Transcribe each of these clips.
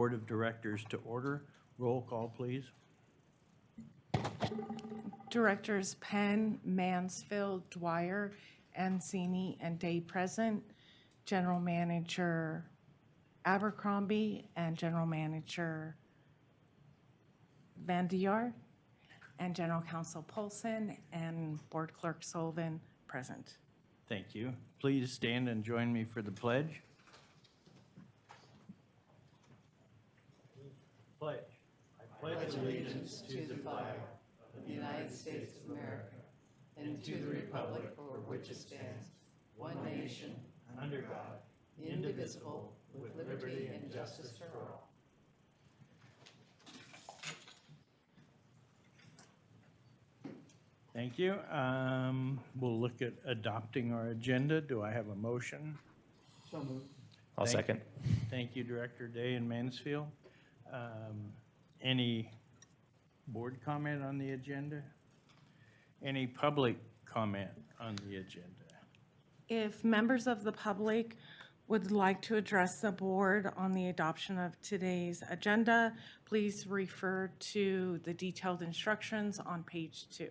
Board of Directors to order. Roll call, please. Directors Penn, Mansfield, Dwyer, Anzini, and Day present. General Manager Abercrombie and General Manager Van Diar, and General Counsel Polson and Board Clerk Sullivan present. Thank you. Please stand and join me for the pledge. Pledge. I pledge allegiance to the flag of the United States of America and to the republic for which it stands, one nation, under God, indivisible, with liberty and justice for all. Thank you. We'll look at adopting our agenda. Do I have a motion? So moved. I'll Thank- second. Thank you, Director Day and Mansfield. Any board comment on the agenda? Any public comment on the agenda? If members of the public would like to address the board on the adoption of today's agenda, please refer to the detailed instructions on page 2.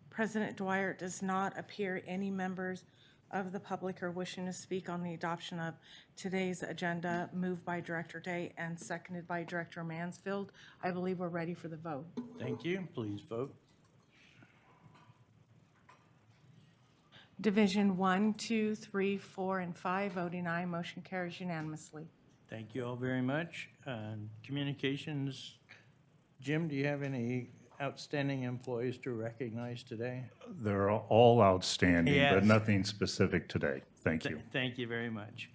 President Dwyer, it does not appear any members of the public are wishing to speak on the adoption of today's agenda, moved by Director Day and seconded by Director Mansfield. I believe we're ready for the vote. Thank you. Please vote. Division 1, 2, 3, 4, and 5, voting aye, motion carries unanimously. Thank you all very much. Communications, Jim, do you have any outstanding employees to recognize today? They're all outstanding, Yes. but nothing specific today. Thank you. Thank you very much.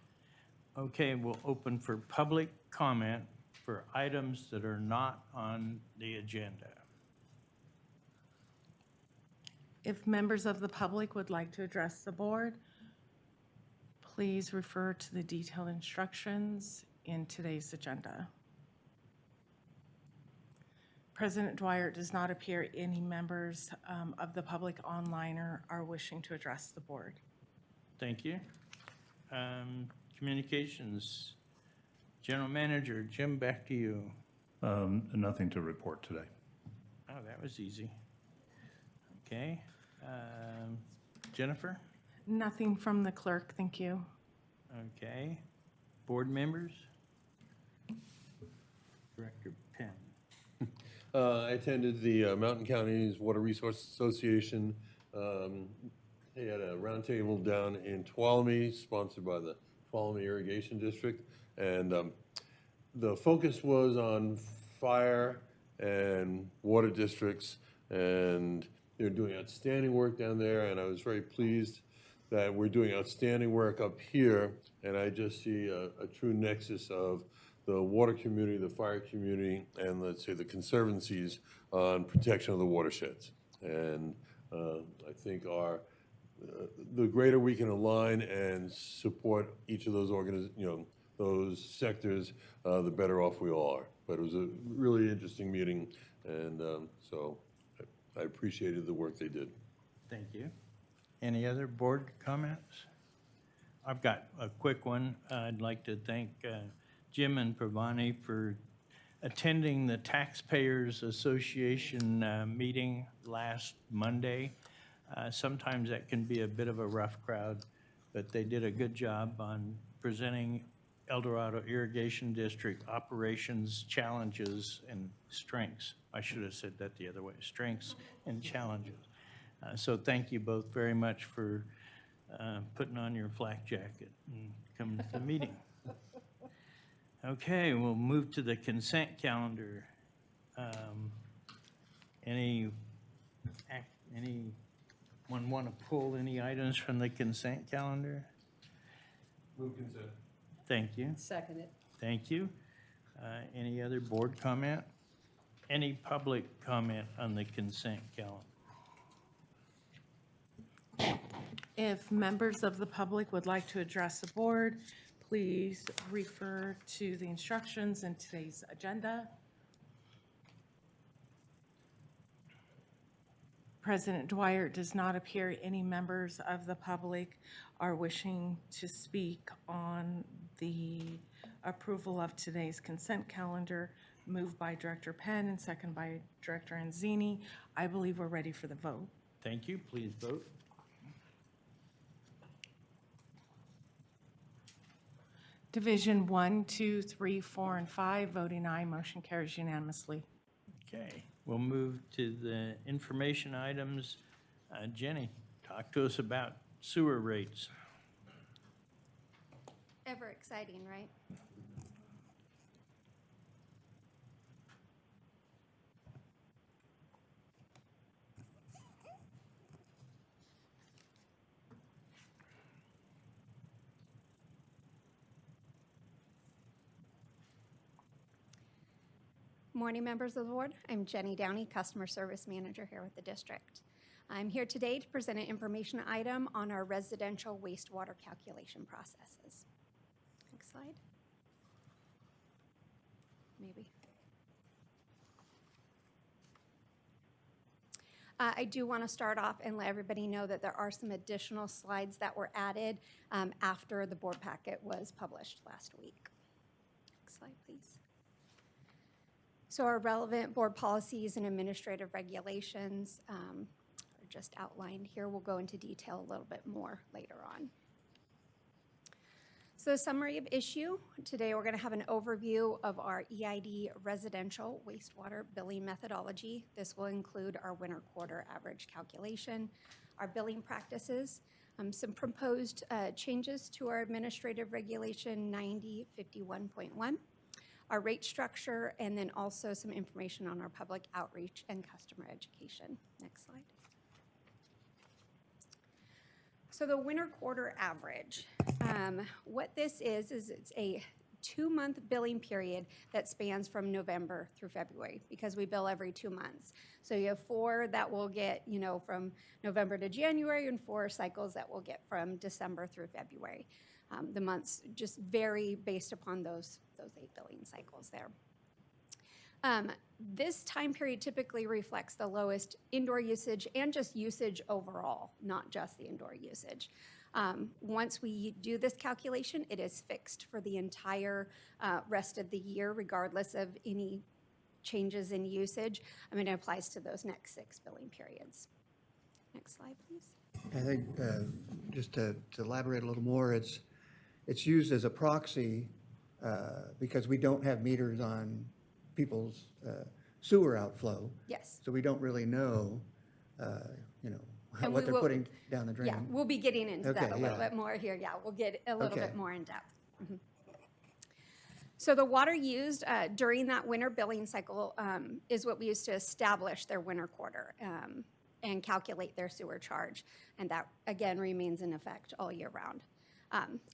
Okay, we'll open for public comment for items that are not on the agenda. If members of the public would like to address the board, please refer to the detailed instructions in today's agenda. President Dwyer, it does not appear any members of the public online are wishing to address the board. Thank you. Communications, General Manager, Jim, back to you. Nothing to report today. Oh, that was easy. Okay. Jennifer? Nothing from the clerk, thank you. Okay. Board members? Director Penn. I attended the Mountain Counties Water Resource Association. They had a roundtable down in Tuolumne, sponsored by the Tuolumne Irrigation District. And the focus was on fire and water districts, and they're doing outstanding work down there. And I was very pleased that we're doing outstanding work up here. And I just see a true nexus of the water community, the fire community, and let's say the conservancies on protection of the watersheds. And I think the greater we can align and support each of those those sectors, the better off we all are. But it was a really interesting meeting, and so I appreciated the work they did. Thank you. Any other board comments? I've got a quick one. I'd like to thank Jim and Pravani for attending the Taxpayers Association meeting last Monday. Sometimes that can be a bit of a rough crowd, but they did a good job on presenting El Dorado Irrigation District operations, challenges, and strengths. I should have said that the other way, strengths and challenges. So thank you both very much for putting on your flak jacket and coming to the meeting. Okay, we'll move to the consent calendar. Anyone want to pull any items from the consent calendar? Move consent. Thank you. Second it. Thank you. Any other board comment? Any public comment on the consent calendar? If members of the public would like to address the board, please refer to the instructions in today's agenda. President Dwyer, it does not appear any members of the public are wishing to speak on the approval of today's consent calendar, moved by Director Penn and second by Director Anzini. I believe we're ready for the vote. Thank you. Please vote. Division 1, 2, 3, 4, and 5, voting aye, motion carries unanimously. Okay, we'll move to the information items. Jenny, talk to us about sewer rates. Ever exciting, right? Morning, members of the board. I'm Jenny Downey, Customer Service Manager here with the district. I'm here today to present an information item on our residential wastewater calculation processes. Next slide. Maybe. I do want to start off and let everybody know that there are some additional slides that were added after the board packet was published last week. Next slide, please. So our relevant board policies and administrative regulations are just outlined here. We'll go into detail a little bit more later on. So a summary of issue. Today we're going to have an overview of our EID residential wastewater billing methodology. This will include our winter quarter average calculation, our billing practices, some proposed changes to our administrative regulation 9051.1, our rate structure, and then also some information on our public outreach and customer education. Next slide. So the winter quarter average, what this is it's a 2-month billing period that spans from November through February because we bill every 2 months. So you have 4 that we'll get, from November to January and 4 cycles that we'll get from December through February. The months just vary based upon those 8 billing cycles there. This time period typically reflects the lowest indoor usage and just usage overall, not just the indoor usage. Once we do this calculation, it is fixed for the entire rest of the year, regardless of any changes in usage. It applies to those next 6 billing periods. Next slide, please. I think, just to elaborate a little more, it's used as a proxy because we don't have meters on people's sewer outflow. Yes. So we don't really know, And what we they're will- putting down the drain. Yeah, we'll be getting into that Okay, a little yeah. bit more here. Yeah, we'll get a little Okay. bit more in depth. Mhm. So the water used during that winter billing cycle is what we use to establish their winter quarter and calculate their sewer charge. And that, again, remains in effect all year round.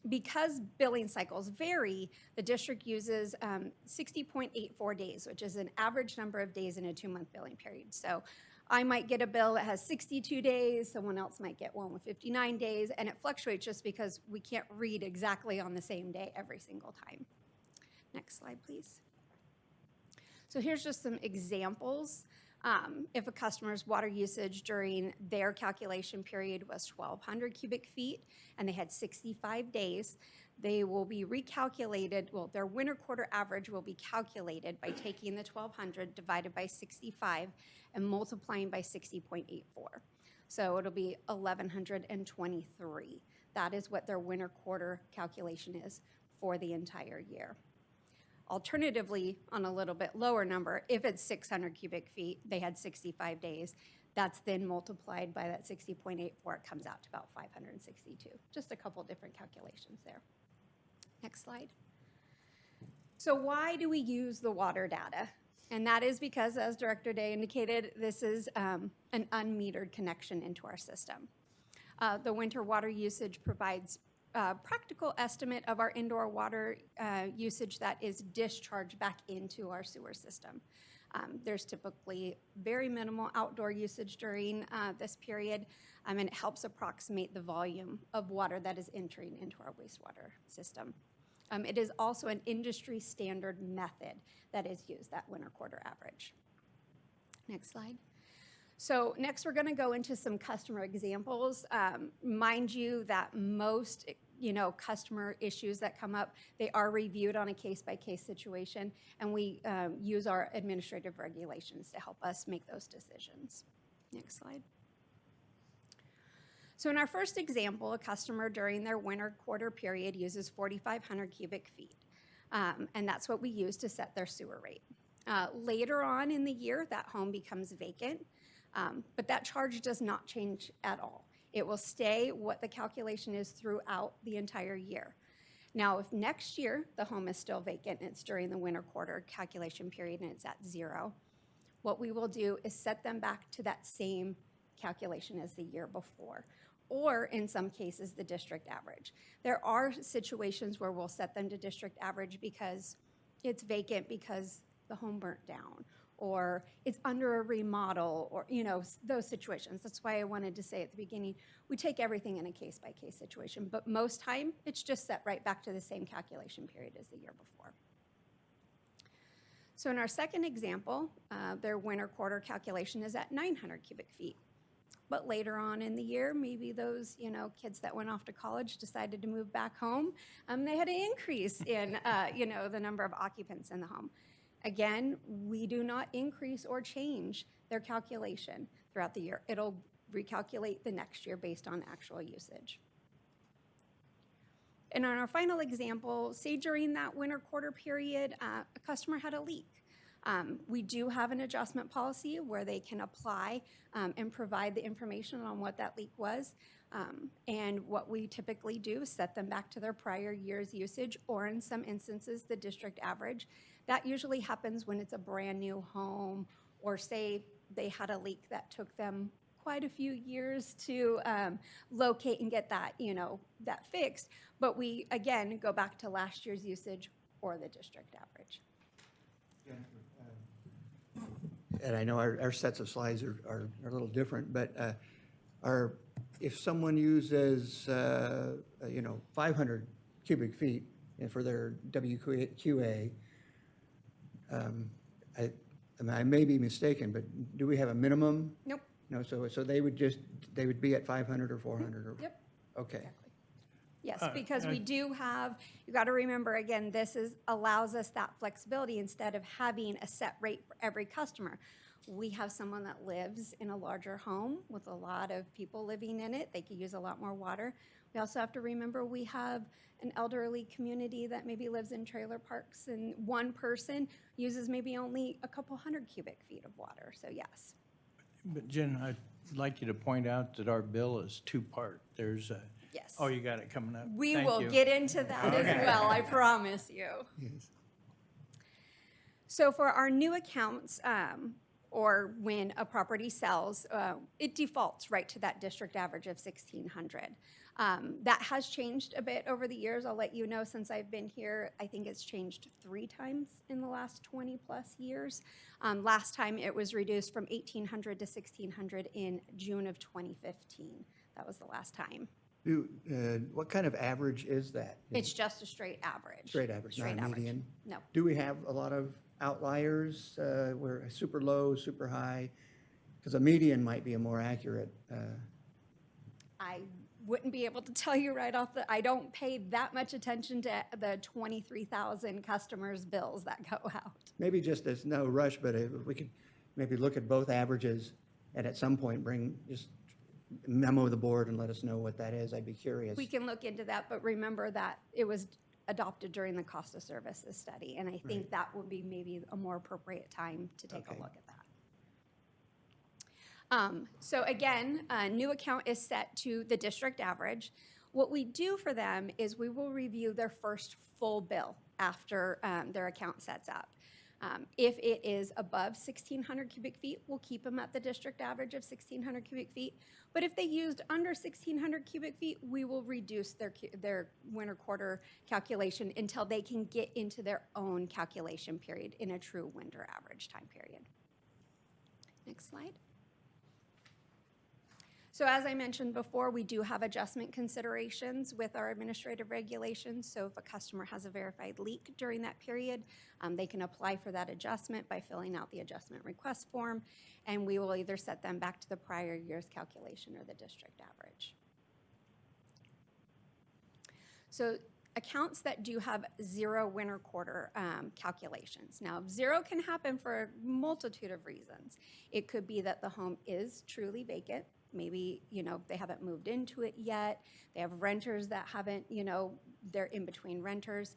Because billing cycles vary, the district uses 60.84 days, which is an average number of days in a 2-month billing period. So I might get a bill that has 62 days, someone else might get one with 59 days, and it fluctuates just because we can't read exactly on the same day every single time. Next slide, please. So here's just some examples. If a customer's water usage during their calculation period was 1,200 cubic feet and they had 65 days, they will be recalculated, well, their winter quarter average will be calculated by taking the 1,200 divided by 65 and multiplying by 60.84. So it'll be 1,123. That is what their winter quarter calculation is for the entire year. Alternatively, on a little bit lower number, if it's 600 cubic feet, they had 65 days, that's then multiplied by that 60.84, it comes out to about 562. Just a couple different calculations there. Next slide. So why do we use the water data? And that is because, as Director Day indicated, this is an unmetered connection into our system. The winter water usage provides practical estimate of our indoor water usage that is discharged back into our sewer system. There's typically very minimal outdoor usage during this period, and it helps approximate the volume of water that is entering into our wastewater system. It is also an industry standard method that is used, that winter quarter average. Next slide. So next, we're going to go into some customer examples. Mind you that most, customer issues that come up, they are reviewed on a case-by-case situation, and we use our administrative regulations to help us make those decisions. Next slide. So in our first example, a customer during their winter quarter period uses 4,500 cubic feet, and that's what we use to set their sewer rate. Later on in the year, that home becomes vacant, but that charge does not change at all. It will stay what the calculation is throughout the entire year. Now, if next year the home is still vacant and it's during the winter quarter calculation period and it's at 0, what we will do is set them back to that same calculation as the year before, or in some cases, the district average. There are situations where we'll set them to district average because it's vacant because the home burnt down, or it's under a remodel, or those situations. That's why I wanted to say at the beginning, we take everything in a case-by-case situation, but most time it's just set right back to the same calculation period as the year before. So in our second example, their winter quarter calculation is at 900 cubic feet. But later on in the year, maybe those kids that went off to college decided to move back home. They had an increase in the number of occupants in the home. Again, we do not increase or change their calculation throughout the year. It'll recalculate the next year based on actual usage. And on our final example, say during that winter quarter period, a customer had a leak. We do have an adjustment policy where they can apply and provide the information on what that leak was. And what we typically do is set them back to their prior year's usage, or in some instances, the district average. That usually happens when it's a brand new home, or say they had a leak that took them quite a few years to locate and get that, that fixed. But we, again, go back to last year's usage or the district average. And I know our sets of slides are a little different, but if someone uses, 500 cubic feet for their WQA, I may be mistaken, but do we have a minimum? Nope. No, so they would be at 500 or 400 or? Yep. Okay. Exactly. Yes, because we do have, you got to remember, again, this allows us that flexibility. Instead of having a set rate for every customer, we have someone that lives in a larger home with a lot of people living in it. They could use a lot more water. We also have to remember we have an elderly community that maybe lives in trailer parks, and one person uses maybe only a couple hundred cubic feet of water. So yes. But Jen, I'd like you to point out that our bill is two-part. There's a, Yes. oh, you got it coming up. We Thank will you. get into that as well, I promise you. Yes. So for our new accounts, or when a property sells, it defaults right to that district average of 1,600. That has changed a bit over the years. I'll let you know, since I've been here, I think it's changed 3 times in the last 20 plus years. Last time it was reduced from 1,800 to 1,600 in June of 2015. That was the last time. What kind of average is that? It's just a straight average. Straight average, not Straight a average. median? No. Do we have a lot of outliers where super low, super high? Because a median might be a more accurate. I wouldn't be able to tell you right off I don't pay that much attention to the 23,000 customers' bills that go out. Maybe just there's no rush, but if we could maybe look at both averages and at some point just memo the board and let us know what that is. I'd be curious. We can look into that, but remember that it was adopted during the cost of services study, and I think that would be maybe a more appropriate time to take a Okay. look at that. So again, a new account is set to the district average. What we do for them is we will review their first full bill after their account sets up. If it is above 1,600 cubic feet, we'll keep them at the district average of 1,600 cubic feet. But if they used under 1,600 cubic feet, we will reduce their winter quarter calculation until they can get into their own calculation period in a true winter average time period. Next slide. So as I mentioned before, we do have adjustment considerations with our administrative regulations. So if a customer has a verified leak during that period, they can apply for that adjustment by filling out the adjustment request form, and we will either set them back to the prior year's calculation or the district average. So accounts that do have zero winter quarter calculations. Now, zero can happen for a multitude of reasons. It could be that the home is truly vacant. Maybe, they haven't moved into it yet. They have renters that haven't, they're in between renters.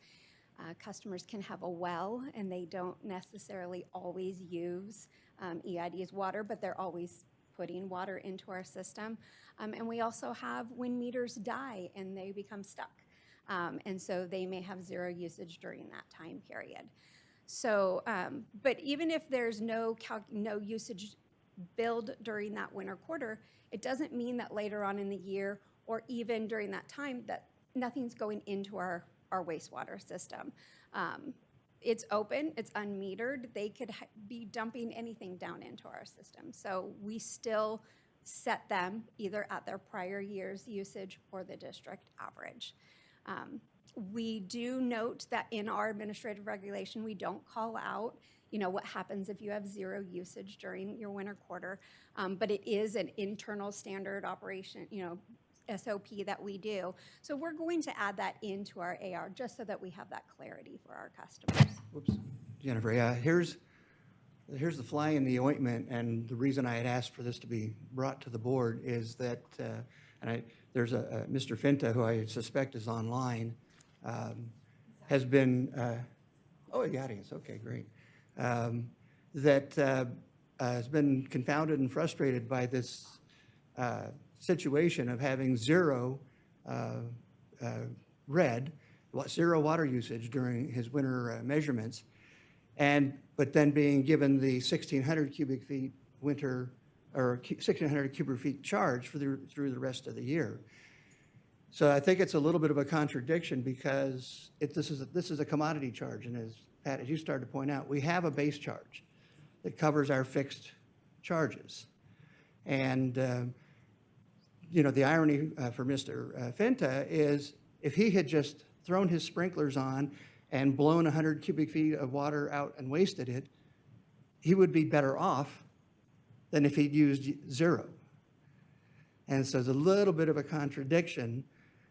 Customers can have a well and they don't necessarily always use EID's water, but they're always putting water into our system. And we also have when meters die and they become stuck. And so they may have zero usage during that time period. So, but even if there's no usage billed during that winter quarter, it doesn't mean that later on in the year or even during that time that nothing's going into our wastewater system. It's open, it's unmetered. They could be dumping anything down into our system. So we still set them either at their prior year's usage or the district average. We do note that in our administrative regulation, we don't call out, what happens if you have zero usage during your winter quarter, but it is an internal standard operation, SOP that we do. So we're going to add that into our AR just so that we have that clarity for our customers. Whoops, Jennifer, yeah, here's the fly in the ointment, and the reason I had asked for this to be brought to the board is that, there's a Mr. Finta, who I suspect is online, has been, oh, the audience, okay, great, that has been confounded and frustrated by this situation of having zero zero water usage during his winter measurements, but then being given the 1,600 cubic feet winter, or 1,600 cubic feet charge through the rest of the year. So I think it's a little bit of a contradiction because this is a commodity charge, and Pat, as you started to point out, we have a base charge that covers our fixed charges. And the irony for Mr. Finta is if he had just thrown his sprinklers on and blown 100 cubic feet of water out and wasted it, he would be better off than if he'd used zero. And so there's a little bit of a contradiction.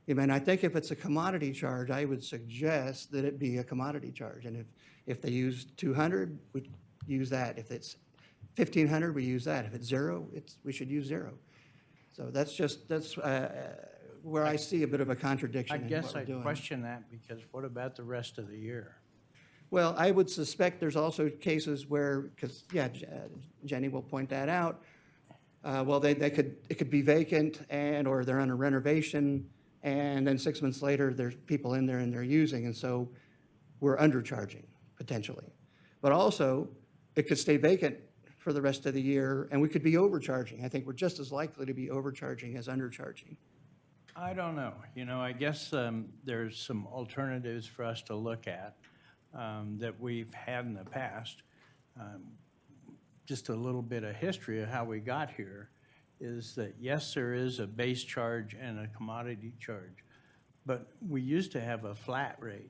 I think if it's a commodity charge, I would suggest that it be a commodity charge. And if they use 200, we use that. If it's 1,500, we use that. If it's zero, we should use zero. So that's where I see a bit of a contradiction I in guess what we're I'd doing. question that because what about the rest of the year? Well, I would suspect there's also cases where, because, yeah, Jenny will point that out, it could be vacant or they're on a renovation, and then 6 months later, there's people in there and they're using, and so we're undercharging, potentially. But also, it could stay vacant for the rest of the year, and we could be overcharging. I think we're just as likely to be overcharging as undercharging. I don't know. I guess there's some alternatives for us to look at that we've had in the past. Just a little bit of history of how we got here is that, yes, there is a base charge and a commodity charge, but we used to have a flat rate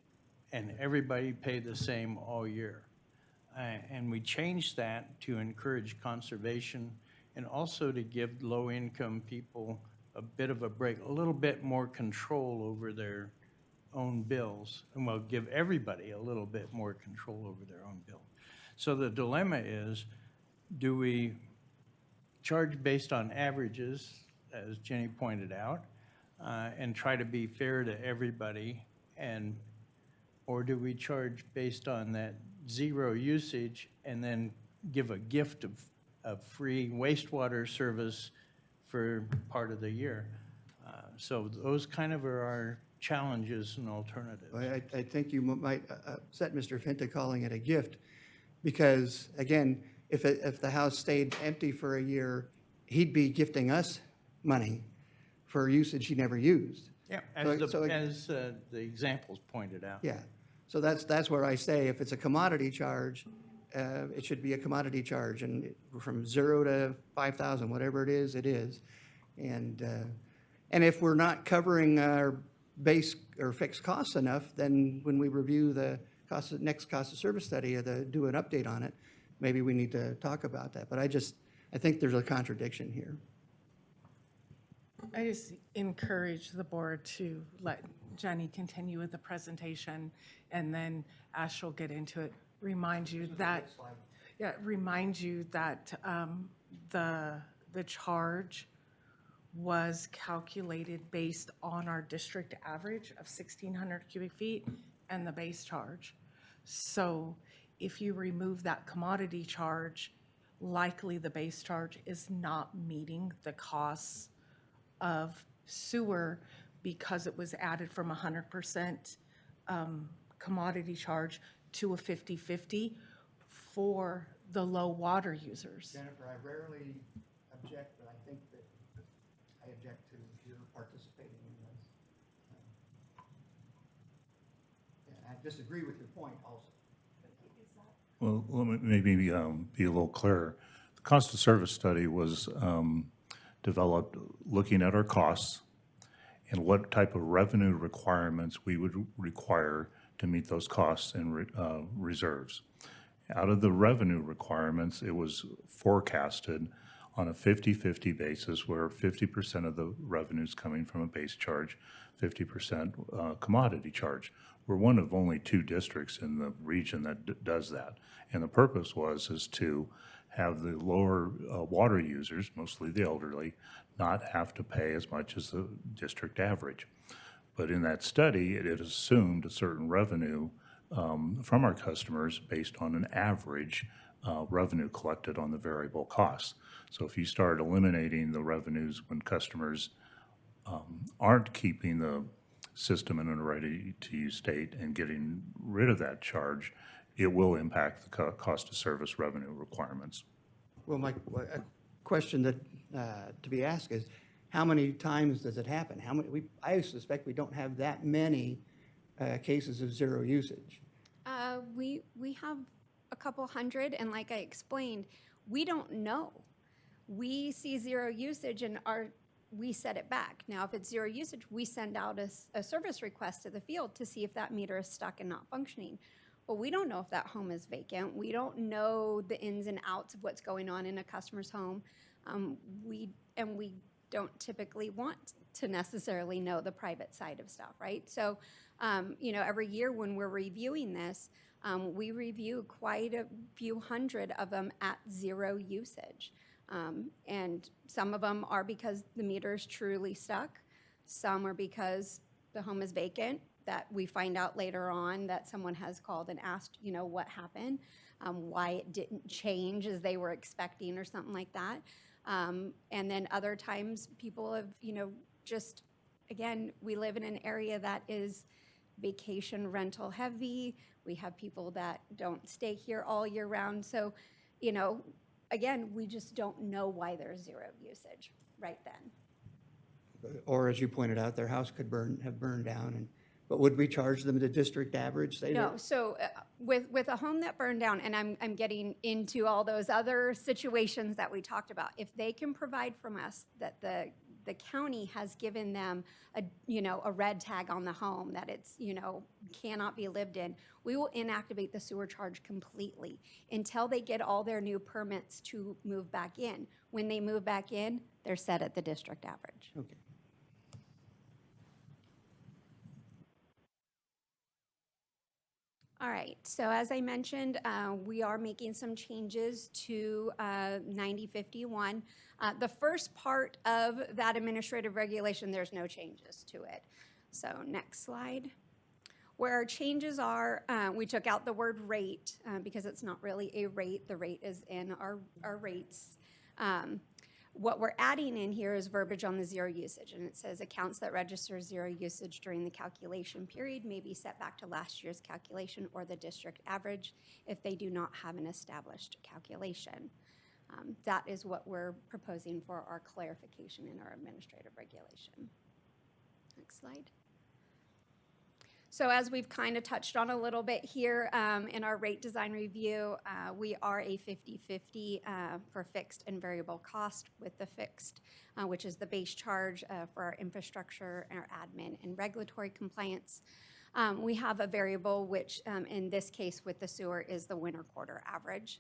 and everybody paid the same all year. And we changed that to encourage conservation and also to give low-income people a bit of a break, a little bit more control over their own bills, and we'll give everybody a little bit more control over their own bill. So the dilemma is, do we charge based on averages, as Jenny pointed out, and try to be fair to everybody, or do we charge based on that zero usage and then give a gift of free wastewater service for part of the year? So those kind of are our challenges and alternatives. I think you might upset Mr. Finta calling it a gift, because, again, if the house stayed empty for a year, he'd be gifting us money for usage he never used. Yeah, So as the examples pointed out. Yeah, so that's where I say if it's a commodity charge, it should be a commodity charge, and from 0 to 5,000, whatever it is, And if we're not covering our base or fixed costs enough, then when we review the next cost of service study or do an update on it, maybe we need to talk about that. But I think there's a contradiction here. I just encourage the board to let Jenny continue with the presentation, and then as she'll get into it, remind you that the charge was calculated based on our district average of 1,600 cubic feet and the base charge. So if you remove that commodity charge, likely the base charge is not meeting the costs of sewer because it was added from 100% commodity charge to a 50/50 for the low water users. Jennifer, I rarely object, but I think that I object to your participating in this. And I disagree with your point also. Well, let me maybe be a little clearer. The cost of service study was developed looking at our costs and what type of revenue requirements we would require to meet those costs and reserves. Out of the revenue requirements, it was forecasted on a 50/50 basis where 50% of the revenue is coming from a base charge, 50% commodity charge. We're one of only 2 districts in the region that does that. And the purpose is to have the lower water users, mostly the elderly, not have to pay as much as the district average. But in that study, it assumed a certain revenue from our customers based on an average revenue collected on the variable costs. So if you start eliminating the revenues when customers aren't keeping the system in a ready-to-use state and getting rid of that charge, it will impact the cost of service revenue requirements. Well, a question that to be asked is, how many times does it happen? I suspect we don't have that many cases of zero usage. We have a couple hundred, and like I explained, we don't know. We see zero usage and we set it back. Now, if it's zero usage, we send out a service request to the field to see if that meter is stuck and not functioning. But we don't know if that home is vacant. We don't know the ins and outs of what's going on in a customer's home. We don't typically want to necessarily know the private side of stuff, right? So, every year when we're reviewing this, we review quite a few hundred of them at zero usage. And some of them are because the meter is truly stuck. Some are because the home is vacant, that we find out later on that someone has called and asked, what happened, why it didn't change as they were expecting or something like that. And then other times people have, just, again, we live in an area that is vacation rental heavy. We have people that don't stay here all year round. So, again, we just don't know why there's zero usage right then. Or as you pointed out, their house could have burned down. But would we charge them the district average? No, so with a home that burned down, and I'm getting into all those other situations that we talked about, if they can provide from us that the county has given them a red tag on the home that it's, cannot be lived in, we will inactivate the sewer charge completely until they get all their new permits to move back in. When they move back in, they're set at the district average. Okay. All right, so as I mentioned, we are making some changes to 9051. The first part of that administrative regulation, there's no changes to it. So next slide. Where our changes are, we took out the word rate because it's not really a rate. The rate is in our rates. What we're adding in here is verbiage on the zero usage, and it says accounts that register zero usage during the calculation period may be set back to last year's calculation or the district average if they do not have an established calculation. That is what we're proposing for our clarification in our administrative regulation. Next slide. So as we've kind of touched on a little bit here in our rate design review, we are a 50/50 for fixed and variable cost, with the fixed, which is the base charge for our infrastructure, our admin, and regulatory compliance. We have a variable, which in this case with the sewer is the winter quarter average.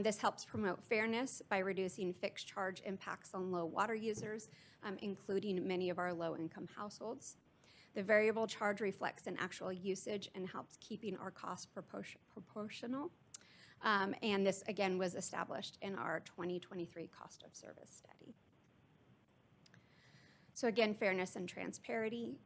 This helps promote fairness by reducing fixed charge impacts on low water users, including many of our low-income households. The variable charge reflects an actual usage and helps keeping our costs proportional. And this, again, was established in our 2023 cost of service study. So again, fairness and transparency.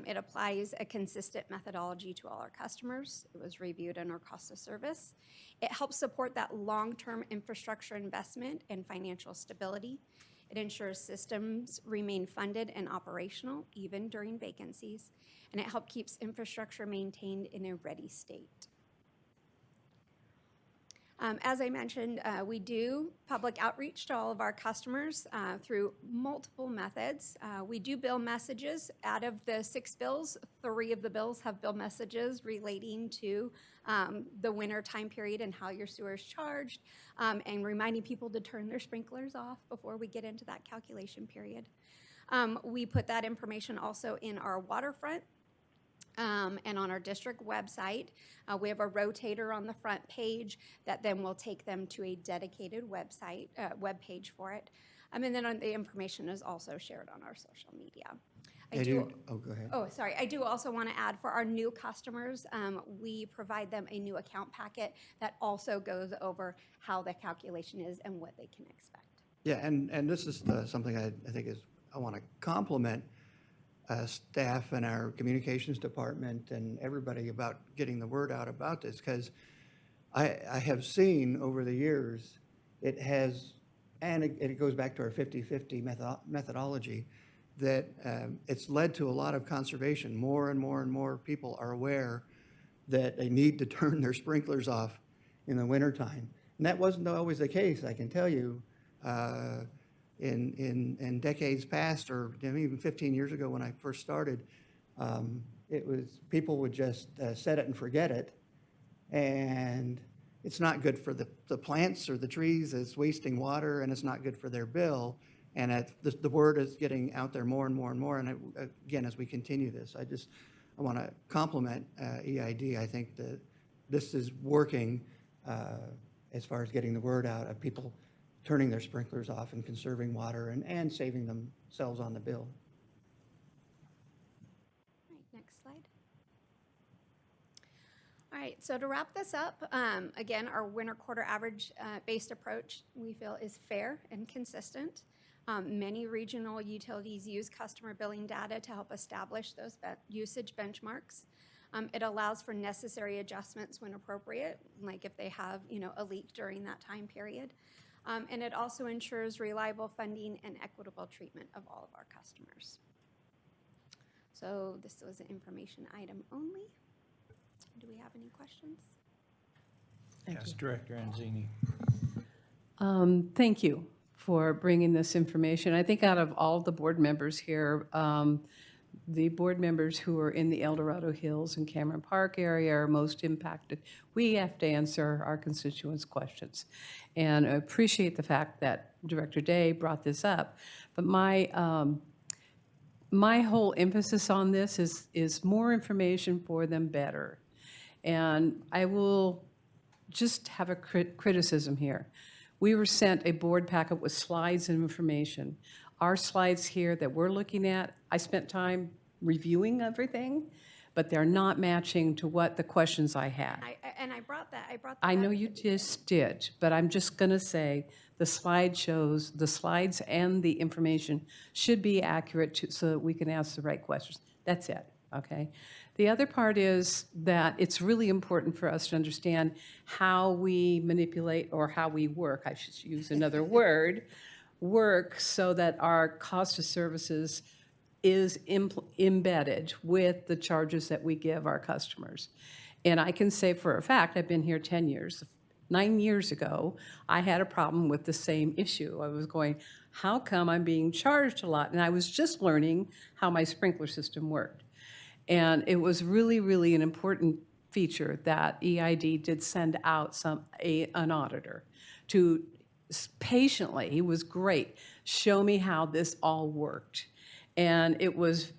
It applies a consistent methodology to all our customers. It was reviewed in our cost of service. It helps support that long-term infrastructure investment and financial stability. It ensures systems remain funded and operational even during vacancies, and it helps keeps infrastructure maintained in a ready state. As I mentioned, we do public outreach to all of our customers through multiple methods. We do bill messages. Out of the 6 bills, 3 of the bills have bill messages relating to the winter time period and how your sewer is charged, and reminding people to turn their sprinklers off before we get into that calculation period. We put that information also in our waterfront and on our district website. We have a rotator on the front page that then will take them to a dedicated website, web page for it. And then the information is also shared on our social media. Go ahead. Oh, sorry. I do also want to add, for our new customers, we provide them a new account packet that also goes over how the calculation is and what they can expect. Yeah, and this is something I think I want to compliment staff and our communications department and everybody about getting the word out about this, because I have seen over the years, it has, and it goes back to our 50/50 methodology, that it's led to a lot of conservation. More and more and more people are aware that they need to turn their sprinklers off in the wintertime. And that wasn't always the case, I can tell you. In decades past, or even 15 years ago when I first started, it was, people would just set it and forget it. And it's not good for the plants or the trees. It's wasting water, and it's not good for their bill. And the word is getting out there more and more and more. And again, as we continue this, I want to compliment EID. I think that this is working as far as getting the word out of people turning their sprinklers off and conserving water and saving themselves on the bill. All right, next slide. All right, so to wrap this up, again, our winter quarter average based approach, we feel, is fair and consistent. Many regional utilities use customer billing data to help establish those usage benchmarks. It allows for necessary adjustments when appropriate, like if they have, a leak during that time period. And it also ensures reliable funding and equitable treatment of all of our customers. So this was an information item only. Do we have any questions? Yes, Director Anzini. Thank you for bringing this information. I think out of all the board members here, the board members who are in the El Dorado Hills and Cameron Park area are most impacted. We have to answer our constituents' questions. And I appreciate the fact that Director Day brought this up. But my whole emphasis on this is more information for them, better. And I will just have a criticism here. We were sent a board packet with slides and information. Our slides here that we're looking at, I spent time reviewing everything, but they're not matching to what the questions I had. I brought that. I know you just did, but I'm just going to say the slides and the information should be accurate so that we can ask the right questions. That's it, okay? The other part is that it's really important for us to understand how we manipulate, or how we work, I should use another word, work so that our cost of services is embedded with the charges that we give our customers. And I can say for a fact, I've been here 10 years. 9 years ago, I had a problem with the same issue. I was going, how come I'm being charged a lot? And I was just learning how my sprinkler system worked. And it was really, really an important feature that EID did send out an auditor to patiently, he was great, show me how this all worked. And it was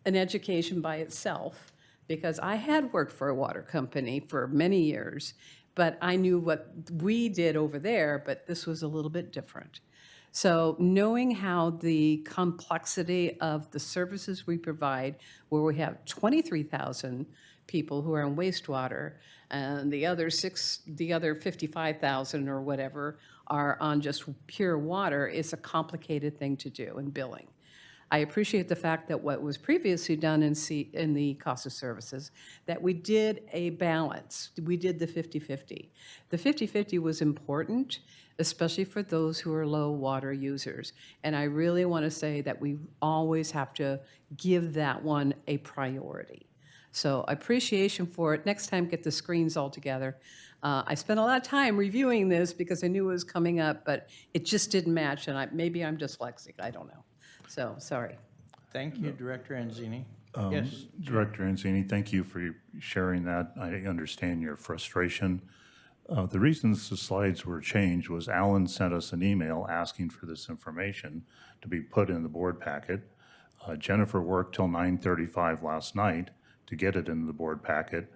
an education by itself, because I had worked for a water company for many years, but I knew what we did over there, but this was a little bit different. So knowing how the complexity of the services we provide, where we have 23,000 people who are in wastewater, and the other 55,000 or whatever are on just pure water, is a complicated thing to do in billing. I appreciate the fact that what was previously done in the cost of services, that we did a balance. We did the 50/50. The 50/50 was important, especially for those who are low water users. And I really want to say that we always have to give that one a priority. So appreciation for it. Next time, get the screens all together. I spent a lot of time reviewing this because I knew it was coming up, but it just didn't match, and maybe I'm dyslexic, I don't know. So, sorry. Thank you, Director Anzini. Yes, Director Anzini, thank you for sharing that. I understand your frustration. The reasons the slides were changed was Alan sent us an email asking for this information to be put in the board packet. Jennifer worked till 9:35 last night to get it in the board packet,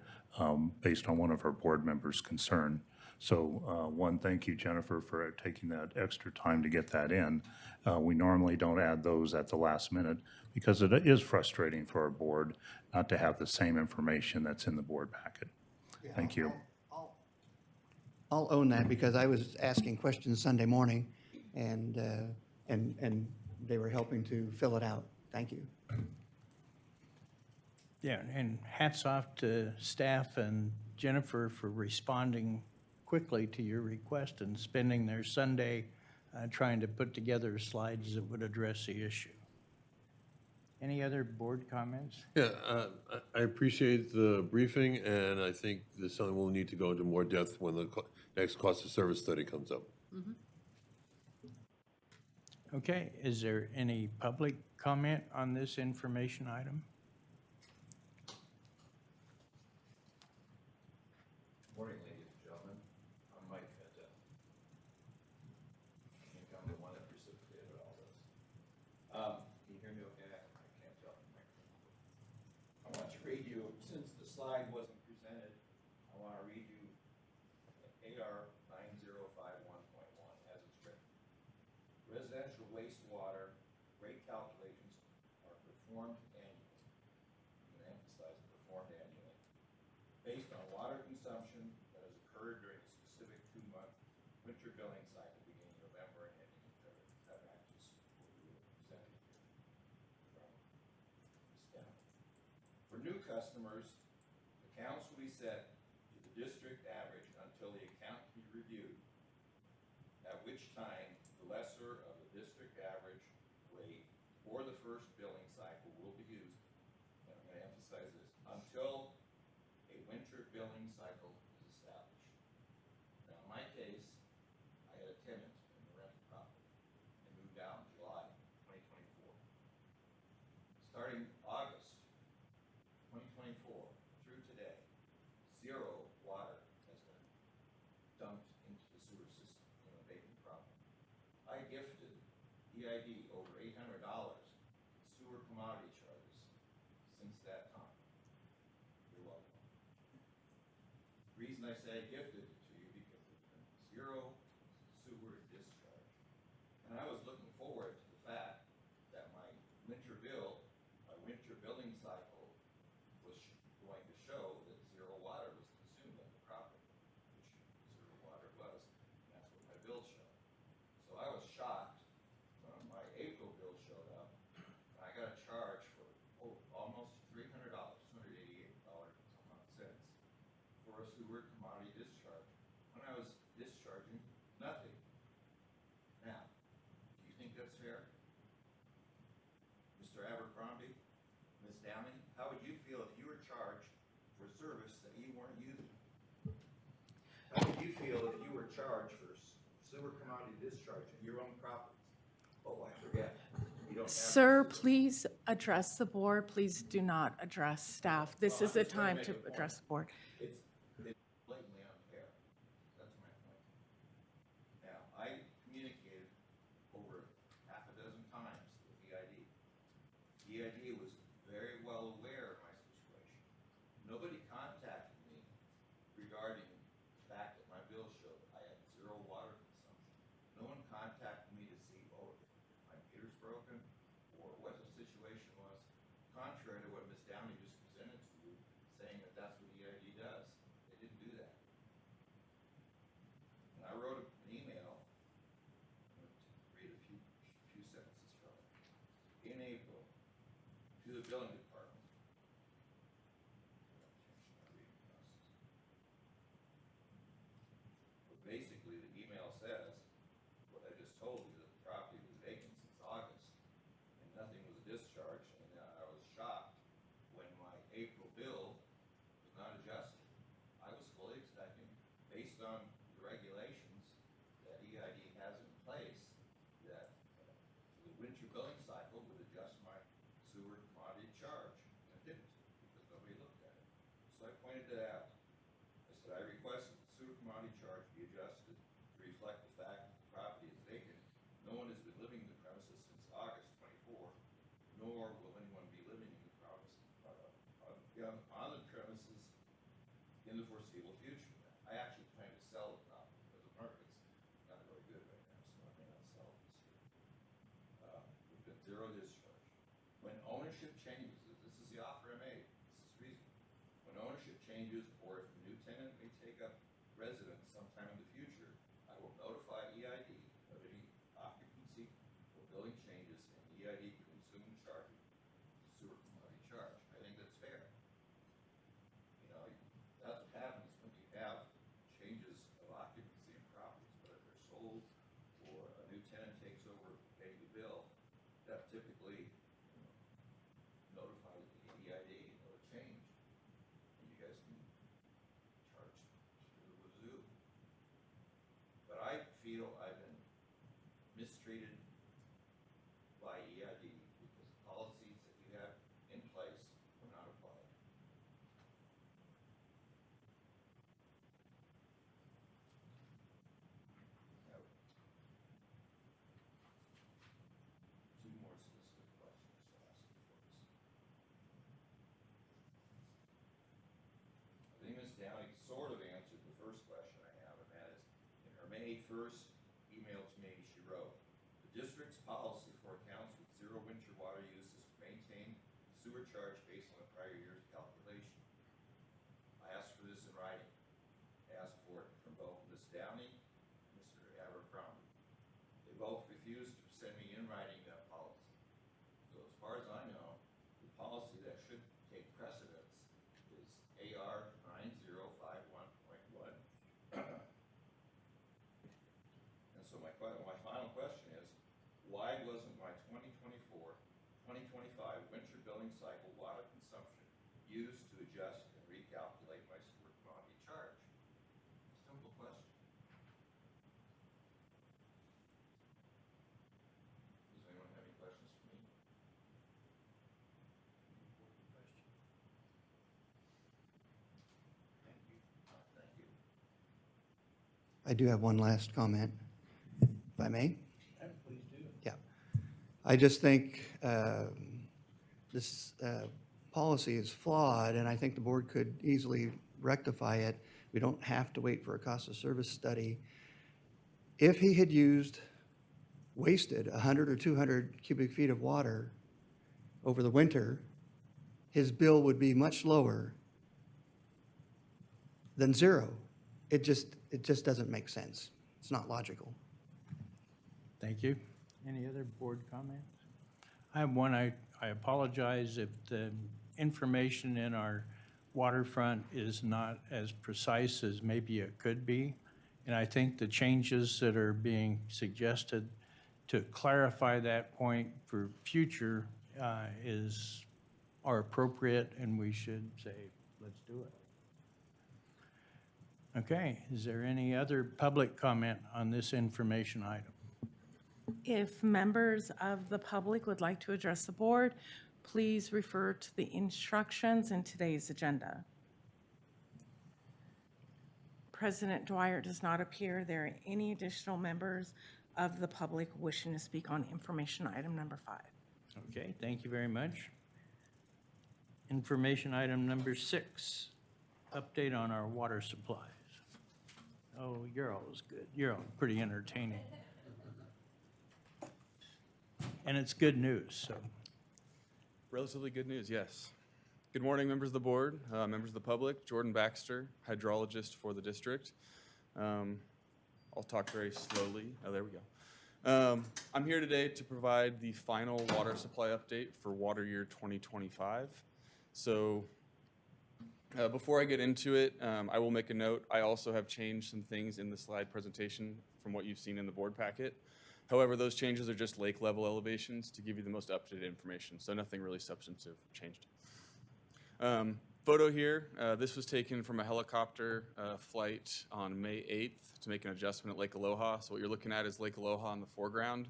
based on one of our board members' concern. So, one, thank you, Jennifer, for taking that extra time to get that in. We normally don't add those at the last minute because it is frustrating for our board not to have the same information that's in the board packet. Thank you. I'll own that because I was asking questions Sunday morning and they were helping to fill it out. Thank you. yeah, and hats off to staff and Jennifer for responding quickly to your request and spending their Sunday trying to put together slides that would address the issue. Any other board comments? Yeah, I appreciate the briefing, and I think this is something we'll need to go into more depth when the next cost of service study comes up. Okay, is there any public comment on this information item? Morning, ladies and gentlemen. I'm Mike Menta. I think I'm the one that precipitated all this. Can you hear me okay? I can't tell from the microphone. I want to read you, since the slide wasn't presented, I want to read you AR 9051.1 as it's written. Residential wastewater rate calculations are performed annually. I'm going to emphasize performed annually, based on water consumption that has occurred during a specific 2-month winter billing cycle beginning November and ending in February. That matches what we were presented here from STEM. For new customers, accounts will be set to the district average until the account can be reviewed, at which time the lesser of the district average rate for the first billing cycle will be used. And I'm going to emphasize this, until a winter billing cycle is established. Now, in my case, I had a tenant in the rental property and moved out in July 2024. Starting August 2024 through today, 0 water has been dumped into the sewer system in a vacant property. I gifted EID over $800 in sewer commodity charges since that time. You're welcome. The reason I say I gifted it to you because there's been 0 sewer discharge. And I was looking forward to the fact that my winter billing cycle was going to show that 0 water was consumed on the property, which 0 water was, and that's what my bill showed. So I was shocked when my April bill showed up, and I got a charge for almost $300, $288.some for a sewer commodity discharge, when I was discharging nothing. Now, do you think that's fair? Mr. Abercrombie, Ms. Downey, how would you feel if you were charged for service that you weren't using? How would you feel if you were charged for sewer commodity discharge at your own properties? Oh, I forget. You Sir, please address the board. Please do not address staff. This is the time to address the board. It's blatantly unfair. That's my point. Now, I communicated over half a dozen times with EID. EID was very well aware of my situation. Nobody contacted me regarding the fact that my bill showed I had 0 water consumption. No one contacted me to see, oh, if my meter's broken or what the situation was, contrary to what Ms. Downey just presented to you, saying that that's what EID does. They didn't do that. And I wrote an email, I'm going to read a few sentences from it, in April to the billing department. But basically, the email says, what I just told you, that the property was vacant since August, and nothing was discharged, and I was shocked when my April bill was not adjusted. I was fully expecting, based on the regulations that EID has in place, that the winter billing cycle would adjust my sewer commodity charge, and it didn't, because nobody looked at it. So I pointed that out. I said, I request that the sewer commodity charge be adjusted to reflect the fact that the property is vacant. No one has been living in the premises since August 24, nor will anyone be living in the premises, on the premises in the foreseeable future. I actually plan to sell the property because the market's not very good right now, so I may not sell it this year. We've been 0 discharge. When ownership changes, this is the offer I made, this is reasonable. When ownership changes, or if a new tenant may take up residence sometime in the future, I will notify EID of any occupancy or billing changes, and EID can resume charging the sewer commodity charge. I think that's fair. You know, that's what happens when you have changes of occupancy in properties, but if they're sold or a new tenant takes over paying the bill, that typically, notifies the EID of a change, and you guys can charge to the wazoo. But I feel I've been mistreated by EID because the policies that you have in place were not applied. Now, 2 more specific questions to ask you folks. I think Ms. Downey sort of answered the first question I have, and that is, in her May 1st email to me, she wrote, "The district's policy for accounts with 0 winter water use is to maintain sewer charge based on the prior year's calculation." I asked for this in writing. I asked for it from both Ms. Downey and Mr. Abercrombie. They both refused to send me in writing that policy. So as far as I know, the policy that should take precedence is AR 9051.1. And so my final question is, why wasn't my 2024-2025 winter billing cycle water consumption used to adjust and recalculate my sewer commodity charge? Simple question. Does anyone have any questions for me? Thank you. Thank you. I do have one last comment, if I may. Please do. Yeah. I just think this policy is flawed, and I think the board could easily rectify it. We don't have to wait for a cost of service study. If he had wasted 100 or 200 cubic feet of water over the winter, his bill would be much lower than 0. It just doesn't make sense. It's not logical. Thank you. Any other board comments? I have one. I apologize if the information in our waterfront is not as precise as maybe it could be. And I think the changes that are being suggested to clarify that point for future are appropriate, and we should say, let's do it. Okay, is there any other public comment on this information item? If members of the public would like to address the board, please refer to the instructions in today's agenda. President Dwyer does not appear. Are there any additional members of the public wishing to speak on information item number 5? Okay, thank you very much. Information item number 6, update on our water supplies. Oh, you're always good. You're always pretty entertaining. And it's good news, so. Relatively good news, yes. Good morning, members of the board, members of the public. Jordan Baxter, hydrologist for the district. I'll talk very slowly. Oh, there we go. I'm here today to provide the final water supply update for water year 2025. So before I get into it, I will make a note. I also have changed some things in the slide presentation from what you've seen in the board packet. However, those changes are just lake level elevations to give you the most up-to-date information, so nothing really substantive changed. Photo here, this was taken from a helicopter flight on May 8th to make an adjustment at Lake Aloha. So what you're looking at is Lake Aloha in the foreground,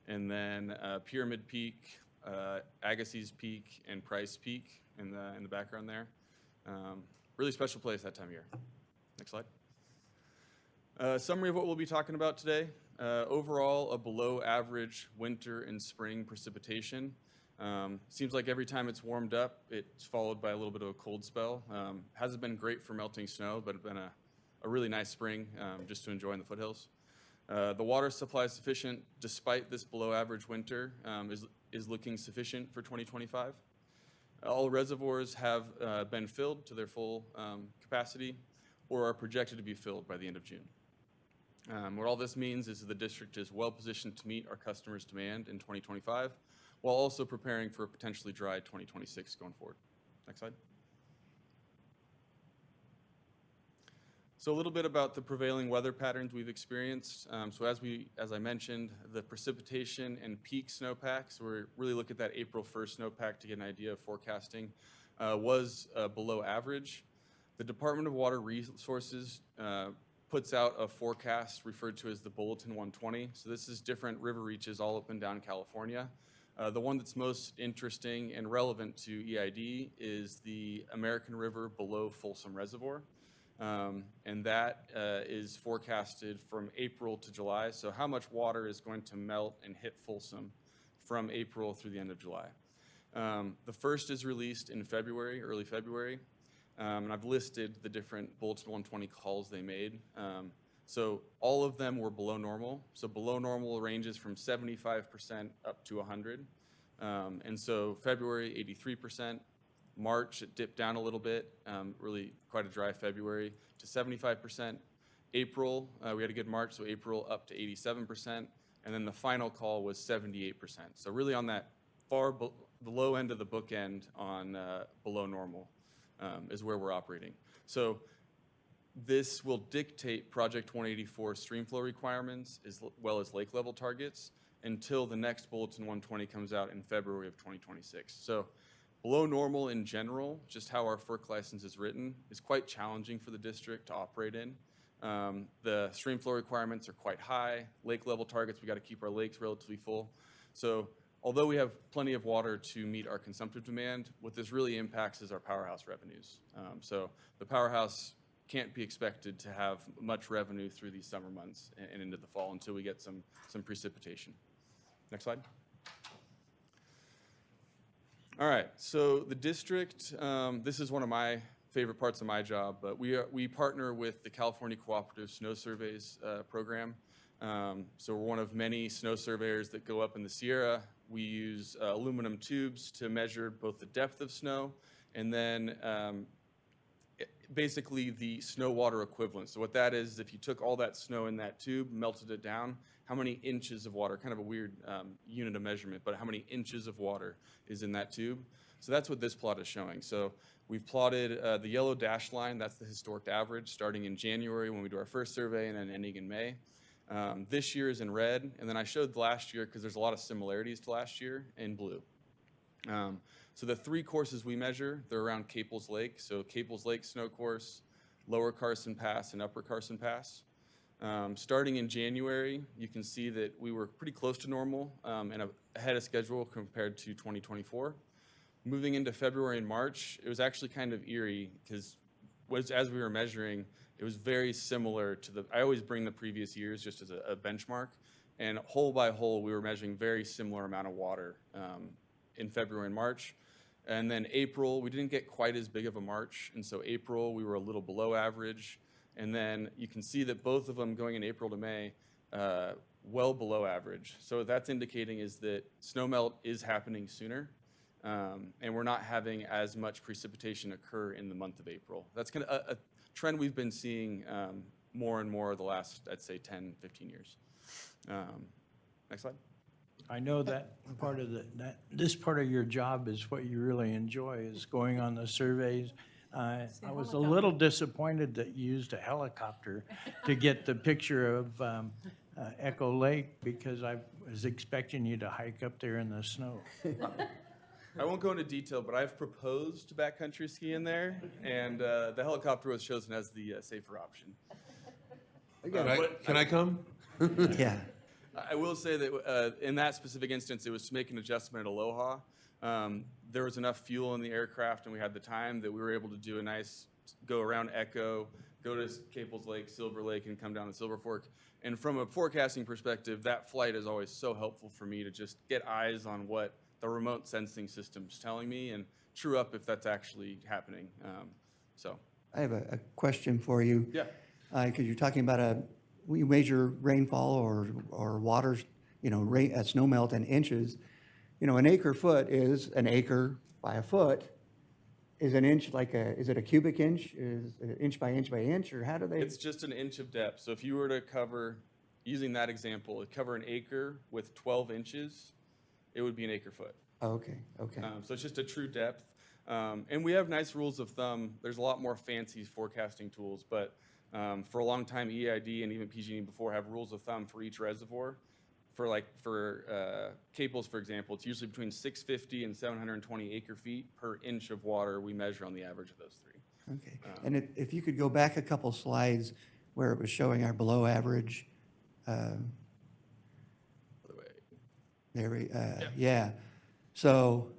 and then Pyramid Peak, Agassiz Peak, and Price Peak in the background there. Really special place that time of year. Next slide. Summary of what we'll be talking about today. Overall, a below average winter and spring precipitation. Seems like every time it's warmed up, it's followed by a little bit of a cold spell. Hasn't been great for melting snow, but it's been a really nice spring just to enjoy in the foothills. The water supply is sufficient despite this below average winter, is looking sufficient for 2025. All reservoirs have been filled to their full capacity or are projected to be filled by the end of June. What all this means is the district is well positioned to meet our customers' demand in 2025, while also preparing for a potentially dry 2026 going forward. Next slide. So a little bit about the prevailing weather patterns we've experienced. So as I mentioned, the precipitation and peak snowpack, so we're really looking at that April 1st snowpack to get an idea of forecasting, was below average. The Department of Water Resources puts out a forecast referred to as the Bulletin 120. So this is different river reaches all up and down California. The one that's most interesting and relevant to EID is the American River below Folsom Reservoir. And that is forecasted from April to July. So how much water is going to melt and hit Folsom from April through the end of July. The first is released in February, early February. And I've listed the different Bulletin 120 calls they made. So all of them were below normal. So below normal ranges from 75% up to 100. And so February, 83%. March, it dipped down a little bit, really quite a dry February, to 75%. April, we had a good March, so April up to 87%. And then the final call was 78%. So really on that the low end of the bookend on below normal is where we're operating. So this will dictate Project 184 stream flow requirements as well as lake level targets until the next Bulletin 120 comes out in February of 2026. So below normal in general, just how our FERC license is written, is quite challenging for the district to operate in. The stream flow requirements are quite high. Lake level targets, we got to keep our lakes relatively full. So although we have plenty of water to meet our consumptive demand, what this really impacts is our powerhouse revenues. So the powerhouse can't be expected to have much revenue through these summer months and into the fall until we get some precipitation. Next slide. All right, so the district, this is one of my favorite parts of my job, but we partner with the California Cooperative Snow Surveys program. So we're one of many snow surveyors that go up in the Sierra. We use aluminum tubes to measure both the depth of snow and then basically the snow water equivalent. So what that is, if you took all that snow in that tube, melted it down, how many inches of water, kind of a weird unit of measurement, but how many inches of water is in that tube. So that's what this plot is showing. So we've plotted the yellow dashed line, that's the historic average, starting in January when we do our first survey and then ending in May. This year is in red, and then I showed last year because there's a lot of similarities to last year in blue. So the three courses we measure, they're around Caples Lake. So Caples Lake snow course, Lower Carson Pass, and Upper Carson Pass. Starting in January, you can see that we were pretty close to normal and ahead of schedule compared to 2024. Moving into February and March, it was actually kind of eerie because as we were measuring, it was very similar to I always bring the previous years just as a benchmark. And hole by hole, we were measuring very similar amount of water in February and March. And then April, we didn't get quite as big of a March. And so April, we were a little below average. And then you can see that both of them going in April to May, well below average. So what that's indicating is that snowmelt is happening sooner. And we're not having as much precipitation occur in the month of April. That's kind of a trend we've been seeing more and more the last, I'd say, 10, 15 years. Next slide. I know that part of this part of your job is what you really enjoy, is going on the surveys. I was a little disappointed that you used a helicopter to get the picture of Echo Lake, because I was expecting you to hike up there in the snow. I won't go into detail, but I've proposed backcountry skiing there, and the helicopter was chosen as the safer option. Can I come? Yeah. I will say that in that specific instance, it was to make an adjustment at Aloha. There was enough fuel in the aircraft, and we had the time that we were able to do a nice go around Echo, go to Caples Lake, Silver Lake, and come down to Silver Fork. And from a forecasting perspective, that flight is always so helpful for me to just get eyes on what the remote sensing system's telling me and true up if that's actually happening. I have a question for you. Yeah. Because you're talking about you measure rainfall or waters, snow melt in inches. An acre foot is an acre by a foot. Is an inch is it a cubic inch? Is it inch by inch by inch, or how do they? It's just an inch of depth. So if you were to cover, using that example, cover an acre with 12 inches, it would be an acre foot. Oh, okay. So it's just a true depth. And we have nice rules of thumb. There's a lot more fancy forecasting tools, but for a long time, EID and even PG&E before have rules of thumb for each reservoir. For Caples, for example, it's usually between 650 and 720 acre feet per inch of water we measure on the average of those three. Okay. And if you could go back a couple slides where it was showing our below average. By the way, There yeah. So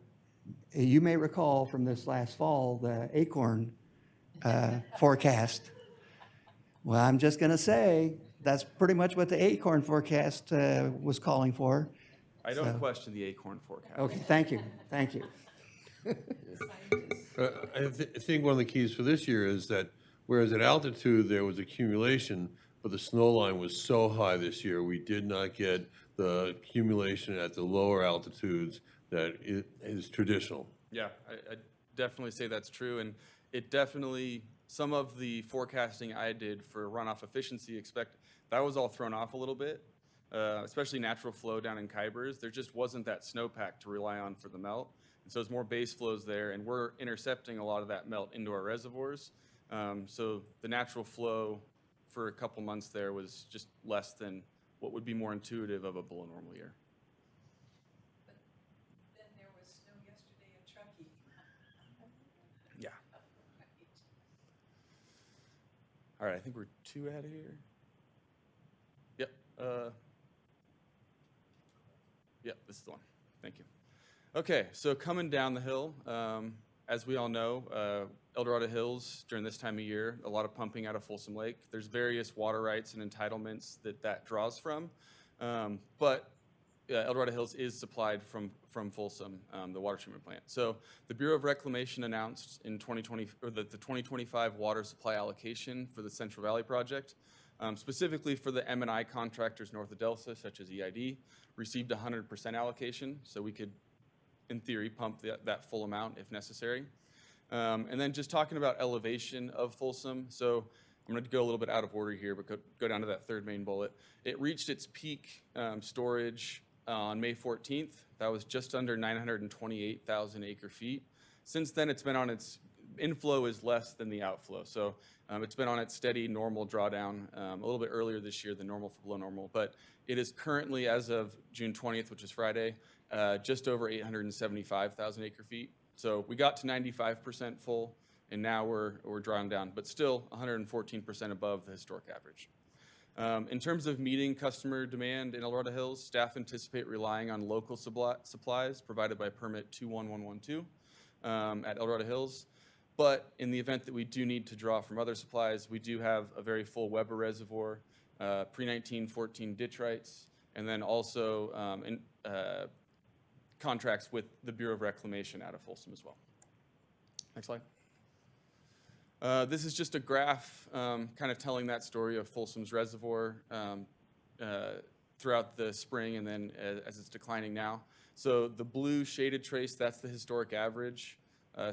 you may recall from this last fall, the acorn forecast. Well, I'm just going to say that's pretty much what the acorn forecast was calling for. I don't question the acorn forecast. Okay, thank you. I think one of the keys for this year is that whereas at altitude there was accumulation, but the snow line was so high this year, we did not get the accumulation at the lower altitudes that is traditional. Yeah, I definitely say that's true. And it definitely, some of the forecasting I did for runoff efficiency, that was all thrown off a little bit, especially natural flow down in Kybers. There just wasn't that snowpack to rely on for the melt. And so it's more base flows there, and we're intercepting a lot of that melt into our reservoirs. So the natural flow for a couple months there was just less than what would be more intuitive of a below normal year. Then there was snow yesterday in Truckee. Yeah. All right, I think we're 2 ahead of here. Yep. Yep, this is the one. Thank you. Okay, so coming down the hill, as we all know, El Dorado Hills during this time of year, a lot of pumping out of Folsom Lake. There's various water rights and entitlements that draws from, but El Dorado Hills is supplied from Folsom, the water treatment plant. So the Bureau of Reclamation announced in 2020, or the 2025 water supply allocation for the Central Valley project, specifically for the M&I contractors north of Delta, such as EID, received 100% allocation, so we could, in theory, pump that full amount if necessary. And then just talking about elevation of Folsom, so I'm going to go a little bit out of order here, but go down to that third main bullet. It reached its peak storage on May 14th. That was just under 928,000 acre feet. Since then, it's been on its inflow is less than the outflow. So it's been on its steady normal drawdown a little bit earlier this year than normal for below normal, but it is currently, as of June 20th, which is Friday, just over 875,000 acre feet. So we got to 95% full, and now we're drawing down, but still 114% above the historic average. In terms of meeting customer demand in El Dorado Hills, staff anticipate relying on local supplies provided by permit 21112 at El Dorado Hills. But in the event that we do need to draw from other supplies, we do have a very full Weber reservoir, pre-1914 ditch rights, and then also contracts with the Bureau of Reclamation out of Folsom as well. Next slide. This is just a graph kind of telling that story of Folsom's reservoir throughout the spring and then as it's declining now. So the blue shaded trace, that's the historic average.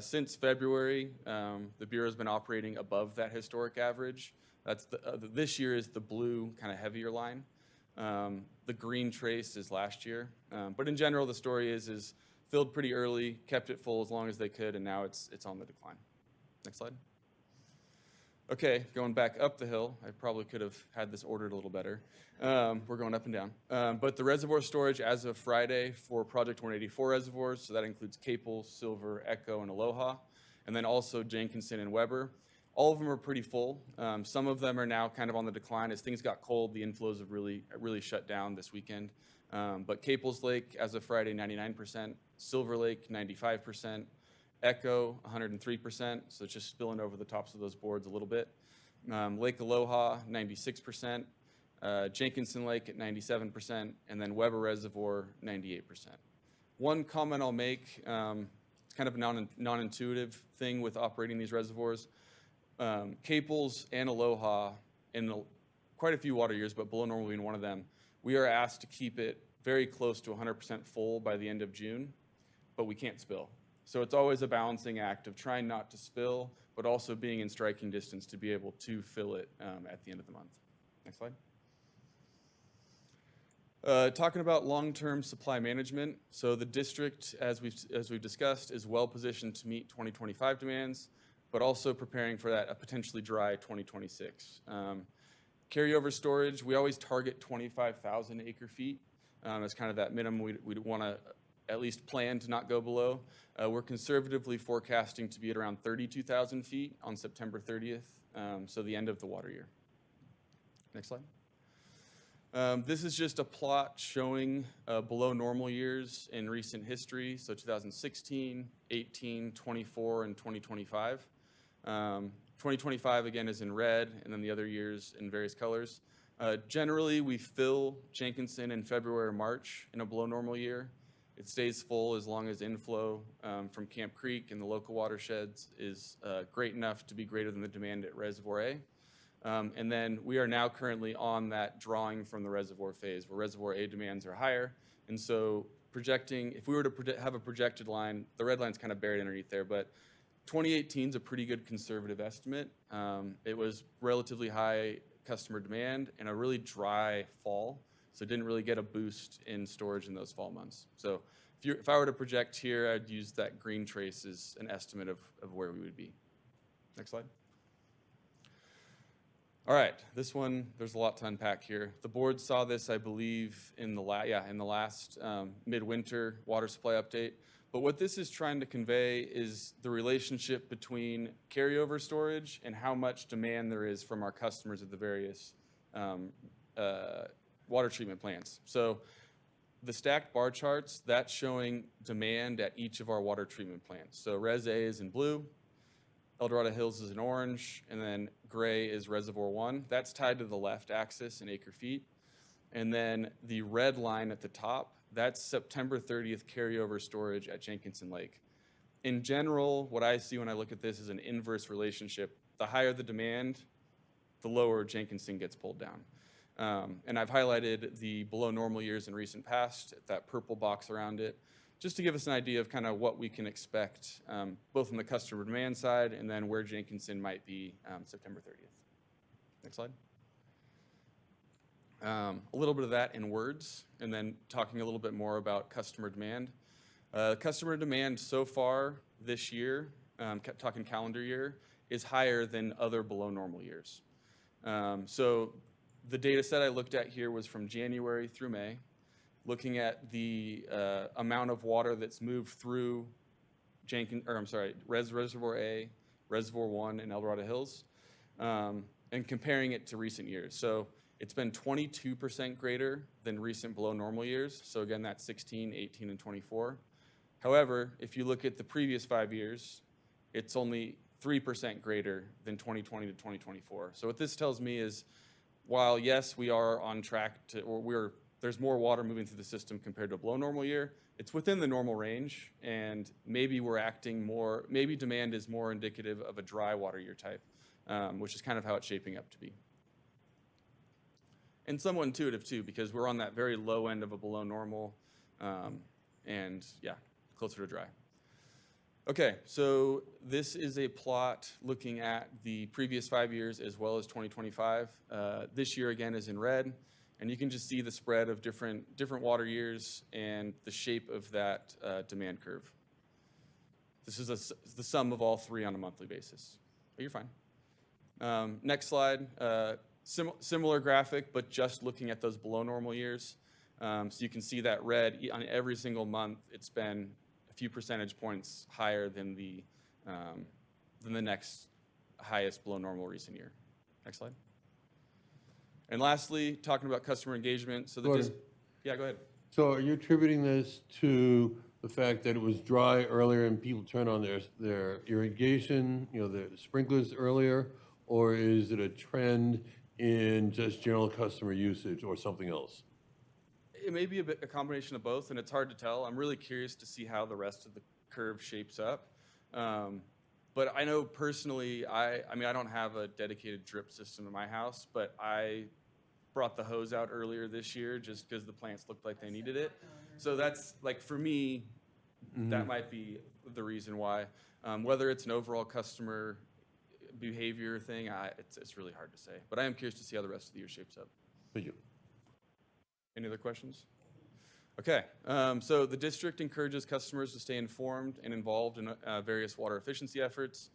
Since February, the Bureau's been operating above that historic average. That's this year is the blue kind of heavier line. The green trace is last year. But in general, the story is filled pretty early, kept it full as long as they could, and now it's on the decline. Next slide. Okay, going back up the hill, I probably could have had this ordered a little better. We're going up and down. But the reservoir storage as of Friday for Project 184 reservoirs, so that includes Capel, Silver, Echo, and Aloha, and then also Jenkinson and Weber. All of them are pretty full. Some of them are now kind of on the decline. As things got cold, the inflows have really shut down this weekend. But Capel's Lake, as of Friday, 99%. Silver Lake, 95%. Echo, 103%, so it's just spilling over the tops of those boards a little bit. Lake Aloha, 96%. Jenkinson Lake at 97%, and then Weber Reservoir, 98%. One comment I'll make, it's kind of a non-intuitive thing with operating these reservoirs. Capel's and Aloha, in quite a few water years, but below normal being one of them, we are asked to keep it very close to 100% full by the end of June, but we can't spill. So it's always a balancing act of trying not to spill, but also being in striking distance to be able to fill it at the end of the month. Next slide. Talking about long-term supply management. So the district, as we've discussed, is well positioned to meet 2025 demands, but also preparing for that a potentially dry 2026. Carryover storage, we always target 25,000 acre feet as kind of that minimum we'd want to at least plan to not go below. We're conservatively forecasting to be at around 32,000 feet on September 30th, so the end of the water year. Next slide. This is just a plot showing below normal years in recent history, so 2016, 18, 24, and 2025. 2025, again, is in red, and then the other years in various colors. Generally, we fill Jenkinson in February or March in a below normal year. It stays full as long as inflow from Camp Creek and the local watersheds is great enough to be greater than the demand at Reservoir A. And then we are now currently on that drawing from the reservoir phase where Reservoir A demands are higher. And so projecting, if we were to have a projected line, the red line's kind of buried underneath there, but 2018 is a pretty good conservative estimate. It was relatively high customer demand and a really dry fall. So didn't really get a boost in storage in those fall months. So if I were to project here, I'd use that green trace as an estimate of where we would be. Next slide. All right, this one, there's a lot to unpack here. The board saw this, I believe, in the last midwinter water supply update. But what this is trying to convey is the relationship between carryover storage and how much demand there is from our customers at the various water treatment plants. So the stacked bar charts, that's showing demand at each of our water treatment plants. So Res A is in blue, El Dorado Hills is in orange, and then gray is Reservoir 1. That's tied to the left axis in acre feet. And then the red line at the top, that's September 30th carryover storage at Jenkinson Lake. In general, what I see when I look at this is an inverse relationship. The higher the demand, the lower Jenkinson gets pulled down. And I've highlighted the below normal years in recent past, that purple box around it, just to give us an idea of kind of what we can expect, both on the customer demand side and then where Jenkinson might be September 30th. Next slide. A little bit of that in words, and then talking a little bit more about customer demand. Customer demand so far this year, talking calendar year, is higher than other below normal years. So the data set I looked at here was from January through May, looking at the amount of water that's moved through Reservoir A, Reservoir 1, and El Dorado Hills, and comparing it to recent years. So It's been 22% greater than recent below normal years. So again, that's 16, 18, and 24. However, if you look at the previous 5 years, it's only 3% greater than 2020 to 2024. So what this tells me is, while yes, we are on track to, or there's more water moving through the system compared to a below normal year, it's within the normal range, and maybe we're acting more, maybe demand is more indicative of a dry water year type, which is kind of how it's shaping up to be. And somewhat intuitive too, because we're on that very low end of a below normal, and yeah, closer to dry. Okay, so this is a plot looking at the previous 5 years as well as 2025. This year again is in red, and you can just see the spread of different water years and the shape of that demand curve. This is the sum of all three on a monthly basis. But you're fine. Next slide. Similar graphic, but just looking at those below normal years. So you can see that red on every single month. It's been a few percentage points higher than the next highest below normal recent year. Next slide. And lastly, talking about customer engagement. So Gordon. yeah, go ahead. So are you attributing this to the fact that it was dry earlier and people turned on their irrigation, their sprinklers earlier? Or is it a trend in just general customer usage or something else? It may be a combination of both, and it's hard to tell. I'm really curious to see how the rest of the curve shapes up. But I know personally, I mean, I don't have a dedicated drip system in my house, but I brought the hose out earlier this year just because the plants looked like they needed it. So that's, like, for me, that might be the reason why. Whether it's an overall customer behavior thing, it's really hard to say. But I am curious to see how the rest of the year shapes up. Thank you. Any other questions? Okay, so the district encourages customers to stay informed and involved in various water efficiency efforts.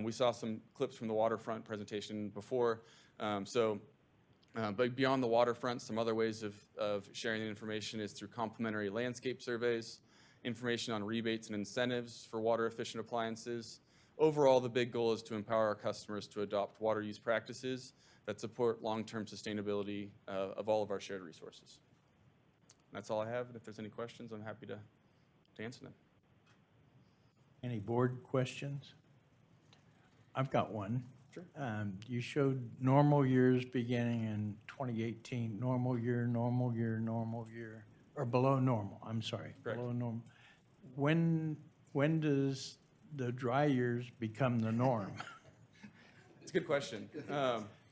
We saw some clips from the waterfront presentation before. But beyond the waterfront, some other ways of sharing the information is through complimentary landscape surveys, information on rebates and incentives for water efficient appliances. Overall, the big goal is to empower our customers to adopt water use practices that support long-term sustainability of all of our shared resources. That's all I have, and if there's any questions, I'm happy to answer them. Any board questions? I've got one. Sure. You showed normal years beginning in 2018, normal year, normal year, normal year, or below normal, I'm sorry. Correct. Below normal. When does the dry years become the norm? It's a good question.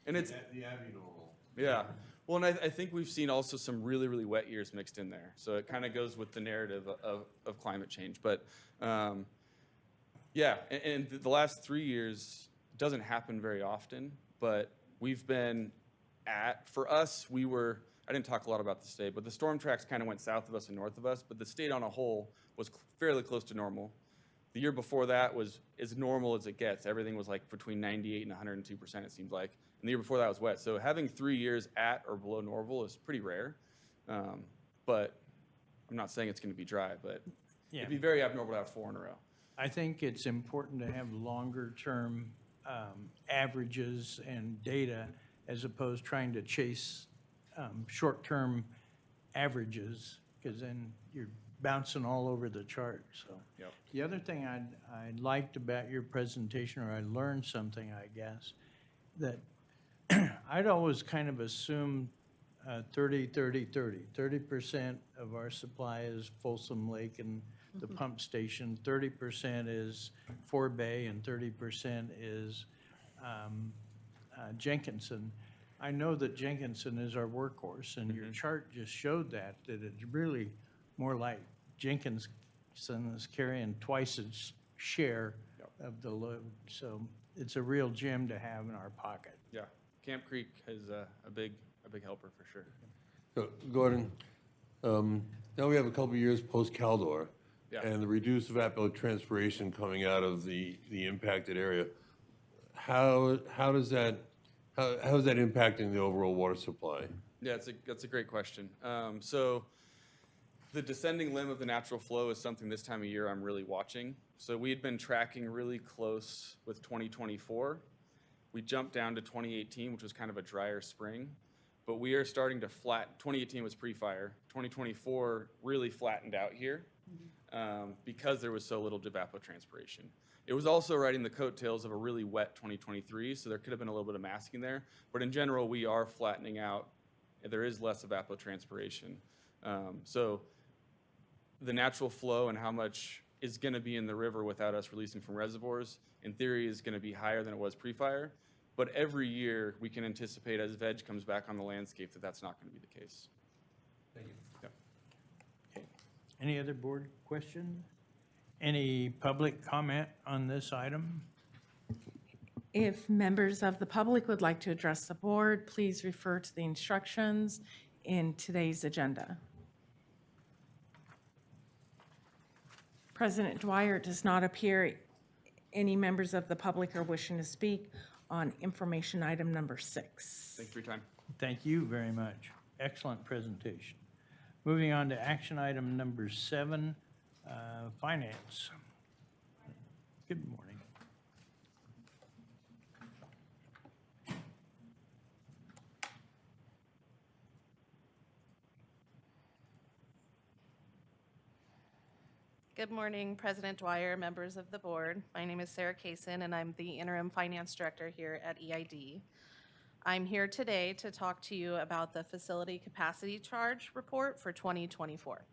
And it's, The abnormal. yeah. Well, and I think we've seen also some really, really wet years mixed in there. So it kind of goes with the narrative of climate change. But yeah, and the last 3 years doesn't happen very often, but we've been for us, I didn't talk a lot about the state, but the storm tracks kind of went south of us and north of us, but the state on a whole was fairly close to normal. The year before that was as normal as it gets. Everything was like between 98 and 102%, it seemed like. And the year before that was wet. So having 3 years at or below normal is pretty rare. But I'm not saying it's going to be dry, but Yeah. it'd be very abnormal to have 4 in a row. I think it's important to have longer-term averages and data as opposed to trying to chase short-term averages, because then you're bouncing all over the chart, so. Yep. The other thing I liked about your presentation, or I learned something, I guess, that I'd always kind of assumed 30, 30, 30. 30% of our supply is Folsom Lake and the pump station, 30% is Fort Bay, and 30% is Jenkinson. I know that Jenkinson is our workhorse, and your chart just showed that it's really more like Jenkinson is carrying twice its share of the load. So it's a real gem to have in our pocket. Yeah. Camp Creek is a big helper for sure. So, Gordon, now we have a couple of years post-Caldor, Yeah. and the reduced evapotranspiration coming out of the impacted area. How is that impacting the overall water supply? Yeah, that's a great question. So the descending limb of the natural flow is something this time of year I'm really watching. So we had been tracking really close with 2024. We jumped down to 2018, which was kind of a drier spring. but we are starting to 2018 was pre-fire. 2024 really flattened out here because there was so little evapotranspiration. It was also riding the coattails of a really wet 2023, so there could have been a little bit of masking there. But in general, we are flattening out. There is less evapotranspiration. So the natural flow and how much is going to be in the river without us releasing from reservoirs, in theory, is going to be higher than it was pre-fire. But every year, we can anticipate as veg comes back on the landscape that that's not going to be the case. Thank you. Yep. Any other board questions? Any public comment on this item? If members of the public would like to address the board, please refer to the instructions in today's agenda. President Dwyer, it does not appear any members of the public are wishing to speak on information item number 6. Thank you for your time. Thank you very much. Excellent presentation. Moving on to action item number 7, finance. Good morning. Good morning, President Dwyer, members of the board. My name is Sarah Kaysen, and I'm the interim finance director here at EID. I'm here today to talk to you about the facility capacity charge report for 2024.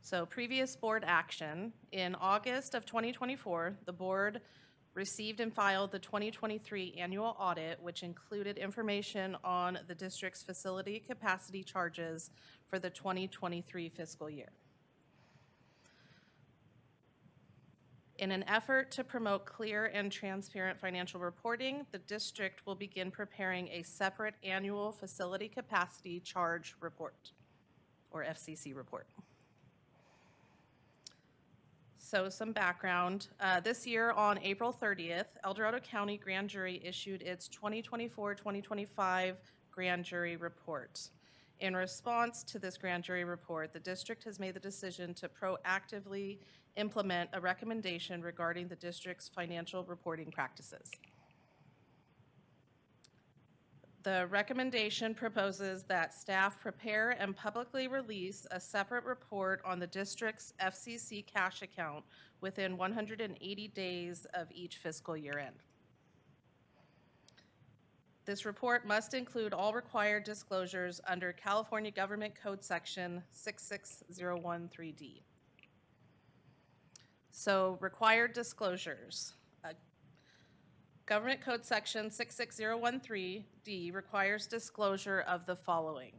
So previous board action, in August of 2024, the board received and filed the 2023 annual audit, which included information on the district's facility capacity charges for the 2023 fiscal year. In an effort to promote clear and transparent financial reporting, the district will begin preparing a separate annual facility capacity charge report, or FCC report. So some background. This year on April 30th, El Dorado County Grand Jury issued its 2024-2025 Grand Jury report. In response to this grand jury report, the district has made the decision to proactively implement a recommendation regarding the district's financial reporting practices. The recommendation proposes that staff prepare and publicly release a separate report on the district's FCC cash account within 180 days of each fiscal year end. This report must include all required disclosures under California Government Code Section 66013D. So, required disclosures. Government Code Section 66013D requires disclosure of the following: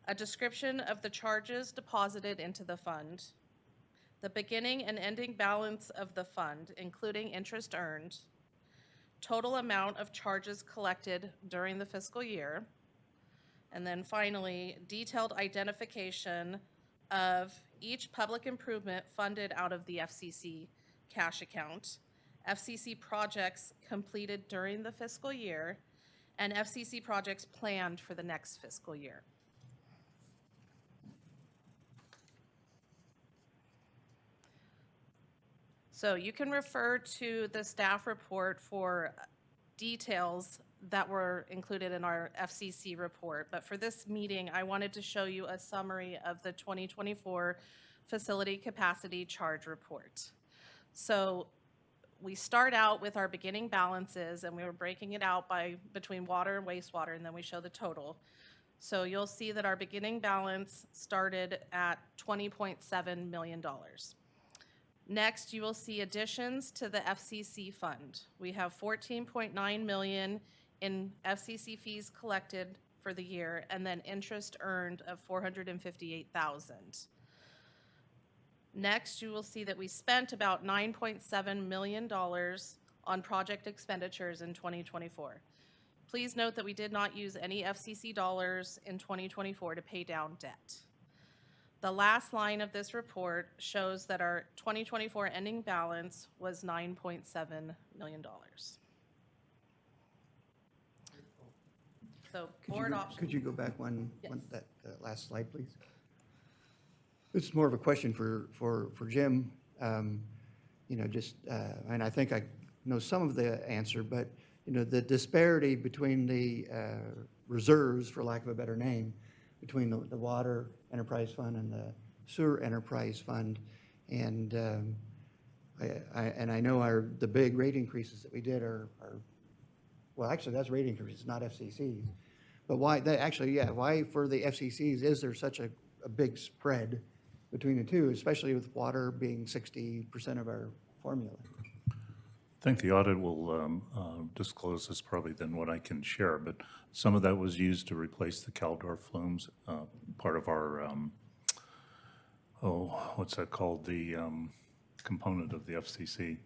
a description of the charges deposited into the fund, the beginning and ending balance of the fund, including interest earned, total amount of charges collected during the fiscal year, and then finally, detailed identification of each public improvement funded out of the FCC cash account, FCC projects completed during the fiscal year, and FCC projects planned for the next fiscal year. So you can refer to the staff report for details that were included in our FCC report. But for this meeting, I wanted to show you a summary of the 2024 Facility Capacity Charge Report. So we start out with our beginning balances, and we were breaking it out between water and wastewater, and then we show the total. So you'll see that our beginning balance started at $20.7 million. Next, you will see additions to the FCC fund. We have $14.9 million in FCC fees collected for the year, and then interest earned of $458,000. Next, you will see that we spent about $9.7 million on project expenditures in 2024. Please note that we did not use any FCC dollars in 2024 to pay down debt. The last line of this report shows that our 2024 ending balance was $9.7 million. So board options. Could you go back that last slide, please? This is more of a question for Jim. And I think I know some of the answer, but you know, the disparity between the reserves, for lack of a better name, between the water enterprise fund and the sewer enterprise fund. And I know the big rate increases that we did are, well, actually, that's rate increases, not FCCs. But why, why for the FCCs is there such a big spread between the two, especially with water being 60% of our formula? I think the audit will disclose this probably than what I can share, but some of that was used to replace the Caldor flumes, part of our, what's that called? The component of the FCC.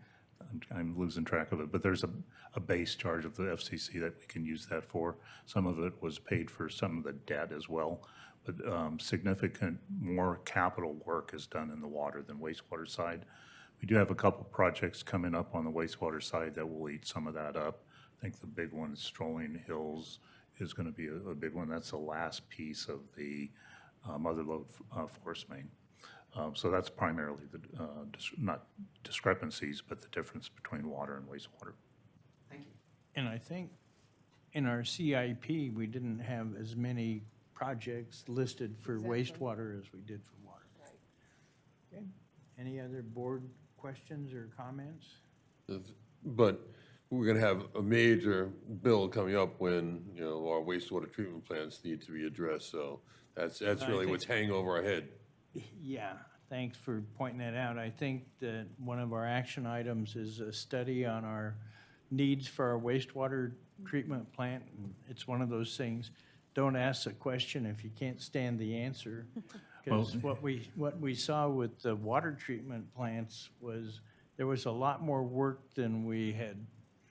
I'm losing track of it, but there's a base charge of the FCC that we can use that for. Some of it was paid for some of the debt as well, but significant more capital work is done in the water than wastewater side. We do have a couple projects coming up on the wastewater side that will eat some of that up. I think the big one, Strolling Hills, is going to be a big one. That's the last piece of the mother lode force main. So that's primarily the, not discrepancies, but the difference between water and wastewater. Thank you. And I think in our CIP, we didn't have as many projects listed for wastewater as we did for water. Okay. Any other board questions or comments? But we're gonna have a major bill coming up when, you know, our wastewater treatment plants need to be addressed, so that's really what's hanging over our head. Yeah, thanks for pointing that out. I think that one of our action items is a study on our needs for our wastewater treatment plant. And it's one of those things, don't ask a question if you can't stand the answer. Because what we saw with the water treatment plants was there was a lot more work than we had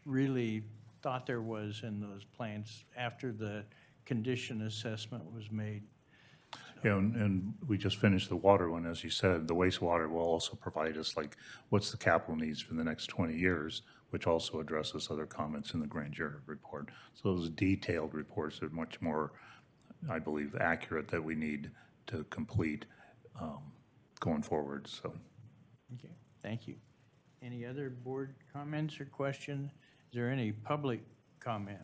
really thought there was in those plants after the condition assessment was made. Yeah, and we just finished the water one, as you said. The wastewater will also provide us, like, what's the capital needs for the next 20 years, which also addresses other comments in the grand jury report. So those detailed reports are much more, I believe, accurate that we need to complete going forward, so. Okay, thank you. Any other board comments or questions? Is there any public comment?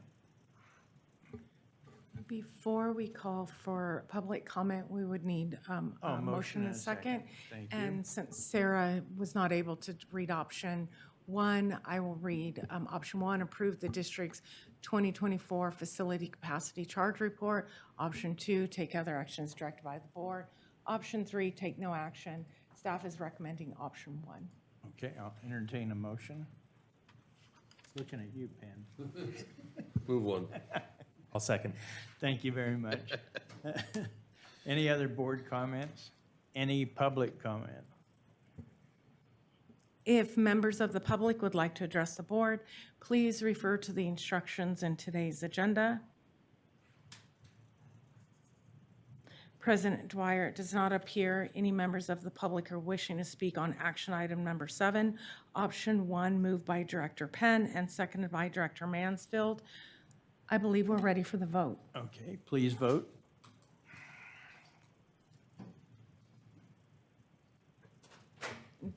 Before we call for public comment, we would need a motion and a second. Thank you. And since Sarah was not able to read option one, I will read option one, approve the district's 2024 facility capacity charge report. Option two, take other actions directed by the board. Option three, take no action. Staff is recommending option one. Okay, I'll entertain a motion. Looking at you, Penn. Move one. I'll second. Thank you very much. Any other board comments? Any public comment? If members of the public would like to address the board, please refer to the instructions in today's agenda. President Dwyer, it does not appear any members of the public are wishing to speak on action item number 7. Option 1, moved by Director Penn and seconded by Director Mansfield. I believe we're ready for the vote. Okay, please vote.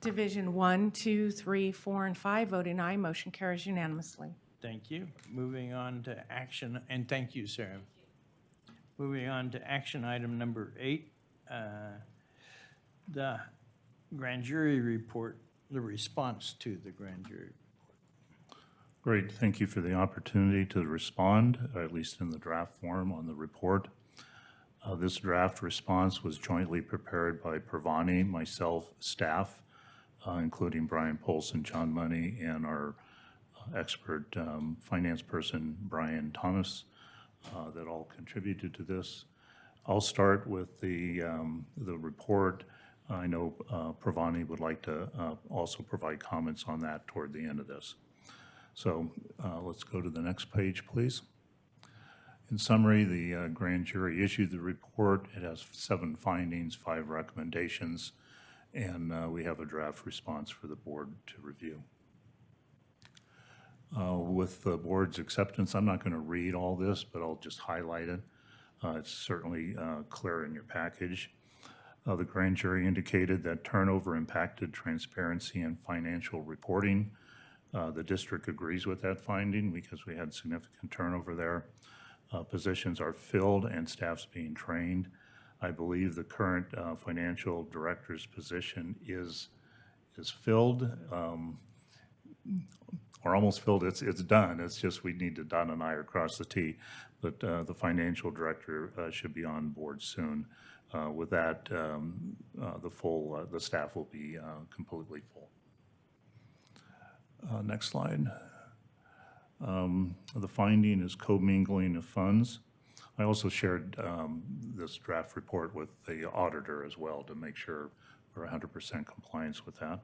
Division 1, 2, 3, 4, and 5, voting aye. Motion carries unanimously. Thank you. Moving on to action, and thank you, Sarah. Moving on to action item number 8, the grand jury report, the response to the grand jury. Great, thank you for the opportunity to respond, at least in the draft form on the report. This draft response was jointly prepared by Pravani, myself, staff, including Brian Polson, John Money, and our expert finance person, Brian Thomas, that all contributed to this. I'll start with the report. I know Pravani would like to also provide comments on that toward the end of this. So let's go to the next page, please. In summary, the grand jury issued the report. It has 7 findings, 5 recommendations, and we have a draft response for the board to review. With the board's acceptance, I'm not going to read all this, but I'll just highlight it. It's certainly clear in your package. The grand jury indicated that turnover impacted transparency and financial reporting. The district agrees with that finding because we had significant turnover there. Positions are filled and staff's being trained. I believe the current financial director's position is filled, or almost filled. It's done. It's just we need to dot an I or cross the T. But the financial director should be on board soon. With that, the staff will be completely full. Next slide. The finding is commingling of funds. I also shared this draft report with the auditor as well to make sure we're 100% compliance with that.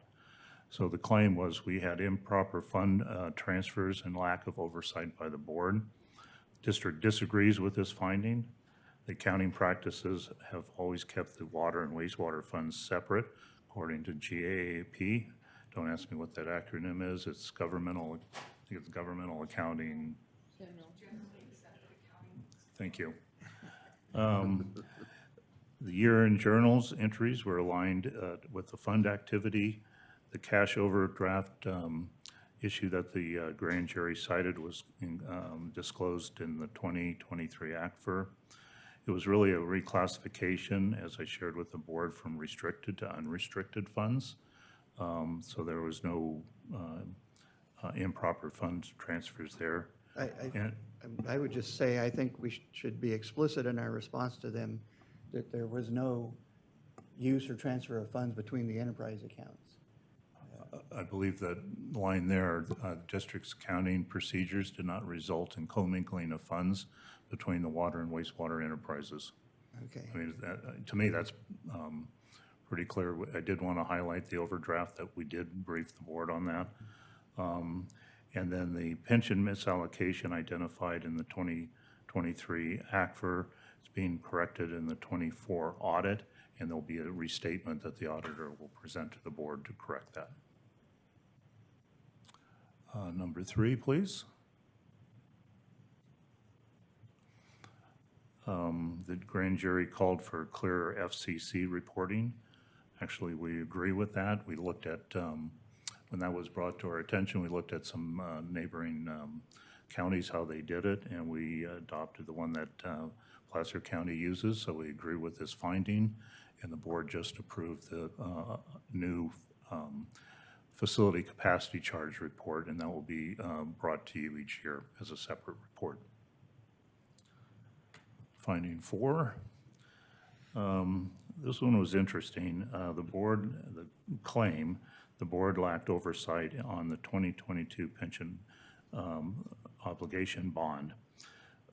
So the claim was we had improper fund transfers and lack of oversight by the board. District disagrees with this finding. The accounting practices have always kept the water and wastewater funds separate according to GAAP. Don't ask me what that acronym is. It's governmental, I think it's governmental accounting. Thank you. The year-end journals entries were aligned with the fund activity. The cash overdraft issue that the grand jury cited was disclosed in the 2023 ACFR. It was really a reclassification, as I shared with the board, from restricted to unrestricted funds. So there was no improper funds transfers there. I would just say, I think we should be explicit in our response to them that there was no use or transfer of funds between the enterprise accounts. I believe that line there, district's accounting procedures did not result in commingling of funds between the water and wastewater enterprises. Okay. I mean, to me, that's pretty clear. I did want to highlight the overdraft that we did brief the board on that. And then the pension misallocation identified in the 2023 ACFR is being corrected in the 24 audit, and there'll be a restatement that the auditor will present to the board to correct that. Number 3, please. The grand jury called for clearer FCC reporting. Actually, we agree with that. We looked at, when that was brought to our attention, we looked at some neighboring counties, how they did it, and we adopted the one that Placer County uses, so we agree with this finding, and the board just approved the new facility capacity charge report, and that will be brought to you each year as a separate report. Finding 4. This one was interesting. The claim, the board lacked oversight on the 2022 pension obligation bond.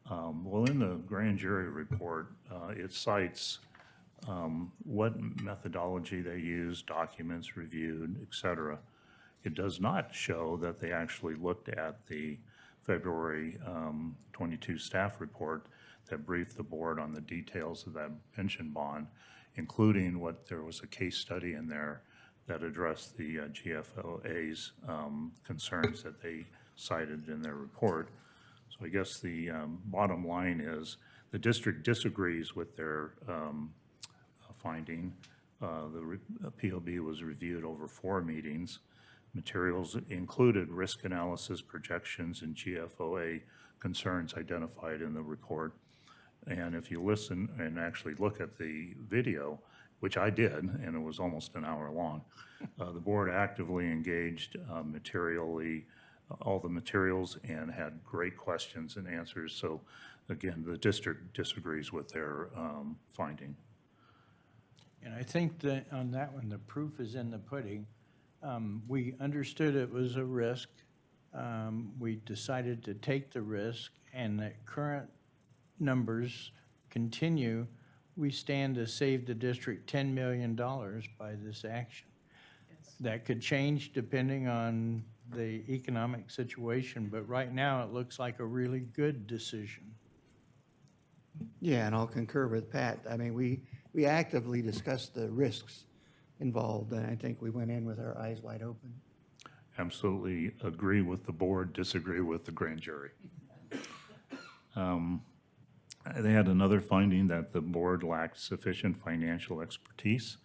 Well, in the grand jury report, it cites what methodology they used, documents reviewed, et cetera. It does not show that they actually looked at the February 22 staff report that briefed the board on the details of that pension bond, including what there was a case study in there that addressed the GFOA's concerns that they cited in their report. So I guess the bottom line is the district disagrees with their finding. The POB was reviewed over 4 meetings. Materials included risk analysis projections and GFOA concerns identified in the report. And if you listen and actually look at the video, which I did, and it was almost an hour long, the board actively engaged materially, all the materials, and had great questions and answers. So again, the district disagrees with their finding. And I think that on that one, the proof is in the pudding. We understood it was a risk. We decided to take the risk, and that current numbers continue. We stand to save the district $10 million by this action. That could change depending on the economic situation, but right now it looks like a really good decision. Yeah, and I'll concur with Pat. I mean, we actively discussed the risks involved, and I think we went in with our eyes wide open. Absolutely agree with the board, disagree with the grand jury. They had another finding that the board lacked sufficient financial expertise.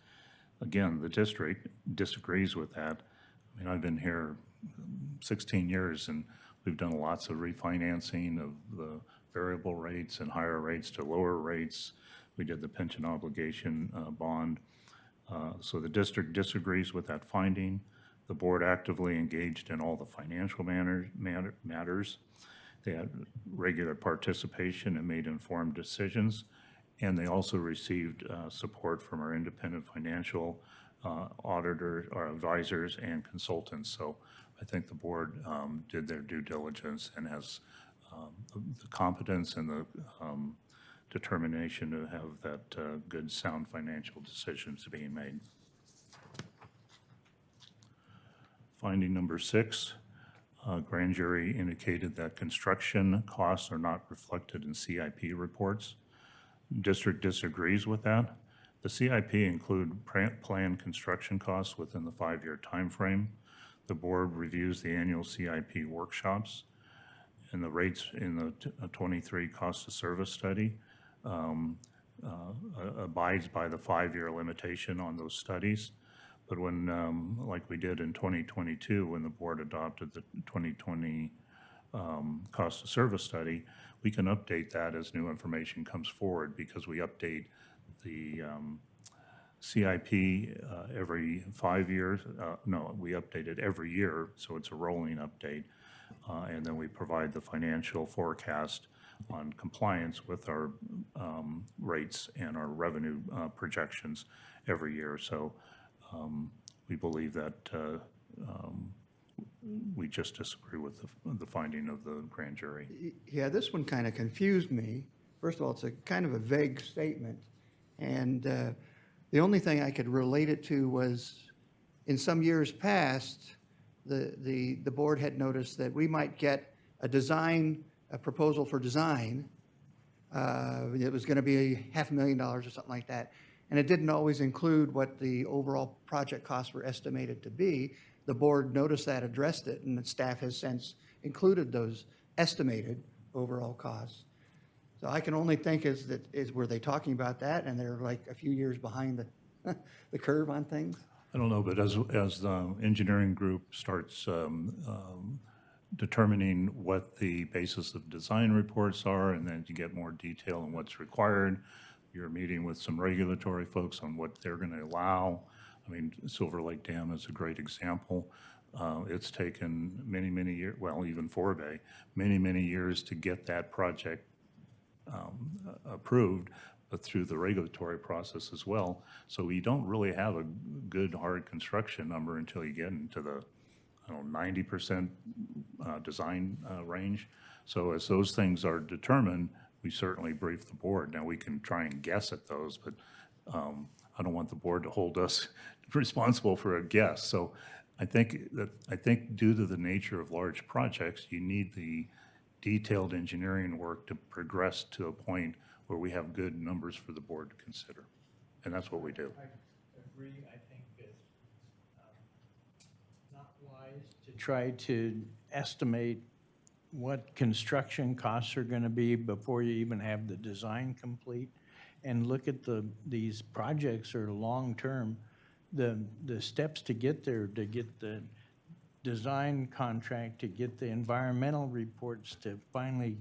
Again, the district disagrees with that. I mean, I've been here 16 years, and we've done lots of refinancing of the variable rates and higher rates to lower rates. We did the pension obligation bond. So the district disagrees with that finding. The board actively engaged in all the financial matters. They had regular participation and made informed decisions. And they also received support from our independent financial auditors, our advisors, and consultants. So I think the board did their due diligence and has the competence and the determination to have that good, sound financial decisions being made. Finding number 6, grand jury indicated that construction costs are not reflected in CIP reports. District disagrees with that. The CIP include planned construction costs within the 5-year timeframe. The board reviews the annual CIP workshops and the rates in the 23 cost of service study abides by the 5-year limitation on those studies. But when, like we did in 2022, when the board adopted the 2020 cost of service study, we can update that as new information comes forward because we update the CIP every 5 years. No, we update it every year, so it's a rolling update. And then we provide the financial forecast on compliance with our rates and our revenue projections every year. So we believe that we just disagree with the finding of the grand jury. Yeah, this one kind of confused me. First of all, it's a kind of a vague statement. And the only thing I could relate it to was in some years past, the board had noticed that we might get a proposal for design. It was going to be $500,000 or something like that. And it didn't always include what the overall project costs were estimated to be. The board noticed that, addressed it, and the staff has since included those estimated overall costs. So I can only think were they talking about that and they're like a few years behind the curve on things? I don't know, but as the engineering group starts determining what the basis of design reports are, and then you get more detail on what's required, you're meeting with some regulatory folks on what they're going to allow. I mean, Silver Lake Dam is a great example. It's taken many, many years, well, even Forebay, many, many years to get that project approved, but through the regulatory process as well. So we don't really have a good hard construction number until you get into the 90% design range. So as those things are determined, we certainly brief the board. Now we can try and guess at those, but I don't want the board to hold us responsible for a guess. So I think due to the nature of large projects, you need the detailed engineering work to progress to a point where we have good numbers for the board to consider. And that's what we do. I agree. I think it's not wise to try to estimate what construction costs are going to be before you even have the design complete. And look at these projects are long-term. The steps to get there, to get the design contract, to get the environmental reports, to finally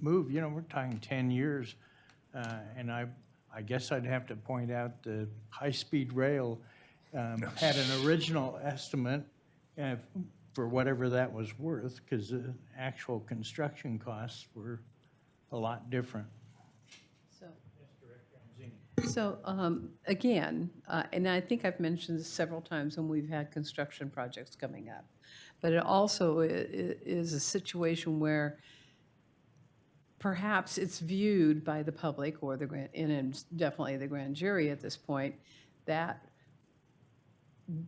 move, we're talking 10 years. And I guess I'd have to point out the high-speed rail had an original estimate for whatever that was worth, because the actual construction costs were a lot different. So again, and I think I've mentioned this several times when we've had construction projects coming up, but it also is a situation where perhaps it's viewed by the public or and definitely the grand jury at this point, that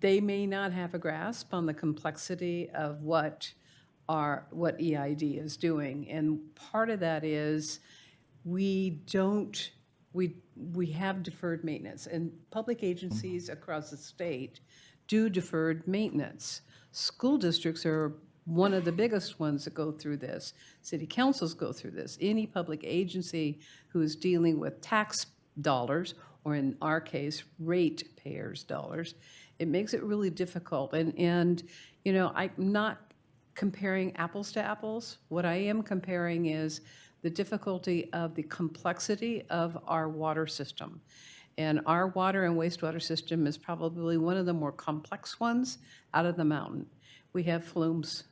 they may not have a grasp on the complexity of what EID is doing. And part of that is we have deferred maintenance, and public agencies across the state do deferred maintenance. School districts are one of the biggest ones that go through this. City councils go through this. Any public agency who is dealing with tax dollars, or in our case, ratepayers' dollars, It makes it really difficult. And, you know, I'm not comparing apples to apples. What I am comparing is the difficulty of the complexity of our water system. And our water and wastewater system is probably one of the more complex ones out of the mountain. We have flumes,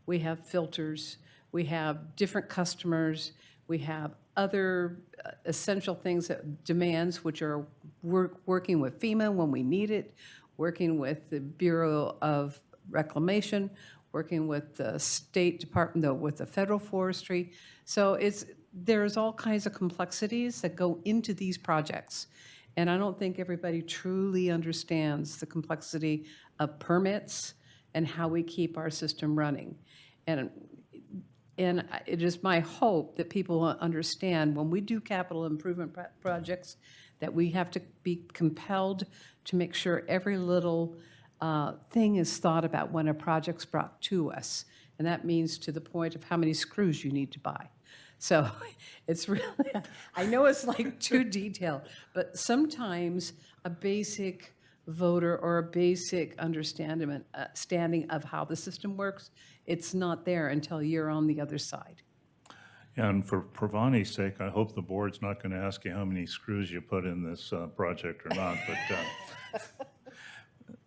we have filters, we have different customers, we have other essential things that demands, which are working with FEMA when we need it, working with the Bureau of Reclamation, working with the State Department, with the federal forestry. So there's all kinds of complexities that go into these projects. And I don't think everybody truly understands the complexity of permits and how we keep our system running. And it is my hope that people will understand when we do capital improvement projects, that we have to be compelled to make sure every little thing is thought about when a project's brought to us. And that means to the point of how many screws you need to buy. So it's really, I know it's like too detailed, but sometimes a basic voter or a basic understanding of how the system works, it's not there until you're on the other side. And for Pravani's sake, I hope the board's not going to ask you how many screws you put in this project or not, but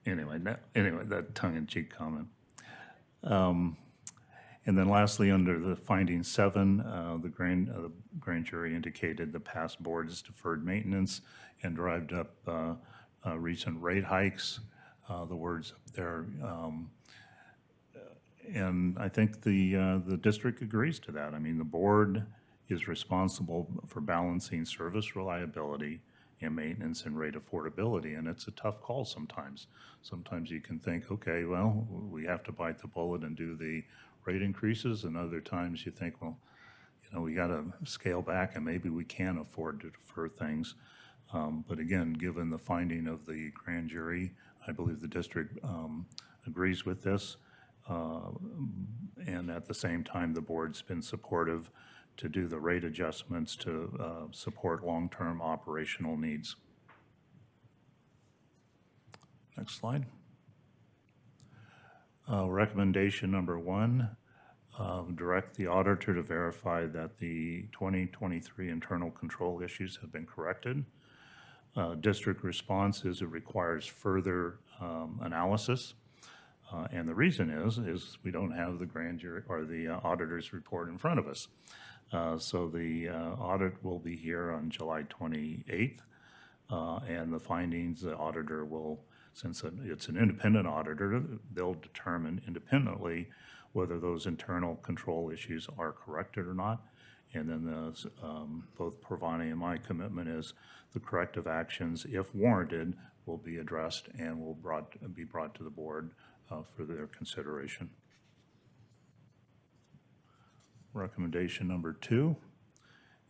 anyway, that tongue-in-cheek comment. And then lastly, under the finding 7, the grand jury indicated the past board's deferred maintenance and derived up recent rate hikes, the words up there. And I think the district agrees to that. I mean, the board is responsible for balancing service reliability and maintenance and rate affordability, and it's a tough call sometimes. Sometimes you can think, okay, well, we have to bite the bullet and do the rate increases, and other times you think, well, you know, we got to scale back and maybe we can afford to defer things. But again, given the finding of the grand jury, I believe the district agrees with this. And at the same time, the board's been supportive to do the rate adjustments to support long-term operational needs. Next slide. Recommendation number 1, direct the auditor to verify that the 2023 internal control issues have been corrected. District response is it requires further analysis. And the reason is we don't have the grand jury or the auditor's report in front of us. So the audit will be here on July 28th. And the findings, the auditor will, since it's an independent auditor, they'll determine independently whether those internal control issues are corrected or not. And then both Pravani and my commitment is the corrective actions, if warranted, will be addressed and will be brought to the board for their consideration. Recommendation number 2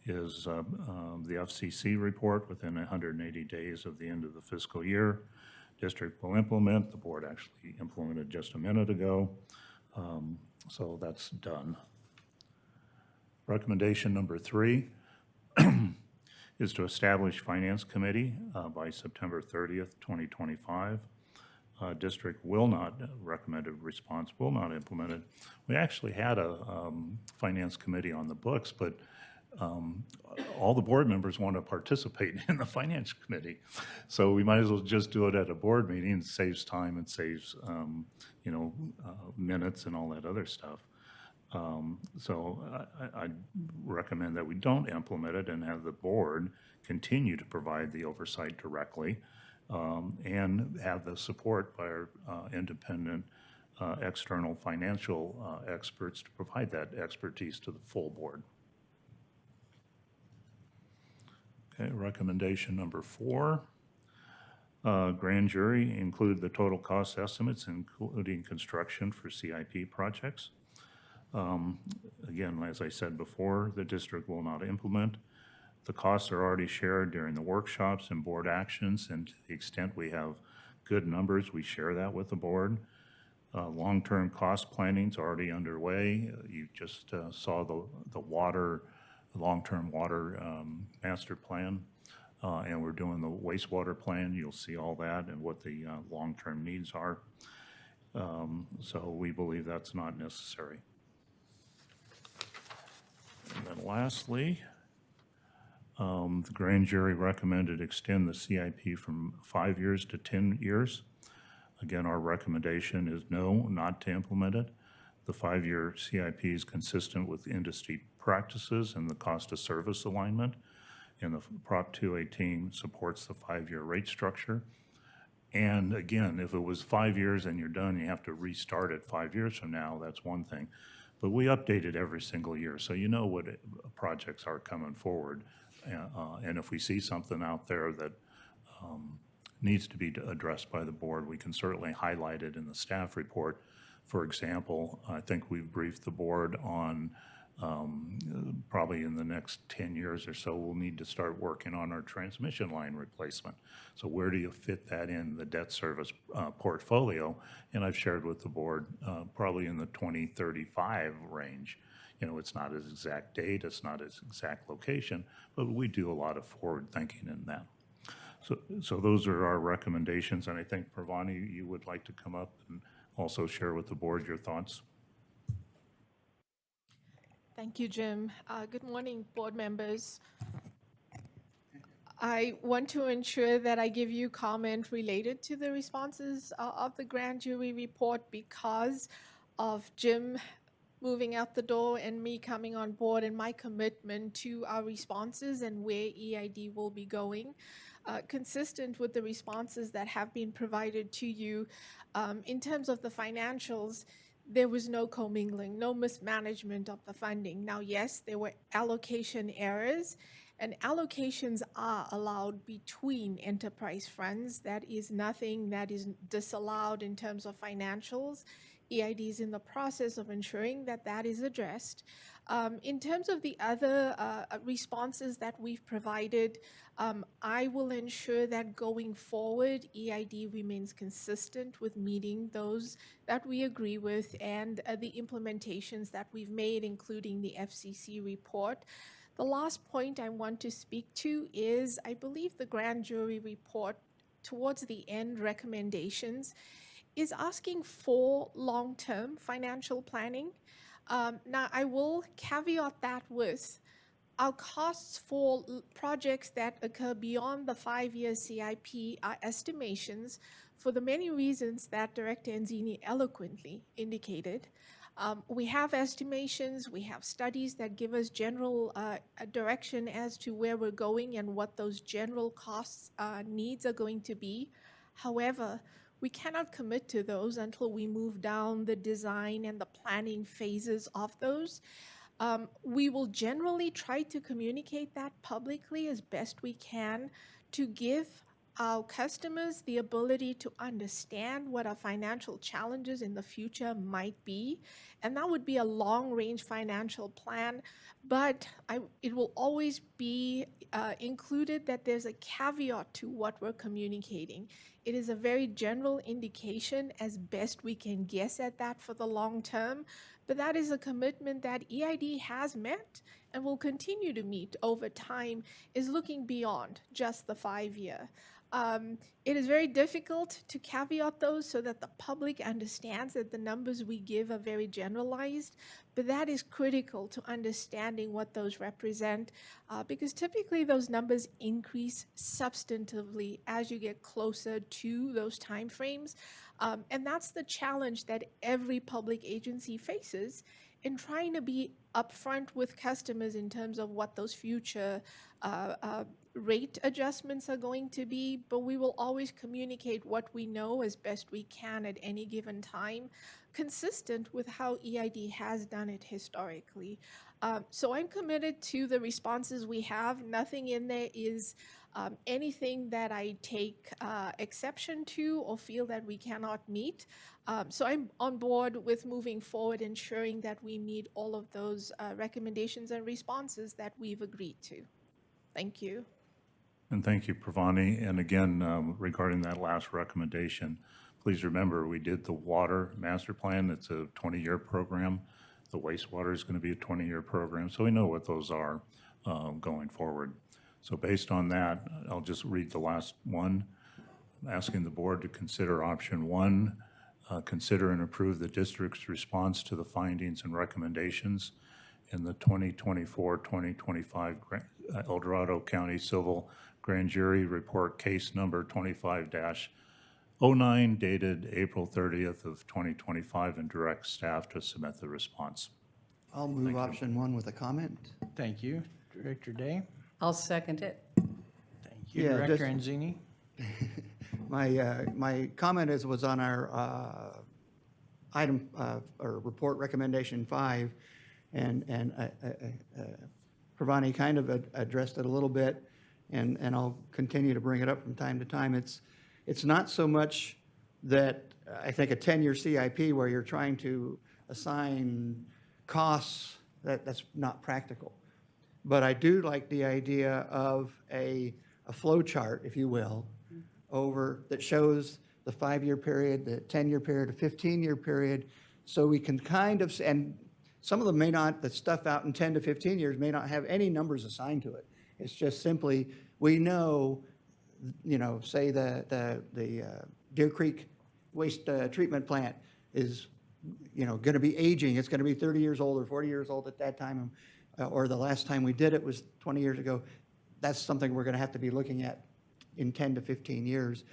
is the FCC report within 180 days of the end of the fiscal year. District will implement. The board actually implemented just a minute ago. So that's done. Recommendation number 3 is to establish Finance Committee by September 30th, 2025. District will not, recommended response will not implement it. We actually had a Finance Committee on the books, but all the board members want to participate in the Finance Committee. So we might as well just do it at a board meeting. It saves time, it saves, minutes and all that other stuff. So I recommend that we don't implement it and have the board continue to provide the oversight directly and have the support by our independent external financial experts to provide that expertise to the full board. Okay, recommendation number 4. Grand jury include the total cost estimates, including construction for CIP projects. Again, as I said before, the district will not implement. The costs are already shared during the workshops and board actions, and to the extent we have good numbers, we share that with the board. Long-term cost planning's already underway. You just saw the long-term water master plan. and we're doing the wastewater plan. You'll see all that and what the long-term needs are. So we believe that's not necessary. And then lastly, the grand jury recommended extend the CIP from 5 years to 10 years. Again, our recommendation is no, not to implement it. The 5-year CIP is consistent with industry practices and the cost of service alignment. And the Prop 218 supports the 5-year rate structure. And again, if it was 5 years and you're done, you have to restart it 5 years from now, that's one thing. But we update it every single year, so you know what projects are coming forward. And if we see something out there that needs to be addressed by the board, we can certainly highlight it in the staff report. For example, I think we've briefed the board on probably in the next 10 years or so, we'll need to start working on our transmission line replacement. So where do you fit that in the debt service portfolio? And I've shared with the board probably in the 2035 range. You know, it's not as exact date, it's not as exact location, but we do a lot of forward thinking in that. So those are our recommendations, and I think, Pravani, you would like to come up and also share with the board your thoughts. Thank you, Jim. Good morning, board members. I want to ensure that I give you comment related to the responses of the grand jury report because of Jim moving out the door and me coming on board and my commitment to our responses and where EID will be going. Consistent with the responses that have been provided to you in terms of the financials, there was no commingling, no mismanagement of the funding. Now, yes, there were allocation errors, and allocations are allowed between enterprise funds. That is nothing that is disallowed in terms of financials. EID is in the process of ensuring that that is addressed. In terms of the other responses that we've provided, I will ensure that going forward, EID remains consistent with meeting those that we agree with and the implementations that we've made, including the FCC report. The last point I want to speak to is, I believe the grand jury report towards the end recommendations is asking for long-term financial planning. Now, I will caveat that with our costs for projects that occur beyond the 5-year CIP are estimations for the many reasons that Director Enzini eloquently indicated. We have estimations, we have studies that give us general direction as to where we're going and what those general costs needs are going to be. However, we cannot commit to those until we move down the design and the planning phases of those. We will generally try to communicate that publicly as best we can to give our customers the ability to understand what our financial challenges in the future might be. And that would be a long-range financial plan, but it will always be included that there's a caveat to what we're communicating. It is a very general indication as best we can guess at that for the long term, but that is a commitment that EID has met and will continue to meet over time, is looking beyond just the 5-year. It is very difficult to caveat those so that the public understands that the numbers we give are very generalized, but that is critical to understanding what those represent, because typically those numbers increase substantively as you get closer to those timeframes. And that's the challenge that every public agency faces in trying to be upfront with customers in terms of what those future rate adjustments are going to be, but we will always communicate what we know as best we can at any given time, consistent with how EID has done it historically. So I'm committed to the responses we have. Nothing in there is anything that I take exception to or feel that we cannot meet. So I'm on board with moving forward, ensuring that we meet all of those recommendations and responses that we've agreed to. Thank you. And thank you, Pravani. And again, regarding that last recommendation, please remember, we did the water master plan. It's a 20-year program. The wastewater is going to be a 20-year program. So we know what those are going forward. So based on that, I'll just read the last one. Asking the board to consider option one, consider and approve the district's response to the findings and recommendations in the 2024-2025 El Dorado County Civil Grand Jury Report Case Number 25-09 dated April 30th of 2025 and direct staff to submit the response. I'll move option one with a comment. Thank you. Director Day? I'll second it. Thank you. Yeah, Director just- Anzini? My comment was on our item, or report recommendation 5, and Pravani kind of addressed it a little bit, and I'll continue to bring it up from time to time. It's not so much that, I think a 10-year CIP where you're trying to assign costs, that's not practical. But I do like the idea of a flow chart, if you will, that shows the 5-year period, the 10-year period, the 15-year period, so we can kind of, and some of them may not, the stuff out in 10 to 15 years may not have any numbers assigned to it. It's just simply, we know, say the Deer Creek waste treatment plant is, going to be aging. It's going to be 30 years old or 40 years old at that time, or the last time we did it was 20 years ago. That's something we're going to have to be looking at in 10 to 15 years.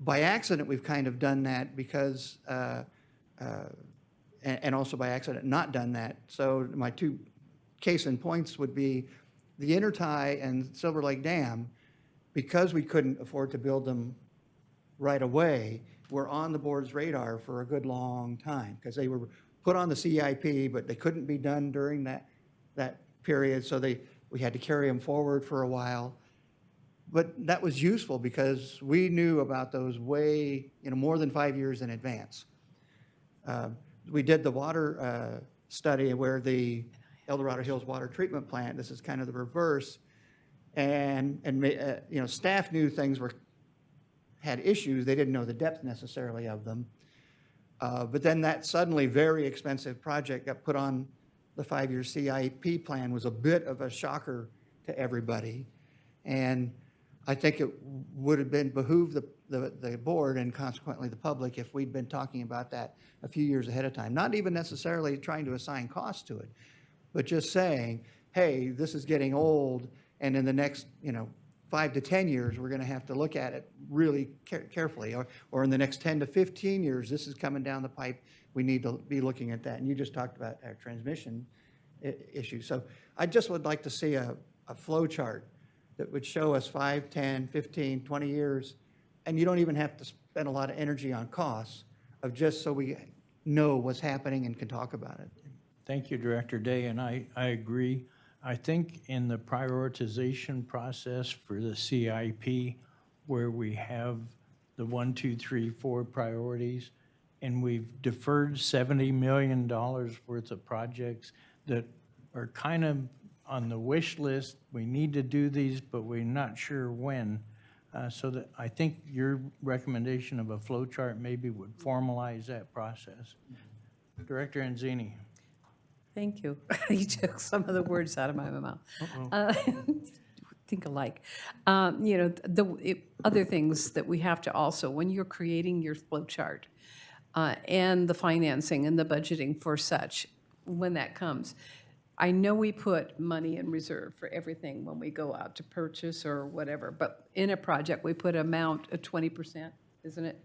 By accident, we've kind of done that because, and also by accident not done that. So my two case in points would be the Intertie and Silver Lake Dam, because we couldn't afford to build them right away, were on the board's radar for a good long time, because they were put on the CIP, but they couldn't be done during that period, so we had to carry them forward for a while. But that was useful because we knew about those way, more than 5 years in advance. We did the water study where the El Dorado Hills Water Treatment Plant, this is kind of the reverse, and staff knew things had issues. They didn't know the depth necessarily of them. But then that suddenly very expensive project got put on the 5-year CIP plan, was a bit of a shocker to everybody. And I think it would have behooved the board and consequently the public if we'd been talking about that a few years ahead of time. Not even necessarily trying to assign costs to it, but just saying, hey, this is getting old, and in the next 5 to 10 years, we're going to have to look at it really carefully. Or in the next 10 to 15 years, this is coming down the pipe. We need to be looking at that. And you just talked about our transmission issue. So I just would like to see a flow chart that would show us 5, 10, 15, 20 years. And you don't even have to spend a lot of energy on costs, of just so we know what's happening and can talk about it. Thank you, Director Day, and I agree. I think in the prioritization process for the CIP, where we have the 1, 2, 3, 4 priorities, and we've deferred $70 million worth of projects that are kind of on the wish list. We need to do these, but we're not sure when. So that I think your recommendation of a flow chart maybe would formalize that process. Director Anzini. Thank you. You took some of the words out of my mouth. Think alike. Other things that we have to also, when you're creating your flow chart and the financing and the budgeting for such, when that comes, I know we put money in reserve for everything when we go out to purchase or whatever, but in a project, we put amount of 20%, isn't it?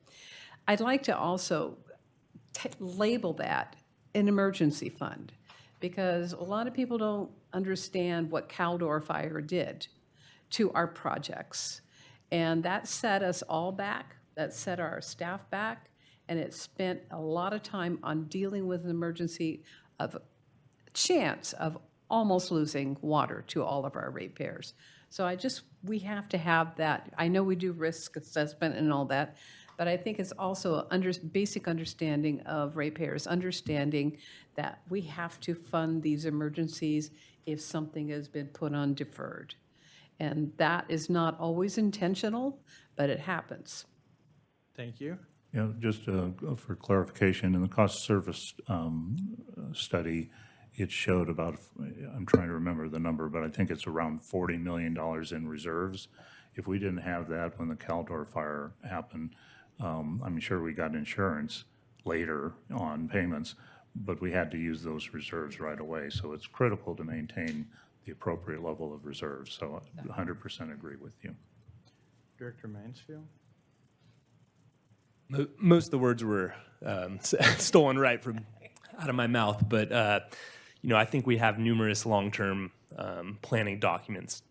I'd like to also label that an emergency fund, because a lot of people don't understand what Caldor Fire did to our projects. And that set us all back, that set our staff back, and it spent a lot of time on dealing with an emergency of chance of almost losing water to all of our ratepayers. So we have to have that. I know we do risk assessment and all that, but I think it's also basic understanding of ratepayers, understanding that we have to fund these emergencies if something has been put on deferred. And that is not always intentional, but it happens. Thank you. Just for clarification, in the cost of service study, it showed about, I'm trying to remember the number, but I think it's around $40 million in reserves. If we didn't have that when the Caldor fire happened, I'm sure we got insurance later on payments, but we had to use those reserves right away. So it's critical to maintain the appropriate level of reserves. So I 100% agree with you. Director Mansfield? Most of the words were stolen right from out of my mouth, but I think we have numerous long-term planning documents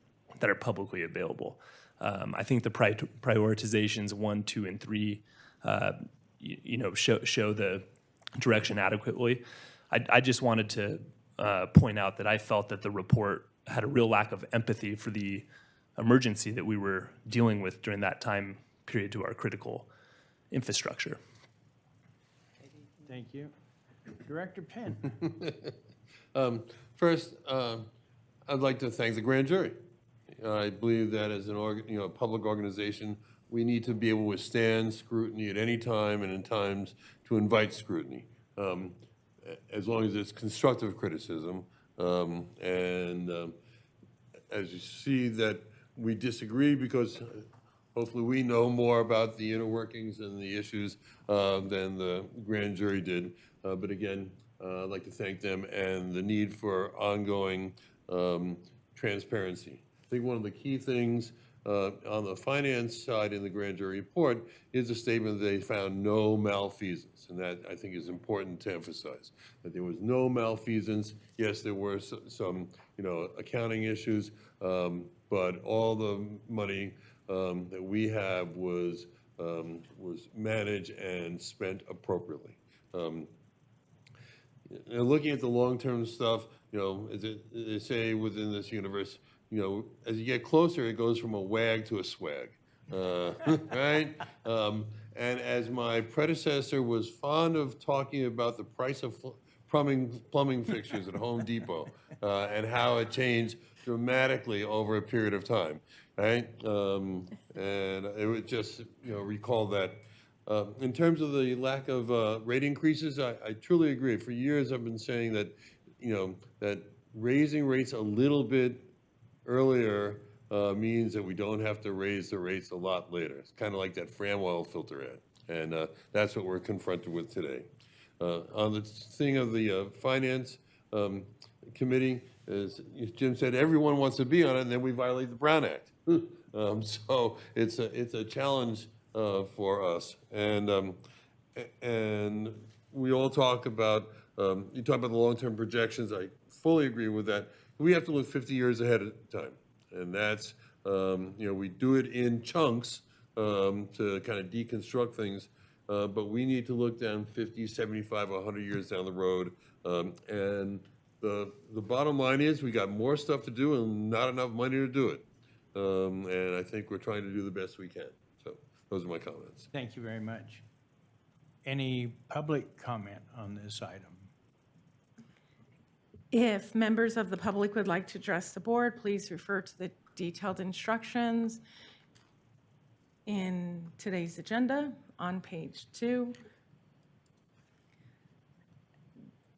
that are publicly available. I think the prioritizations 1, 2, and 3, show the direction adequately. I just wanted to point out that I felt that the report had a real lack of empathy for the emergency that we were dealing with during that time period to our critical infrastructure. Thank you. Director Penn? First, I'd like to thank the grand jury. I believe that as a public organization, we need to be able to withstand scrutiny at any time and in times to invite scrutiny, as long as it's constructive criticism. As you see that we disagree because hopefully we know more about the inner workings and the issues than the grand jury did. But again, I'd like to thank them and the need for ongoing transparency. I think one of the key things on the finance side in the grand jury report is a statement that they found no malfeasance. And that, I think, is important to emphasize, that there was no malfeasance. Yes, there were some accounting issues, but all the money that we have was managed and spent appropriately. Looking at the long-term stuff, as they say within this universe, as you get closer, it goes from a wag to a swag, right? And as my predecessor was fond of talking about the price of plumbing fixtures at Home Depot and how it changed dramatically over a period of time, right? And it would just recall that. In terms of the lack of rate increases, I truly agree. For years, I've been saying that that raising rates a little bit earlier means that we don't have to raise the rates a lot later. It's kind of like that Fram oil filter ad, and that's what we're confronted with today. On the thing of the finance committee, as Jim said, everyone wants to be on it, and then we violate the Brown Act. So it's a challenge for us, and we all talk about you talk about the long-term projections. I fully agree with that. We have to look 50 years ahead of time, and that's we do it in chunks to kind of deconstruct things, but we need to look down 50, 75, 100 years down the road, and the bottom line is we got more stuff to do and not enough money to do it, and I think we're trying to do the best we can. So those are my comments. Thank you very much. Any public comment on this item? If members of the public would like to address the board, please refer to the detailed instructions in today's agenda on page 2.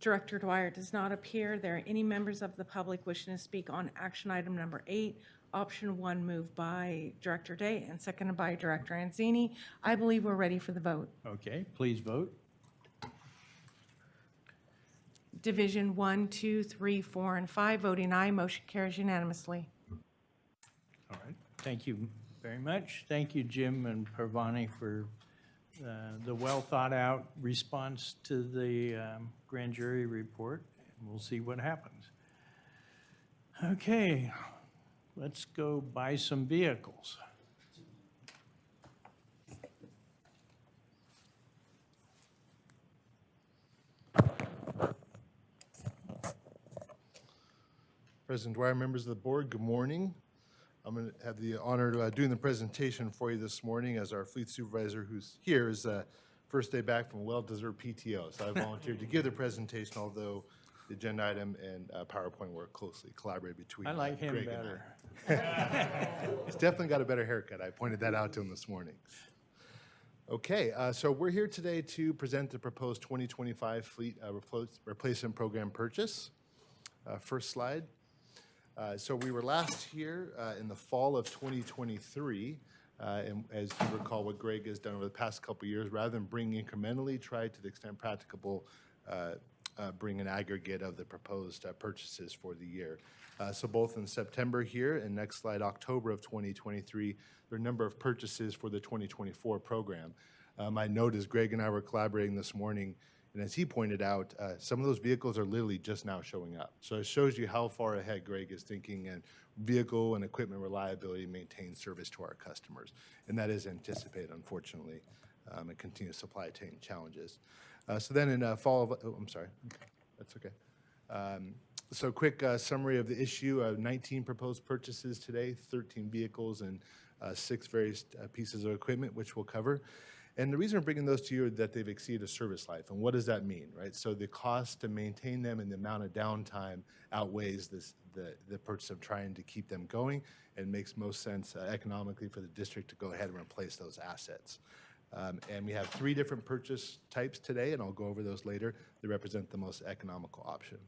Director Dwyer does not appear. There are any members of the public wishing to speak on action item number 8, option 1, moved by Director Day and seconded by Director Anzini. I believe we're ready for the vote. Okay, please vote. Division 1, 2, 3, 4, and 5, voting aye, motion carries unanimously. All right, thank you very much. Thank you, Jim and Parvani, for the well-thought-out response to the grand jury report. And we'll see what happens. Okay, let's go buy some vehicles. President Dwyer, members of the board, good morning. I'm going to have the honor of doing the presentation for you this morning as our fleet supervisor who's here is first day back from a well-deserved PTO. So I volunteered to give the presentation, although the agenda item and PowerPoint work closely collaborated between I like him Greg better. and I. He's definitely got a better haircut. I pointed that out to him this morning. Okay, so we're here today to present the proposed 2025 fleet replacement program purchase. First slide. So we were last here in the fall of 2023. And as you recall, what Greg has done over the past couple of years, rather than bring incrementally, try to the extent practicable, bring an aggregate of the proposed purchases for the year. So both in September here and next slide, October of 2023, there are a number of purchases for the 2024 program. My note is Greg and I were collaborating this morning, and as he pointed out, some of those vehicles are literally just now showing up. So it shows you how far ahead Greg is thinking, and vehicle and equipment reliability maintain service to our customers. And that is anticipated, unfortunately, and continuous supply chain challenges. So then in fall of, I'm sorry, that's okay. So quick summary of the issue, 19 proposed purchases today, 13 vehicles and 6 various pieces of equipment, which we'll cover. And the reason we're bringing those to you is that they've exceeded service life. And what does that mean, right? So the cost to maintain them and the amount of downtime outweighs the purchase of trying to keep them going, and makes most sense economically for the district to go ahead and replace those assets. And we have 3 different purchase types today, and I'll go over those later. They represent the most economical option.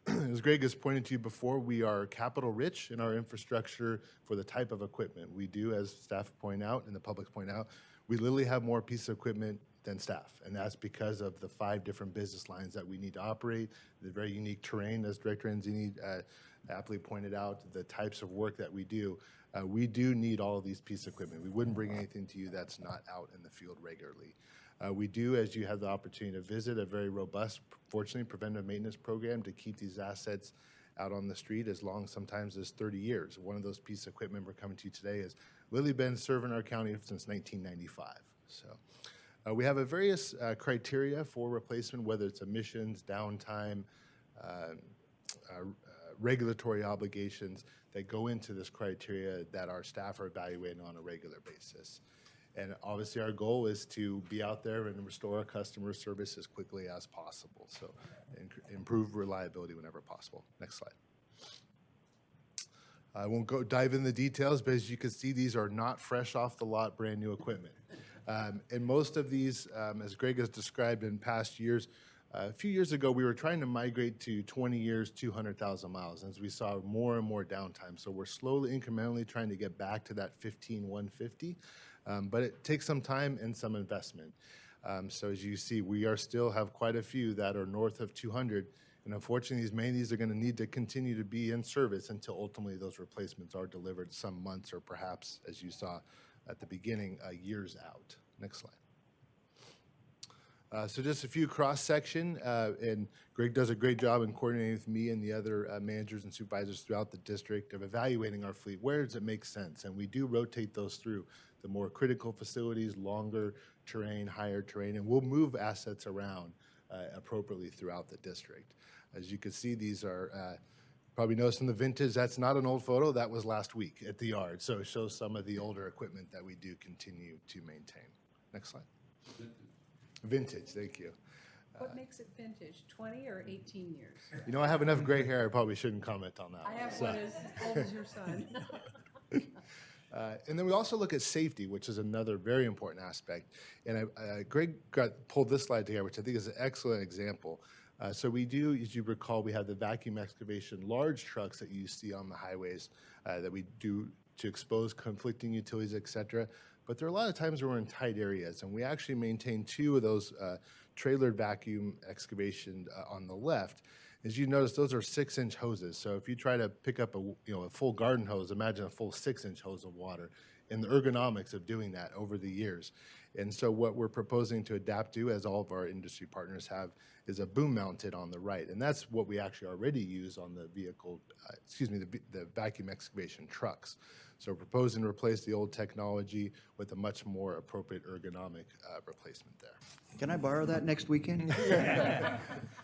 As Greg has pointed to you before, we are capital rich in our infrastructure for the type of equipment. We do, as staff point out and the public point out, we literally have more pieces of equipment than staff. And that's because of the 5 different business lines that we need to operate, the very unique terrain, as Director Enzini aptly pointed out, the types of work that we do. We do need all of these pieces of equipment. We wouldn't bring anything to you that's not out in the field regularly. We do, as you have the opportunity to visit, a very robust, fortunately, preventive maintenance program to keep these assets out on the street as long, sometimes as 30 years. One of those pieces of equipment we're coming to you today has literally been serving our county since 1995. So we have a various criteria for replacement, whether it's emissions, downtime, regulatory obligations that go into this criteria that our staff are evaluating on a regular basis. And obviously, our goal is to be out there and restore our customer service as quickly as possible. So improve reliability whenever possible. Next slide. I won't dive in the details, but as you can see, these are not fresh off the lot, brand new equipment. And most of these, as Greg has described in past years, a few years ago, we were trying to migrate to 20 years, 200,000 miles, as we saw more and more downtime. So we're slowly, incrementally trying to get back to that 15150. But it takes some time and some investment. So as you see, we are still have quite a few that are north of 200. And unfortunately, many of these are going to need to continue to be in service until ultimately those replacements are delivered some months or perhaps, as you saw at the beginning, years out. Next slide. So just a few cross-section, and Greg does a great job in coordinating with me and the other managers and supervisors throughout the district of evaluating our fleet. Where does it make sense? And we do rotate those through the more critical facilities, longer terrain, higher terrain, and we'll move assets around appropriately throughout the district. As you can see, these are, probably noticed in the vintage, that's not an old photo, that was last week at the yard. So it shows some of the older equipment that we do continue to maintain. Next slide. Vintage, thank you. What makes it vintage, 20 or 18 years? You know, I have enough gray hair, I probably shouldn't comment on that. I have one as old as your son. And then we also look at safety, which is another very important aspect. And Greg pulled this slide together, which I think is an excellent example. So we do, as you recall, we have the vacuum excavation, large trucks that you see on the highways that we do to expose conflicting utilities, et cetera. But there are a lot of times where we're in tight areas, and we actually maintain 2 of those trailered vacuum excavation on the left. As you notice, those are 6-inch hoses. So if you try to pick up a full garden hose, imagine a full 6-inch hose of water, and the ergonomics of doing that over the years. And so what we're proposing to adapt to, as all of our industry partners have, is a boom mounted on the right. And that's what we actually already use on the vehicle, the vacuum excavation trucks. So we're proposing to replace the old technology with a much more appropriate ergonomic replacement there. Can I borrow that next weekend?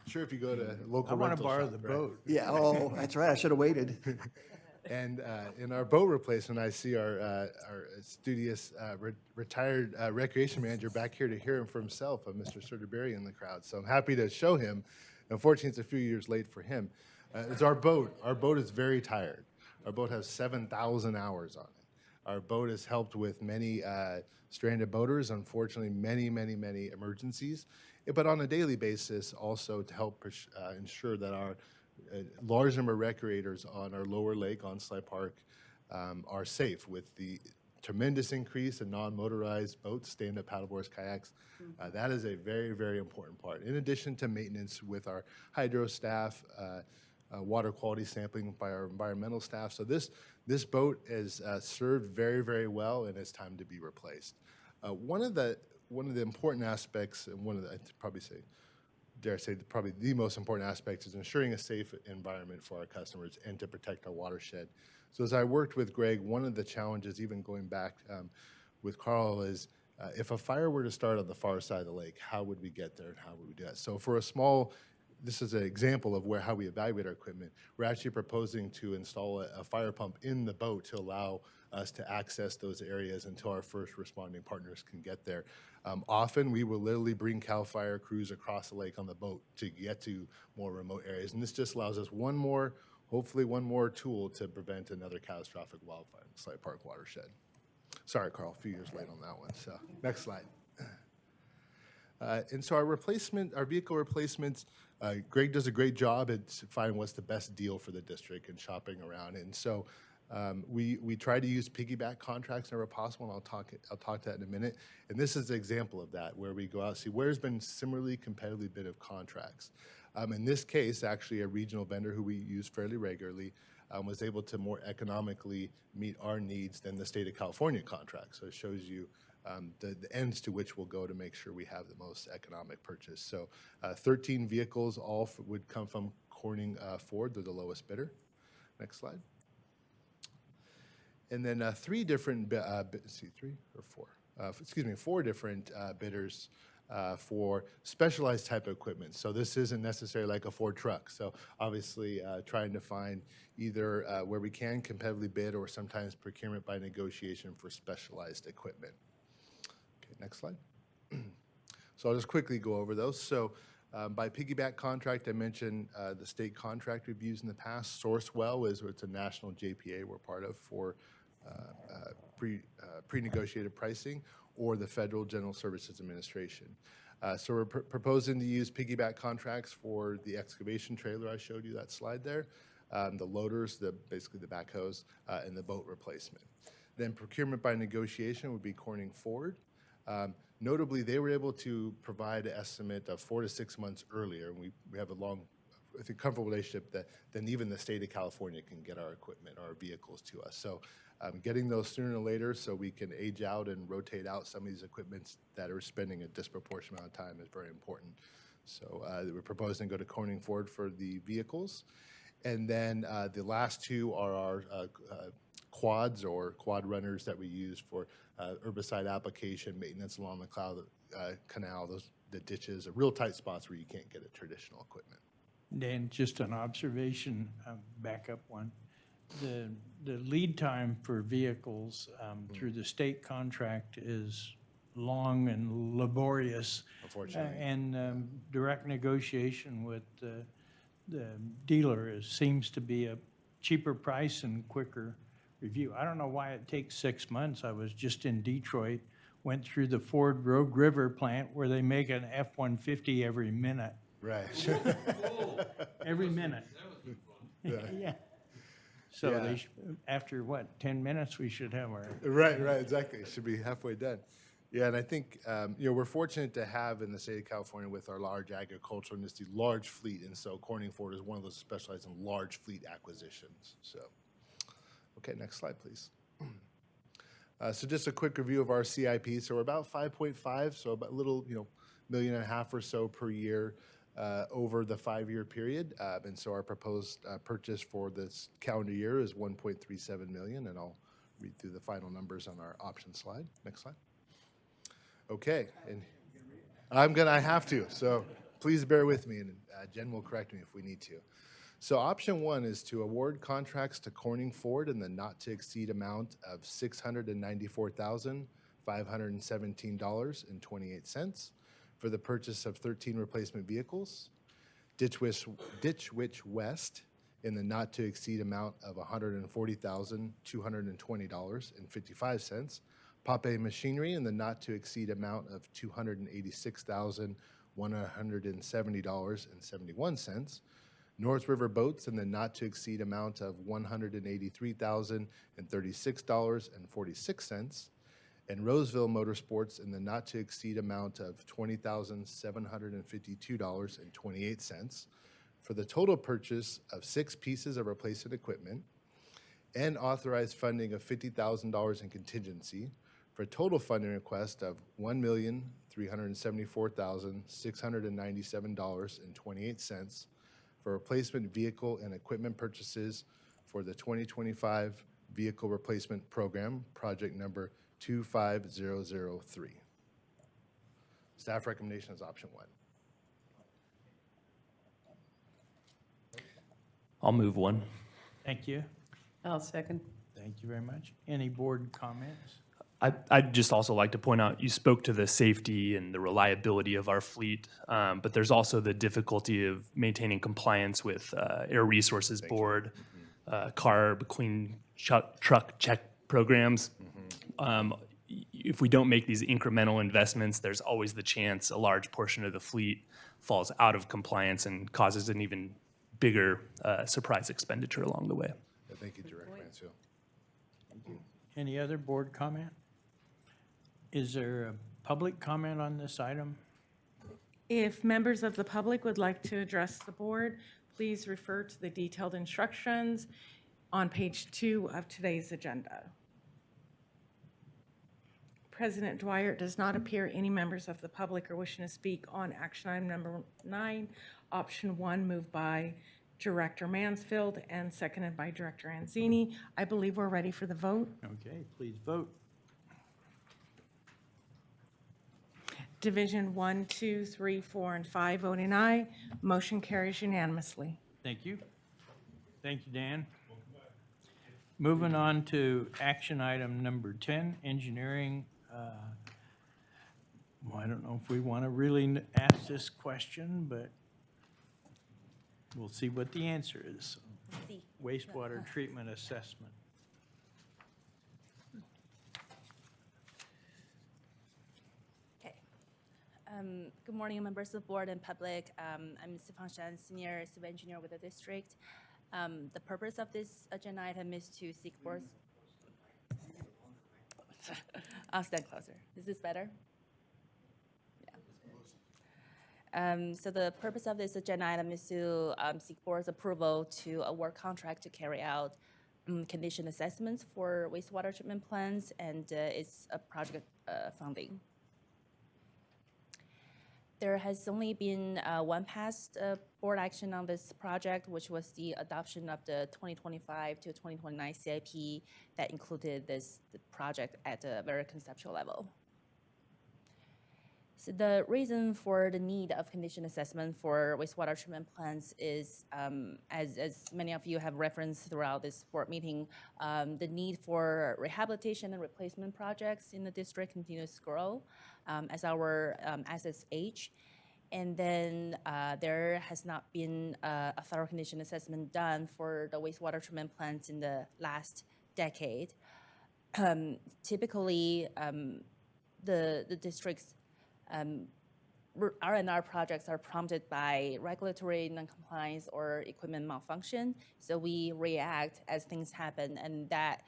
Sure, if you go to local I want to rental borrow shop, the right? boat. Yeah, oh, that's right, I should have waited. And in our boat replacement, I see our studious retired recreation manager back here to hear him for himself, Mr. Serterberry in the crowd. So I'm happy to show him. Unfortunately, it's a few years late for him. It's our boat. Our boat is very tired. Our boat has 7,000 hours on it. Our boat has helped with many stranded boaters, unfortunately, many emergencies. but on a daily basis also to help ensure that our large number of recreators on our lower lake on Sly Park are safe with the tremendous increase in non-motorized boats, stand-up paddleboards, kayaks. That is a very, very important part. In addition to maintenance with our hydro staff, water quality sampling by our environmental staff. So this boat is served very, very well, and it's time to be replaced. One of the important aspects, and one of the, I'd probably say, dare I say, probably the most important aspect is ensuring a safe environment for our customers and to protect our watershed. So as I worked with Greg, one of the challenges, even going back with Carl, is if a fire were to start on the far side of the lake, how would we get there and how would we do that? So for a small, this is an example of how we evaluate our equipment. We're actually proposing to install a fire pump in the boat to allow us to access those areas until our first responding partners can get there. Often we will literally bring CAL FIRE crews across the lake on the boat to get to more remote areas. And this just allows us hopefully one more tool to prevent another catastrophic wildfire in the Sly Park watershed. Sorry, Carl, a few years late on that one. So next slide. And so our vehicle replacements, Greg does a great job at finding what's the best deal for the district and shopping around. And so we try to use piggyback contracts whenever possible, and I'll talk to that in a minute. And this is an example of that, where we go out and see where's been similarly competitively bid of contracts. In this case, actually, a regional vendor who we use fairly regularly was able to more economically meet our needs than the state of California contract. So it shows you the ends to which we'll go to make sure we have the most economic purchase. So 13 vehicles all would come from Corning Ford. They're the lowest bidder. Next slide. And then four different bidders for specialized type of equipment. So this isn't necessarily like a Ford truck. So obviously trying to find either where we can competitively bid or sometimes procurement by negotiation for specialized equipment. Okay, next slide. So I'll just quickly go over those. So by piggyback contract, I mentioned the state contract we've used in the past. Sourcewell it's a national JPA we're part of for pre-negotiated pricing, or the Federal General Services Administration. So we're proposing to use piggyback contracts for the excavation trailer. I showed you that slide there, the loaders, basically the backhoes, and the boat replacement. Then procurement by negotiation would be Corning Ford. Notably, they were able to provide an estimate of 4 to 6 months earlier. And we have a comfortable relationship then even the state of California can get our equipment, our vehicles to us. So getting those sooner or later so we can age out and rotate out some of these equipments that are spending a disproportionate amount of time is very important. So we're proposing to go to Corning Ford for the vehicles. And then the last two are our quads or quad runners that we use for herbicide application, maintenance along the canal, the ditches, the real tight spots where you can't get a traditional equipment. Dan, just an observation, backup one. The lead time for vehicles through the state contract is long and laborious. Unfortunately. And direct negotiation with the dealer seems to be a cheaper price and quicker review. I don't know why it takes 6 months. I was just in Detroit, went through the Ford Rogue River plant where they make an F-150 every minute. Right. Every minute. Yeah. So Yeah. After what, 10 minutes, we should have our. Right, exactly. It should be halfway done. Yeah, and I think we're fortunate to have in the state of California with our large agricultural industry, large fleet, and so Corning Ford is one of those specialized in large fleet acquisitions. So, okay, next slide, please. So just a quick review of our CIP. So we're about 5.5, so about a little, $1.5 million or so per year over the 5-year period. And so our proposed purchase for this calendar year is $1.37 million, and I'll read through the final numbers on our option slide. Next slide. Okay, and I have to, so please bear with me, and Jen will correct me if we need to. So option 1 is to award contracts to Corning Ford in the not-to-exceed amount of $694,517.28 for the purchase of 13 replacement vehicles. Ditch Witch West in the not-to-exceed amount of $140,220.55. Pape Machinery in the not-to-exceed amount of $286,100 $170.71. North River Boats in the not-to-exceed amount of $183,036.46. And Roseville Motorsports in the not-to-exceed amount of $20,752.28 for the total purchase of 6 pieces of replacement equipment and authorized funding of $50,000 in contingency for a total funding request of $1,374,697.28 for replacement vehicle and equipment purchases for the 2025 Vehicle Replacement Program, project number 25003. Staff recommendation is option 1. I'll move 1. Thank you. I'll second. Thank you very much. Any board comments? I'd just also like to point out, you spoke to the safety and the reliability of our fleet, but there's also the difficulty of maintaining compliance with Air Resources Board, CARB, Clean Truck Check programs. If we don't make these incremental investments, there's always the chance a large portion of the fleet falls out of compliance and causes an even bigger surprise expenditure along the way. Thank you, Director Mansfield. Any other board comment? Is there a public comment on this item? If members of the public would like to address the board, please refer to the detailed instructions on page 2 of today's agenda. President Dwyer, it does not appear any members of the public are wishing to speak on action item number 9, option 1, moved by Director Mansfield and seconded by Director Anzini. I believe we're ready for the vote. Okay, please vote. Division 1, 2, 3, 4, and 5 voting aye. Motion carries unanimously. Thank you. Thank you, Dan. Moving on to action item number 10, engineering. Well, I don't know if we want to really ask this question, but we'll see what the answer is. Wastewater treatment assessment. Okay. Good morning, members of the board and public. I'm Stefan Shan, Senior Civil Engineer with the district. The purpose of this agenda item is to seek board's... I'll stand closer. Is this better? Yeah. So the purpose of this agenda item is to seek board's approval to award contract to carry out condition assessments for wastewater treatment plants and its project funding. There has only been one past board action on this project, which was the adoption of the 2025 to 2029 CIP that included the project at a very conceptual level. So the reason for the need of condition assessment for wastewater treatment plants is, as many of you have referenced throughout this board meeting, the need for rehabilitation and replacement projects in the district continues to grow as our assets age. And then there has not been a thorough condition assessment done for the wastewater treatment plants in the last decade. Typically, the district's R&R projects are prompted by regulatory noncompliance or equipment malfunction. So we react as things happen, and that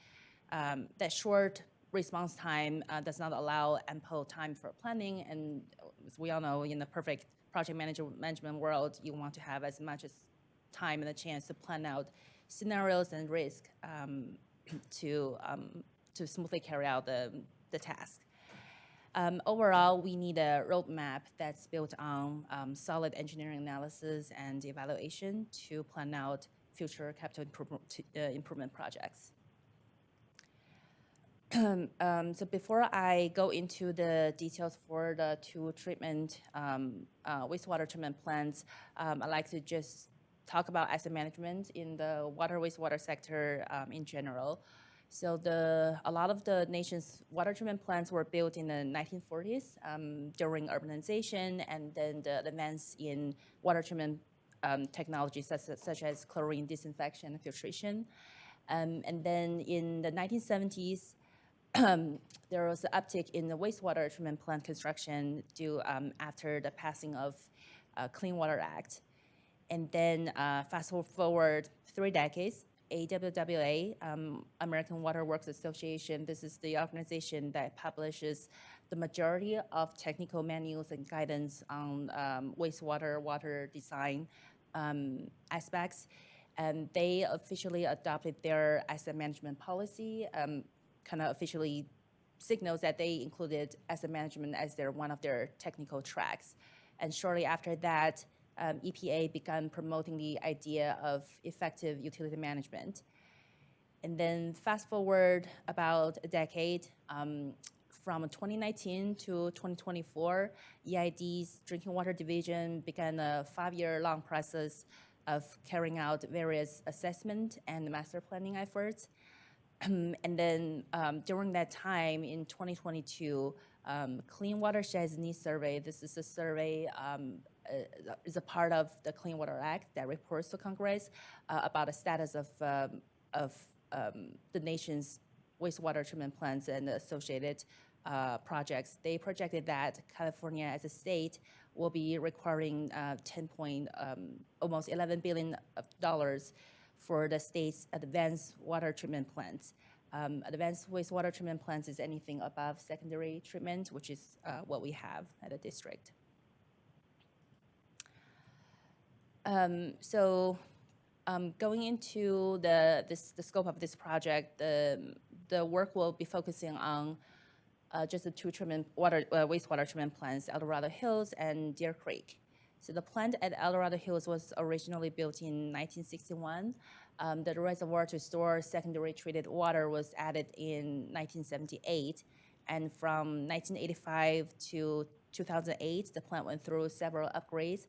short response time does not allow ample time for planning. And as we all know, in the perfect project management world, you want to have as much as time and a chance to plan out scenarios and risk to smoothly carry out the task. Overall, we need a roadmap that's built on solid engineering analysis and evaluation to plan out future capital improvement projects. So before I go into the details for the 2 treatment, wastewater treatment plants, I'd like to just talk about asset management in the water wastewater sector in general. So a lot of the nation's water treatment plants were built in the 1940s during urbanization, and then the advance in water treatment technologies such as chlorine disinfection and filtration. And then in the 1970s, there was an uptick in the wastewater treatment plant construction due after the passing of Clean Water Act. And then fast forward 3 decades, AWWA, American Water Works Association, this is the organization that publishes the majority of technical manuals and guidance on wastewater, water design aspects. And they officially adopted their asset management policy, kind of officially signals that they included asset management as one of their technical tracks. And shortly after that, EPA began promoting the idea of effective utility management. And then fast forward about a decade, from 2019 to 2024, EID's Drinking Water Division began a 5-year-long process of carrying out various assessment and master planning efforts. And then during that time in 2022, Clean Watersheds Needs Survey, this is a survey, is a part of the Clean Water Act that reports to Congress about the status of the nation's wastewater treatment plants and associated projects. They projected that California as a state will be requiring almost $11 billion for the state's advanced water treatment plants. Advanced wastewater treatment plants is anything above secondary treatment, which is what we have at the district. Going into the scope of this project, the work will be focusing on just the 2 wastewater treatment plants, El Dorado Hills and Deer Creek. So the plant at El Dorado Hills was originally built in 1961. The reservoir to store secondary treated water was added in 1978. And from 1985 to 2008, the plant went through several upgrades.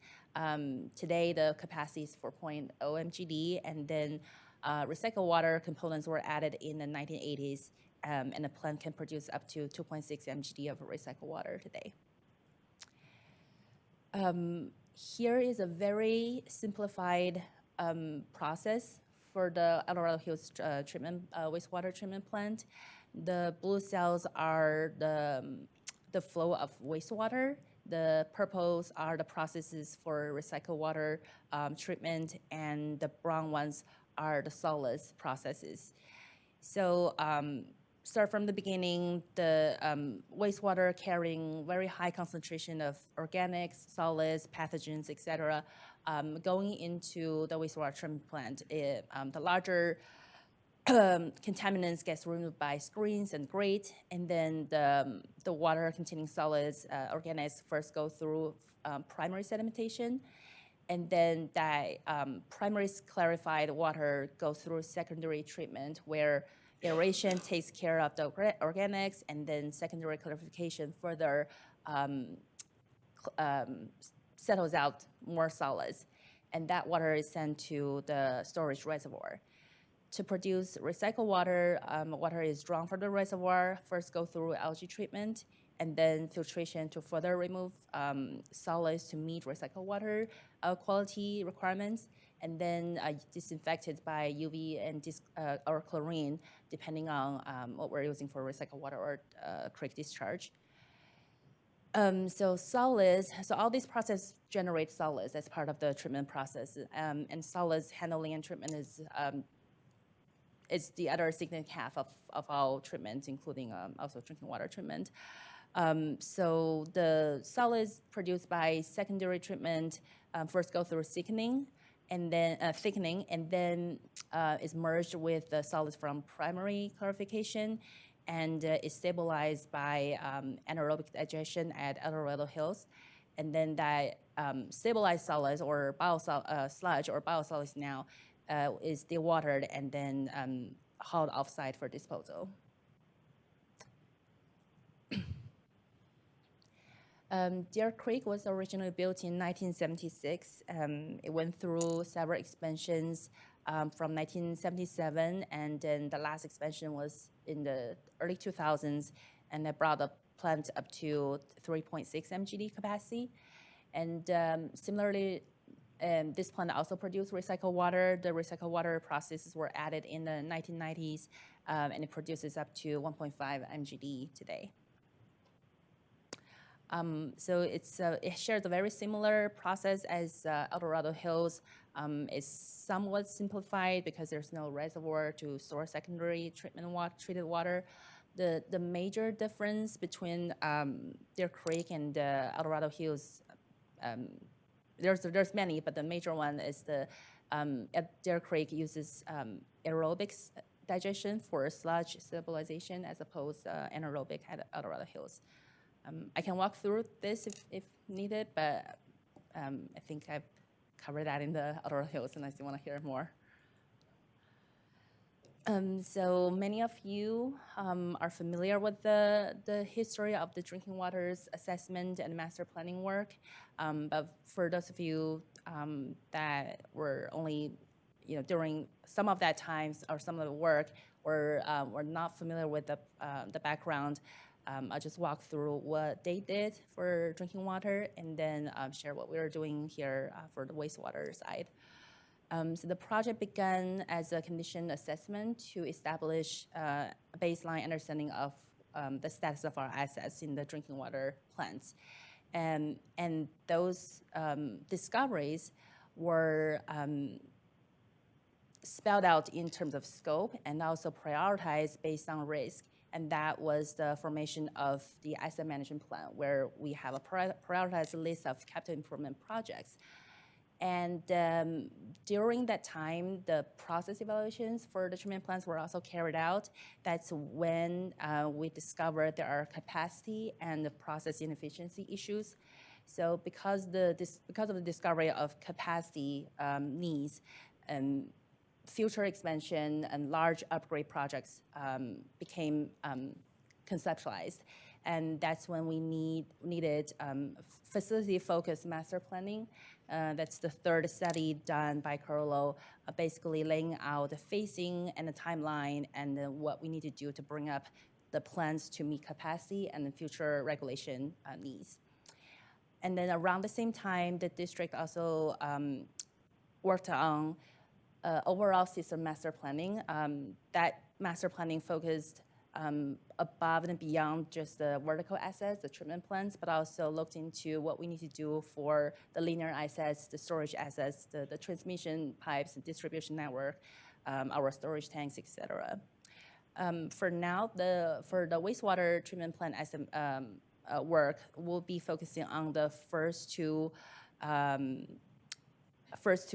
Today, the capacity is 4.0 MGD, and then recycled water components were added in the 1980s, and the plant can produce up to 2.6 MGD of recycled water today. Here is a very simplified process for the El Dorado Hills wastewater treatment plant. The blue cells are the flow of wastewater. The purples are the processes for recycled water treatment, and the brown ones are the solids processes. So start from the beginning, the wastewater carrying very high concentration of organics, solids, pathogens, et cetera, going into the wastewater treatment plant. The larger contaminants gets removed by screens and grate, and then the water containing solids, organics, first go through primary sedimentation, and then that primary clarified water goes through secondary treatment where aeration takes care of the organics, and then secondary clarification further settles out more solids, and that water is sent to the storage reservoir. To produce recycled water, water is drawn from the reservoir, first go through algae treatment, and then filtration to further remove solids to meet recycled water quality requirements, and then disinfected by UV and or chlorine, depending on what we're using for recycled water or creek discharge. So solids, so all these processes generate solids as part of the treatment process, and solids handling and treatment is the other significant half of all treatment, including also drinking water treatment. So the solids produced by secondary treatment first go through thickening, and then is merged with the solids from primary clarification, and is stabilized by anaerobic digestion at El Dorado Hills. And then that stabilized solids or sludge or biosolids now is dewatered and then hauled offsite for disposal. Deer Creek was originally built in 1976. It went through several expansions from 1977, and then the last expansion was in the early 2000s, and that brought the plant up to 3.6 MGD capacity. And similarly, And this plant also produced recycled water. The recycled water processes were added in the 1990s, and it produces up to 1.5 mgd today. So it shares a very similar process as El Dorado Hills. It's somewhat simplified because there's no reservoir to store secondary treated water. The major difference between Deer Creek and El Dorado Hills, there's many, but the major one is at Deer Creek uses aerobic digestion for sludge stabilization as opposed to anaerobic at El Dorado Hills. I can walk through this if needed, but I think I've covered that in the El Dorado Hills unless you want to hear more. So many of you are familiar with the history of the drinking waters assessment and master planning work. But for those of you that were only, during some of that time or some of the work, or were not familiar with the background, I'll just walk through what they did for drinking water and then share what we are doing here for the wastewater side. So the project began as a condition assessment to establish a baseline understanding of the status of our assets in the drinking water plants. And those discoveries were spelled out in terms of scope and also prioritized based on risk. And that was the formation of the asset management plan, where we have a prioritized list of capital improvement projects. And during that time, the process evaluations for the treatment plants were also carried out. That's when we discovered there are capacity and the process inefficiency issues. So because of the discovery of capacity needs, future expansion and large upgrade projects became conceptualized. And that's when we needed facility-focused master planning. That's the third study done by Carlo, basically laying out the phasing and the timeline and then what we need to do to bring up the plans to meet capacity and the future regulation needs. And then around the same time, the district also worked on overall system master planning. That master planning focused above and beyond just the vertical assets, the treatment plants, but also looked into what we need to do for the linear assets, the storage assets, the transmission pipes, the distribution network, our storage tanks, et cetera. For now, for the wastewater treatment plant work, we'll be focusing on the first two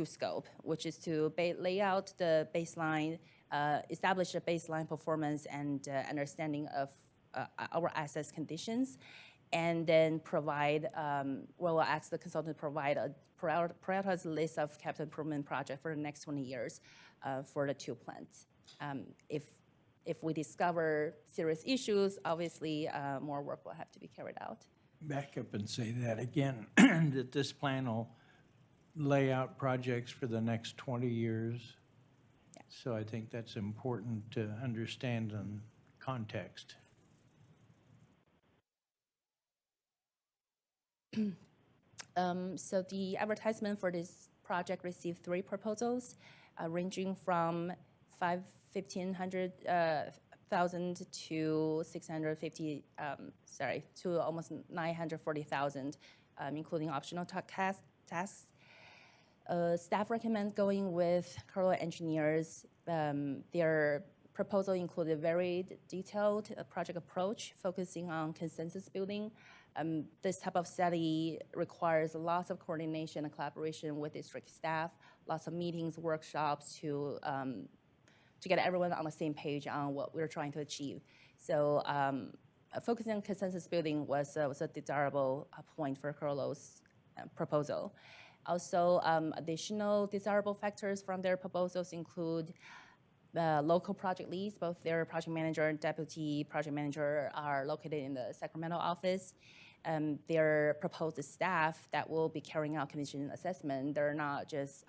scope, which is to lay out the baseline, establish a baseline performance and understanding of our assets conditions, and then provide, we'll ask the consultant to provide a prioritized list of capital improvement projects for the next 20 years for the two plants. If we discover serious issues, obviously more work will have to be carried out. Back up and say that again, that this plan will lay out projects for the next 20 years. Yeah. So I think that's important to understand in context. So the advertisement for this project received 3 proposals, ranging from $1,500,000 to $650, to almost $940,000, including optional tasks. Staff recommend going with Carlo Engineers. Their proposal included a very detailed project approach, focusing on consensus building. This type of study requires lots of coordination and collaboration with district staff, lots of meetings, workshops to get everyone on the same page on what we're trying to achieve. So focusing on consensus building was a desirable point for Carlo's proposal. Also, additional desirable factors from their proposals include local project leads. Both their project manager and deputy project manager are located in the Sacramento office. Their proposed staff that will be carrying out condition assessment, they're not just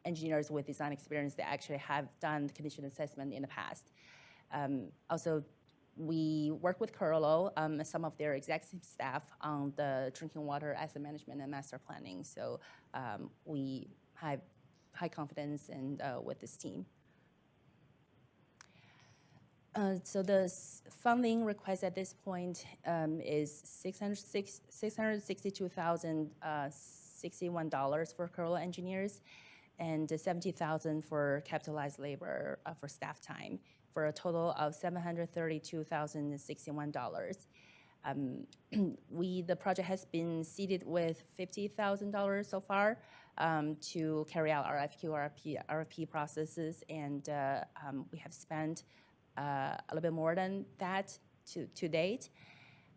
engineers with design experience, they actually have done condition assessment in the past. Also, we work with Carolo, and some of their executive staff on the drinking water asset management and master planning. So we have high confidence in, with this team. So the funding request at this point is $662,061 for Carolo engineers and $70,000 for capitalized labor for staff time, for a total of $732,061. The project has been seeded with $50,000 so far to carry out RFP processes, and we have spent a little bit more than that to date.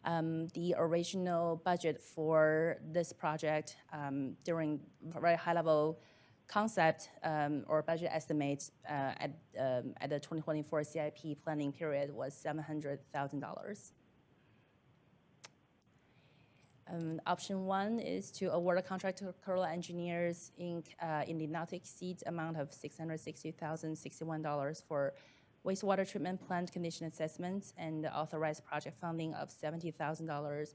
The original budget for this project during very high-level concept or budget estimates at the 2024 CIP planning period was $700,000. Option 1 is to award a contract to Carolo Engineers, Inc. In the not to exceed amount of $660,061 for wastewater treatment plant condition assessments and the authorized project funding of $70,000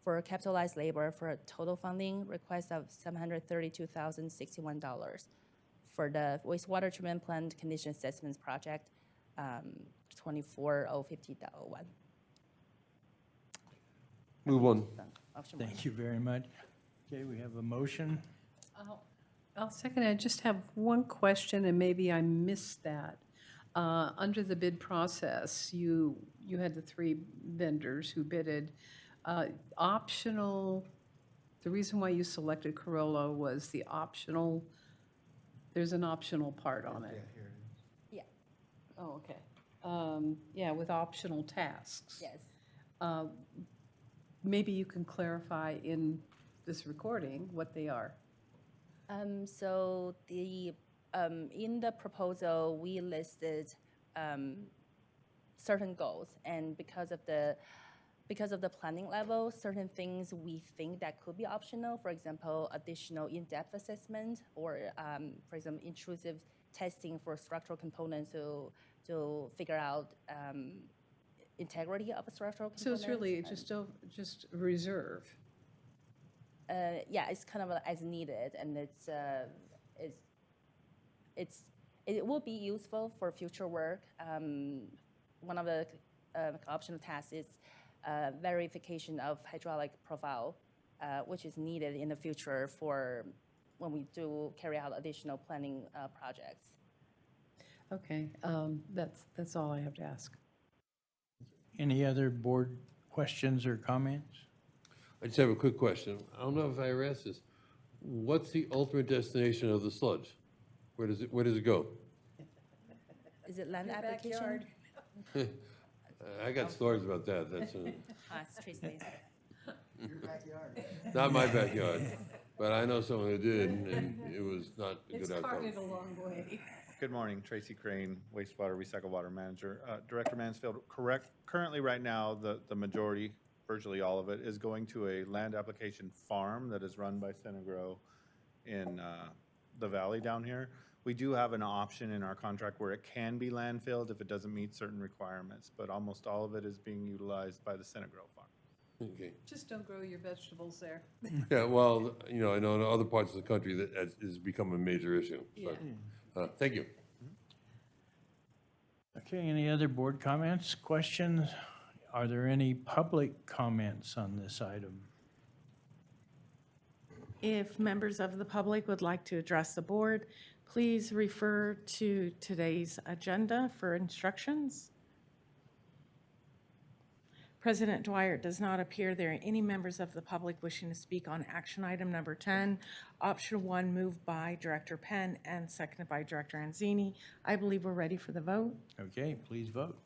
for capitalized labor for a total funding request of $732,061 for the wastewater treatment plant condition assessments project 24050.01. Move on. Option 1. Thank you very much. Okay, we have a motion. I'll second it. I just have one question, and maybe I missed that. Under the bid process, you had the 3 vendors who bidded. Optional, the reason why you selected Carolo was the optional, there's an optional part on it. Yeah. Oh, okay. Yeah, with optional tasks. Yes. Maybe you can clarify in this recording what they are. So the in the proposal, we listed certain goals, and because of the planning level, certain things we think that could be optional. For example, additional in-depth assessment, or for example, intrusive testing for structural components to figure out integrity of a structural component. So it's really just reserve. Yeah, it's kind of as needed, and it will be useful for future work. One of the optional tasks is verification of hydraulic profile, which is needed in the future for when we do carry out additional planning projects. Okay, that's all I have to ask. Any other board questions or comments? I just have a quick question. I don't know if I ever asked this. What's the ultimate destination of the sludge? Where does it go? Is it land application? I got stories about that. That's It's Tracy's. not my backyard, but I know someone who did, and it was not a good outcome. a long way. Good morning, Tracy Crane, wastewater recycle water manager. Director Mansfield, currently right now, the majority, virtually all of it, is going to a land application farm that is run by Senegro in the valley down here. We do have an option in our contract where it can be landfilled if it doesn't meet certain requirements, but almost all of it is being utilized by the Senegro farm. Okay. Just don't grow your vegetables there. Yeah, well, I know in other parts of the country that has become a major issue. But, thank you. Okay, any other board comments, questions? Are there any public comments on this item? If members of the public would like to address the board, please refer to today's agenda for instructions. President Dwyer, it does not appear there are any members of the public wishing to speak on action item number 10. Option 1 moved by Director Penn and seconded by Director Anzini. I believe we're ready for the vote. Okay, please vote.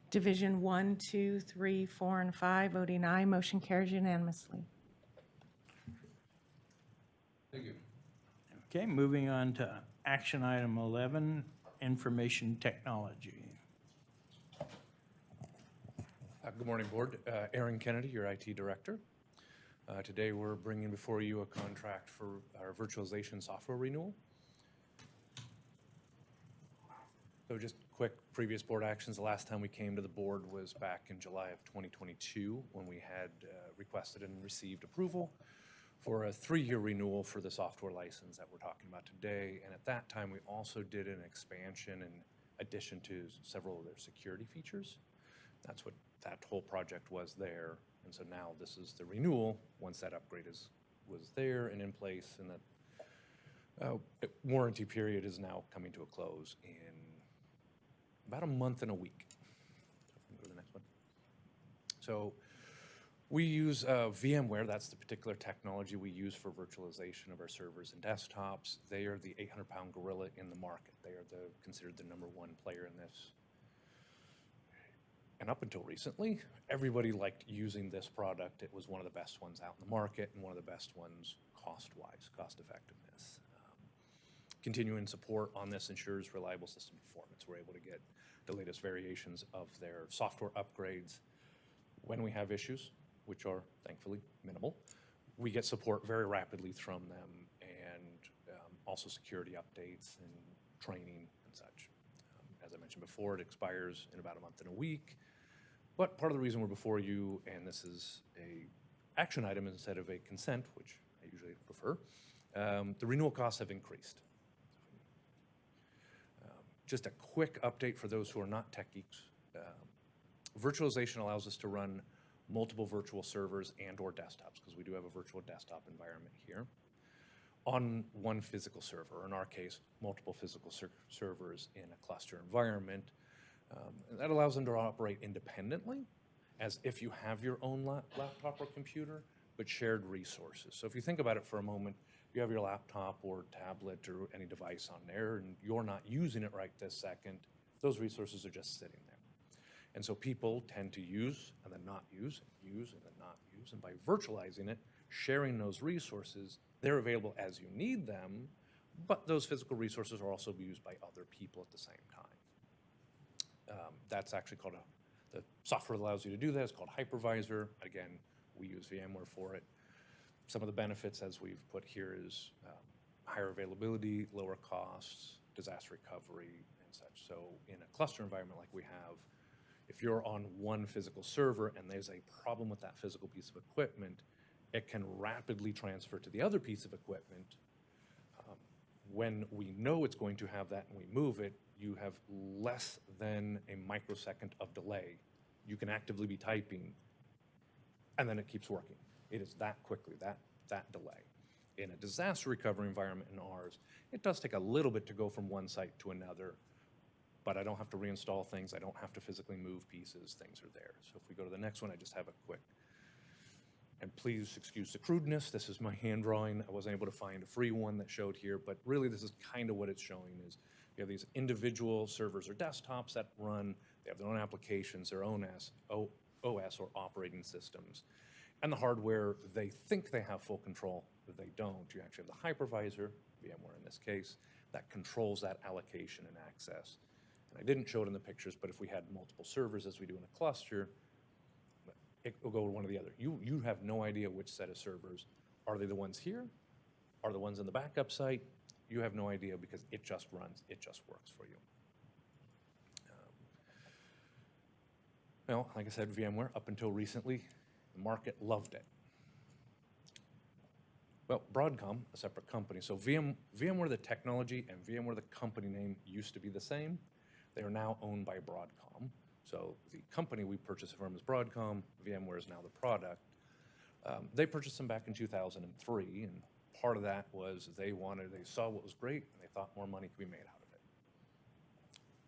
Division 1, 2, 3, 4, and 5, voting aye. Motion carries unanimously. Thank you. Okay, moving on to action item 11, information technology. Good morning, Board. Aaron Kennedy, your IT Director. Today, we're bringing before you a contract for our virtualization software renewal. So just quick previous board actions. The last time we came to the board was back in July of 2022 when we had requested and received approval for a 3-year renewal for the software license that we're talking about today. And at that time, we also did an expansion in addition to several of their security features. That's what that whole project was there. And so now this is the renewal, once that upgrade was there and in place, and that warranty period is now coming to a close in about a month and a week. So we can go to the next one. So we use VMware. That's the particular technology we use for virtualization of our servers and desktops. They are the 800-pound gorilla in the market. They are considered the #1 player in this. And up until recently, everybody liked using this product. It was one of the best ones out in the market and one of the best ones cost-wise, cost-effectiveness. Continuing support on this ensures reliable system performance. We're able to get the latest variations of their software upgrades when we have issues, which are thankfully minimal. We get support very rapidly from them, and also security updates and training and such. As I mentioned before, it expires in about a month and a week. But part of the reason we're before you, and this is a action item instead of a consent, which I usually prefer, the renewal costs have increased. Just a quick update for those who are not tech geeks. Virtualization allows us to run multiple virtual servers and or desktops, because we do have a virtual desktop environment here, on one physical server, or in our case, multiple physical servers in a cluster environment. And that allows them to operate independently, as if you have your own laptop or computer, but shared resources. So if you think about it for a moment, you have your laptop or tablet or any device on there, and you're not using it right this second, those resources are just sitting there. And so people tend to use and then not use, use and then not use. And by virtualizing it, sharing those resources, they're available as you need them, but those physical resources are also used by other people at the same time. That's actually called the software that allows you to do that is called hypervisor. Again, we use VMware for it. Some of the benefits, as we've put here, is higher availability, lower costs, disaster recovery, and such. So in a cluster environment like we have, if you're on one physical server and there's a problem with that physical piece of equipment, it can rapidly transfer to the other piece of equipment. When we know it's going to have that and we move it, you have less than a microsecond of delay. You can actively be typing, and then it keeps working. It is that quickly, that delay. In a disaster recovery environment in ours, it does take a little bit to go from one site to another, but I don't have to reinstall things. I don't have to physically move pieces. Things are there. So if we go to the next one, I just have a quick, and please excuse the crudeness. This is my hand drawing. I wasn't able to find a free one that showed here, but really this is kind of what it's showing is you have these individual servers or desktops that run, they have their own applications, their own OS or operating systems. And the hardware, they think they have full control, but they don't. You actually have the hypervisor, VMware in this case, that controls that allocation and access. And I didn't show it in the pictures, but if we had multiple servers as we do in a cluster, it will go to one or the other. You have no idea which set of servers. Are they the ones here? Are the ones in the backup site? You have no idea because it just runs, it just works for you. Well, like I said, VMware, up until recently, the market loved it. Well, Broadcom, a separate company, so VMware the technology and VMware the company name used to be the same. They are now owned by Broadcom. So the company we purchased from is Broadcom, VMware is now the product. They purchased them back in 2003, and part of that was they saw what was great, and they thought more money could be made out of it.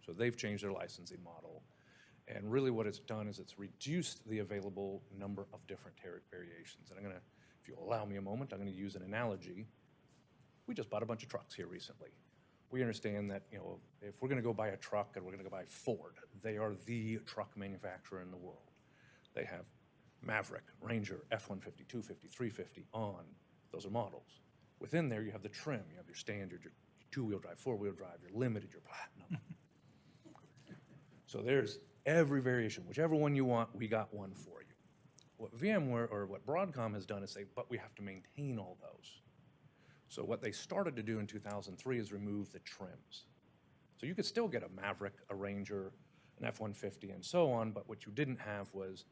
So they've changed their licensing model. And really what it's done is it's reduced the available number of different variations. And I'm gonna, if you allow me a moment, I'm gonna use an analogy. We just bought a bunch of trucks here recently. We understand that, you know, if we're gonna go buy a truck and we're gonna go buy Ford, they are the truck manufacturer in the world. They have Maverick, Ranger, F-150, 250, 350 on, those are models. Within there you have the trim, you have your standard, your two-wheel drive, four-wheel drive, your limited, your platinum. So there's every variation, whichever one you want, we got one for you. What VMware or what Broadcom has done is say, but we have to maintain all those. So what they started to do in 2003 is remove the trims. So you could still get a Maverick, a Ranger, an F-150, and so on, but what you didn't have was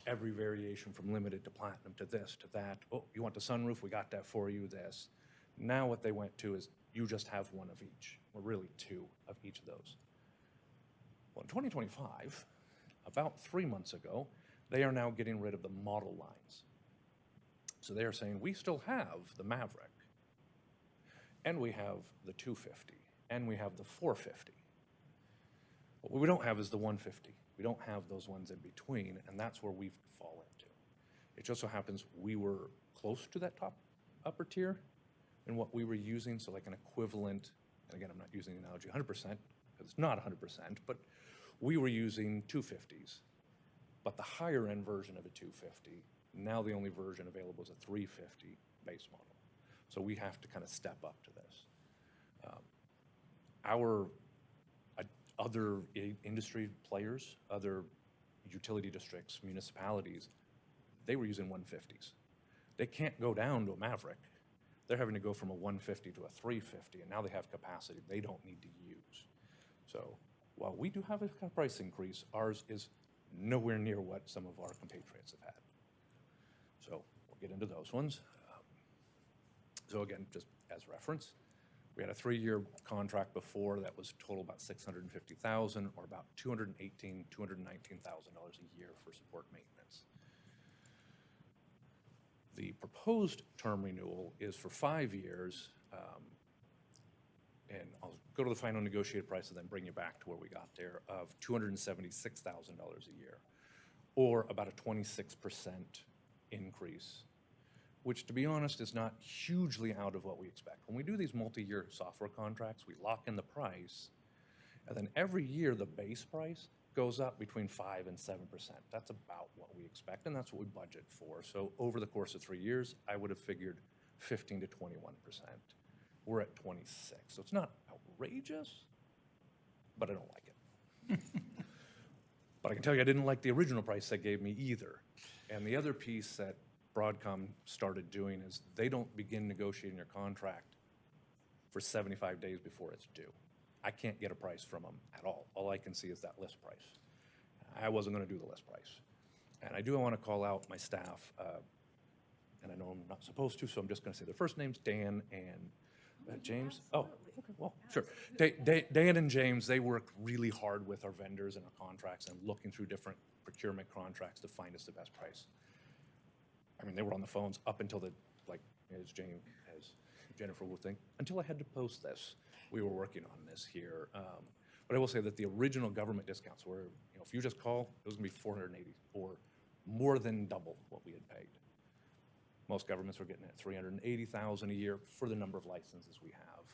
every variation from limited to platinum to this, to that. Oh, you want the sunroof? We got that for you, this. Now what they went to is you just have one of each, or really two of each of those. Well, in 2025, about 3 months ago, they are now getting rid of the model lines. So they are saying, we still have the Maverick, and we have the 250, and we have the 450. What we don't have is the 150. We don't have those ones in between, and that's where we fall into. It just so happens we were close to that top upper tier in what we were using, so like an equivalent, and again, I'm not using the analogy 100%, because it's not 100%, but we were using 250s. But the higher end version of a 250, now the only version available is a 350 base model. So we have to kind of step up to this. Our other industry players, other utility districts, municipalities, they were using 150s. They can't go down to a Maverick. They're having to go from a 150 to a 350, and now they have capacity they don't need to use. So while we do have a kind of price increase, ours is nowhere near what some of our compatriots have had. So we'll get into those ones. So again, just as reference, we had a 3-year contract before that was total about $650,000, or about $219,000 a year for support maintenance. The proposed term renewal is for 5 years, and I'll go to the final negotiated price and then bring you back to where we got there, of $276,000 a year, or about a 26% increase, which, to be honest, is not hugely out of what we expect. When we do these multi-year software contracts, we lock in the price, and then every year the base price goes up between 5 and 7%. That's about what we expect, and that's what we budget for. So over the course of 3 years, I would have figured 15 to 21%. We're at 26, so it's not outrageous, but I don't like it. But I can tell you I didn't like the original price they gave me either. And the other piece that Broadcom started doing is they don't begin negotiating your contract for 75 days before it's due. I can't get a price from them at all. All I can see is that list price. I wasn't going to do the list price. And I do want to call out my staff, and I know I'm not supposed to, so I'm just going to say their first names, Dan and James. Oh, okay, well, sure. Dan and James, they work really hard with our vendors and our contracts and looking through different procurement contracts to find us the best price. I mean, they were on the phones up until as Jennifer will think, until I had to post this. We were working on this here. But I will say that the original government discounts were, if you just call, it was gonna be $480, or more than double what we had paid. Most governments were getting at $380,000 a year for the number of licenses we have.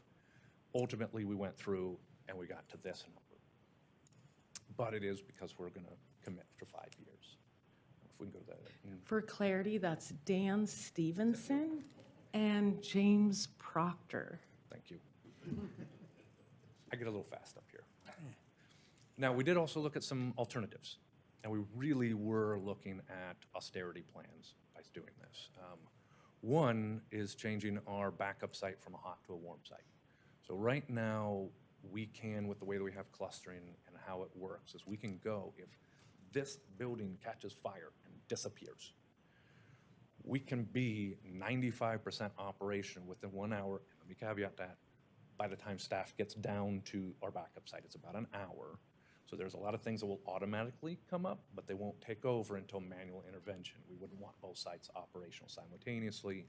Ultimately, we went through and we got to this number. But it is because we're gonna commit for 5 years. If we can go to that. For clarity, that's Dan Stevenson and James Proctor. Thank you. I get a little fast up here. Now, we did also look at some alternatives, and we really were looking at austerity plans by doing this. One is changing our backup site from a hot to a warm site. So right now, we can, with the way that we have clustering and how it works, is we can go, if this building catches fire and disappears, we can be 95% operation within 1 hour. And let me caveat that, by the time staff gets down to our backup site, it's about an hour. So there's a lot of things that will automatically come up, but they won't take over until manual intervention. We wouldn't want both sites operational simultaneously.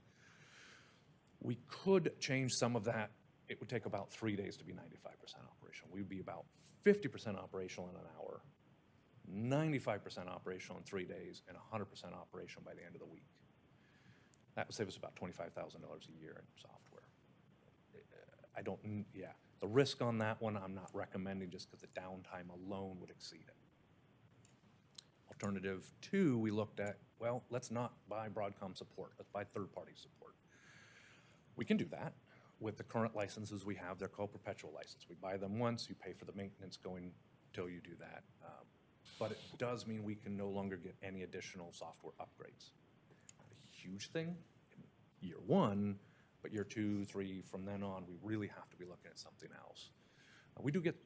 We could change some of that. It would take about 3 days to be 95% operational. We'd be about 50% operational in an hour, 95% operational in 3 days, and 100% operational by the end of the week. That would save us about $25,000 a year in software. The risk on that one, I'm not recommending just because the downtime alone would exceed it. Alternative 2, we looked at, well, let's not buy Broadcom support. Let's buy third-party support. We can do that with the current licenses we have. They're called perpetual license. We buy them once, you pay for the maintenance going till you do that. But it does mean we can no longer get any additional software upgrades. Not a huge thing in year 1, but year 2, 3, from then on, we really have to be looking at something else. We do get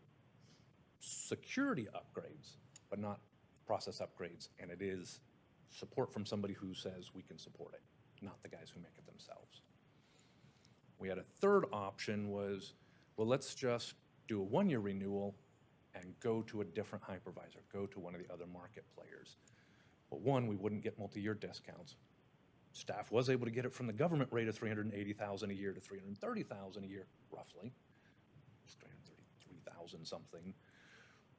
security upgrades, but not process upgrades, and it is support from somebody who says we can support it, not the guys who make it themselves. We had a third option was, well, let's just do a one-year renewal and go to a different hypervisor, go to one of the other market players. But one, we wouldn't get multi-year discounts. Staff was able to get it from the government rate of $380,000 a year to $330,000 a year, roughly. It's $333,000 something.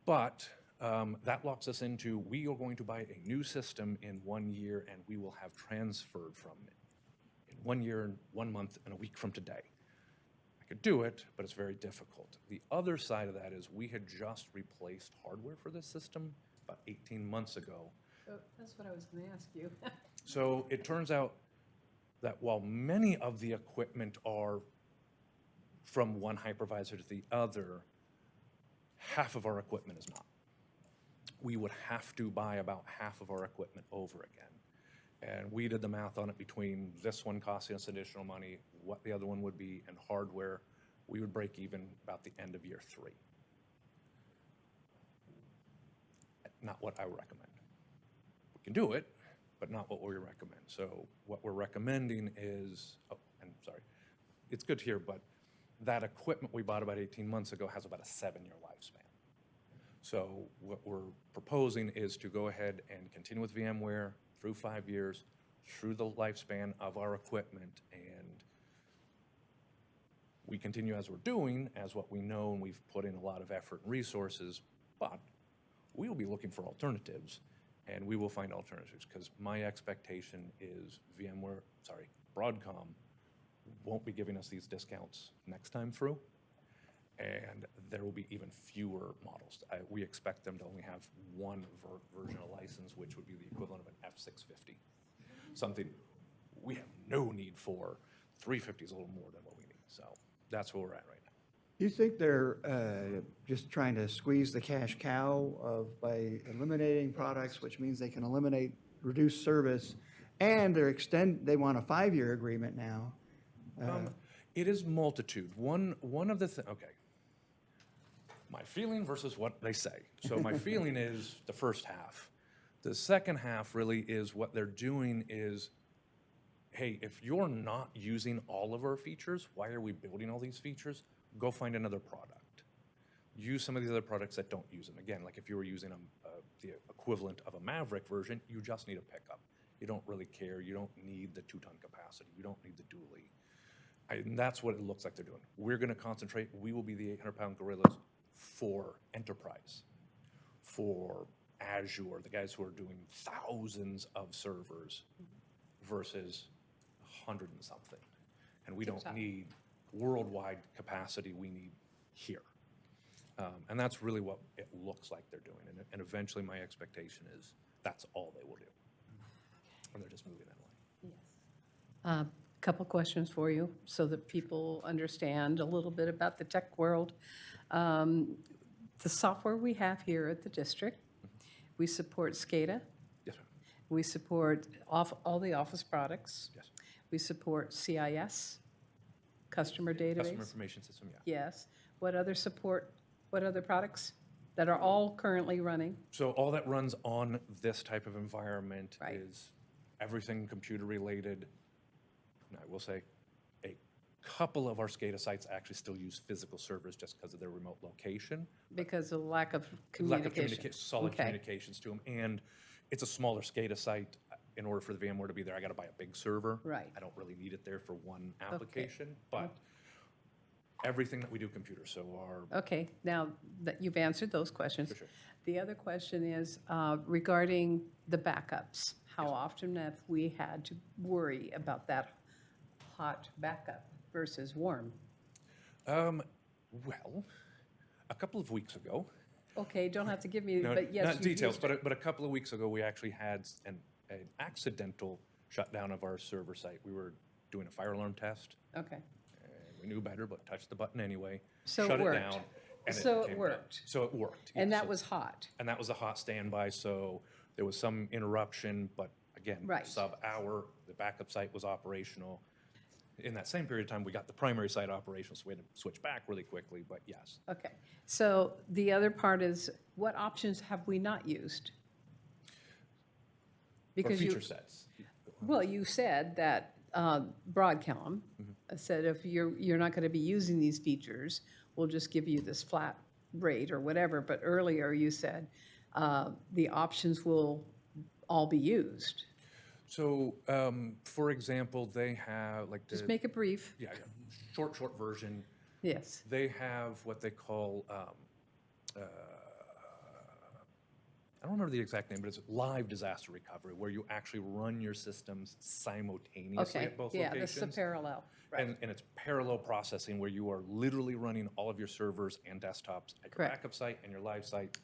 But that locks us into, we are going to buy a new system in 1 year, and we will have transferred from it in 1 year, and 1 month, and a week from today. I could do it, but it's very difficult. The other side of that is we had just replaced hardware for this system about 18 months ago. So that's what I was going to ask you. So it turns out that while many of the equipment are from one hypervisor to the other, half of our equipment is not. We would have to buy about half of our equipment over again. And we did the math on it between this one costing us additional money, what the other one would be, and hardware. We would break even about the end of year 3. Not what I would recommend. We can do it, but not what we recommend. So what we're recommending is, oh, and sorry, it's good to hear, but that equipment we bought about 18 months ago has about a 7-year lifespan. So what we're proposing is to go ahead and continue with VMware through 5 years, through the lifespan of our equipment, and we continue as we're doing, as what we know, and we've put in a lot of effort and resources, but we will be looking for alternatives, and we will find alternatives, because my expectation is Broadcom won't be giving us these discounts next time through, and there will be even fewer models. We expect them to only have one version of license, which would be the equivalent of an F650. Something we have no need for. 350 is a little more than what we need. So that's where we're at right now. Do you think they're just trying to squeeze the cash cow by eliminating products, which means they can reduce service, and they want a 5-year agreement now? It is multitude. One of the things, okay. My feeling versus what they say. So my feeling is the first half. The second half really is what they're doing is, hey, if you're not using all of our features, why are we building all these features? Go find another product. Use some of these other products that don't use them. Again, like if you were using the equivalent of a Maverick version, you just need a pickup. You don't really care. You don't need the 2-ton capacity. You don't need the dually. And that's what it looks like they're doing. We're going to concentrate. We will be the 800-pound gorillas for enterprise, for Azure, the guys who are doing thousands of servers versus 100 and something. And we don't need worldwide capacity. We need here. And that's really what it looks like they're doing. And eventually my expectation is that's all they will do. And they're just moving that way. Yes. Couple questions for you so that people understand a little bit about the tech world. The software we have here at the district, we support SCADA. Yes, ma'am. We support all the Office products. Yes. We support CIS, Customer Database. Customer Information System, yeah. Yes. What other products that are all currently running? So all that runs on this type of environment Right. is everything computer related. And I will say, a couple of our SCADA sites actually still use physical servers just because of their remote location. Because of lack of Lack of communication. solid Okay. communications to them. And it's a smaller SCADA site. In order for the VMware to be there, I got to buy a big server. Right. I don't really need it there for one application, but everything that we do computer, so our, Okay, now that you've answered those questions. For sure. The other question is regarding the backups. How often have we had to worry about that hot backup versus warm? well, a couple of weeks ago, Okay, don't have to give me, no, but yes. not you've details, used it. but a couple of weeks ago, we actually had an accidental shutdown of our server site. We were doing a fire alarm test, Okay, and we knew better, but touched the button anyway. So it shut worked. down, and So it came worked. down. So it worked. and yes. that So- was hot. And that was a hot standby, so there was some interruption, but again, Right. sub-hour, the backup site was operational. in that same period of time, we got the primary site operations, so we had to switch back really quickly, but yes. Okay. So the other part is, what options have we not used? Or Because you, feature sets. well, you said that Broadcom said if you're not going to be using these features, we'll just give you this flat rate or whatever. But earlier you said the options will all be used. So, for example, they have like Just make it brief. yeah, short version. Yes. They have what they call, I don't remember the exact name, but it's live disaster recovery, where you actually run your systems simultaneously Okay. at both Yeah, locations. that's the parallel. Right. And it's parallel processing where you are literally running all of your servers and desktops at your Correct. backup site and your live site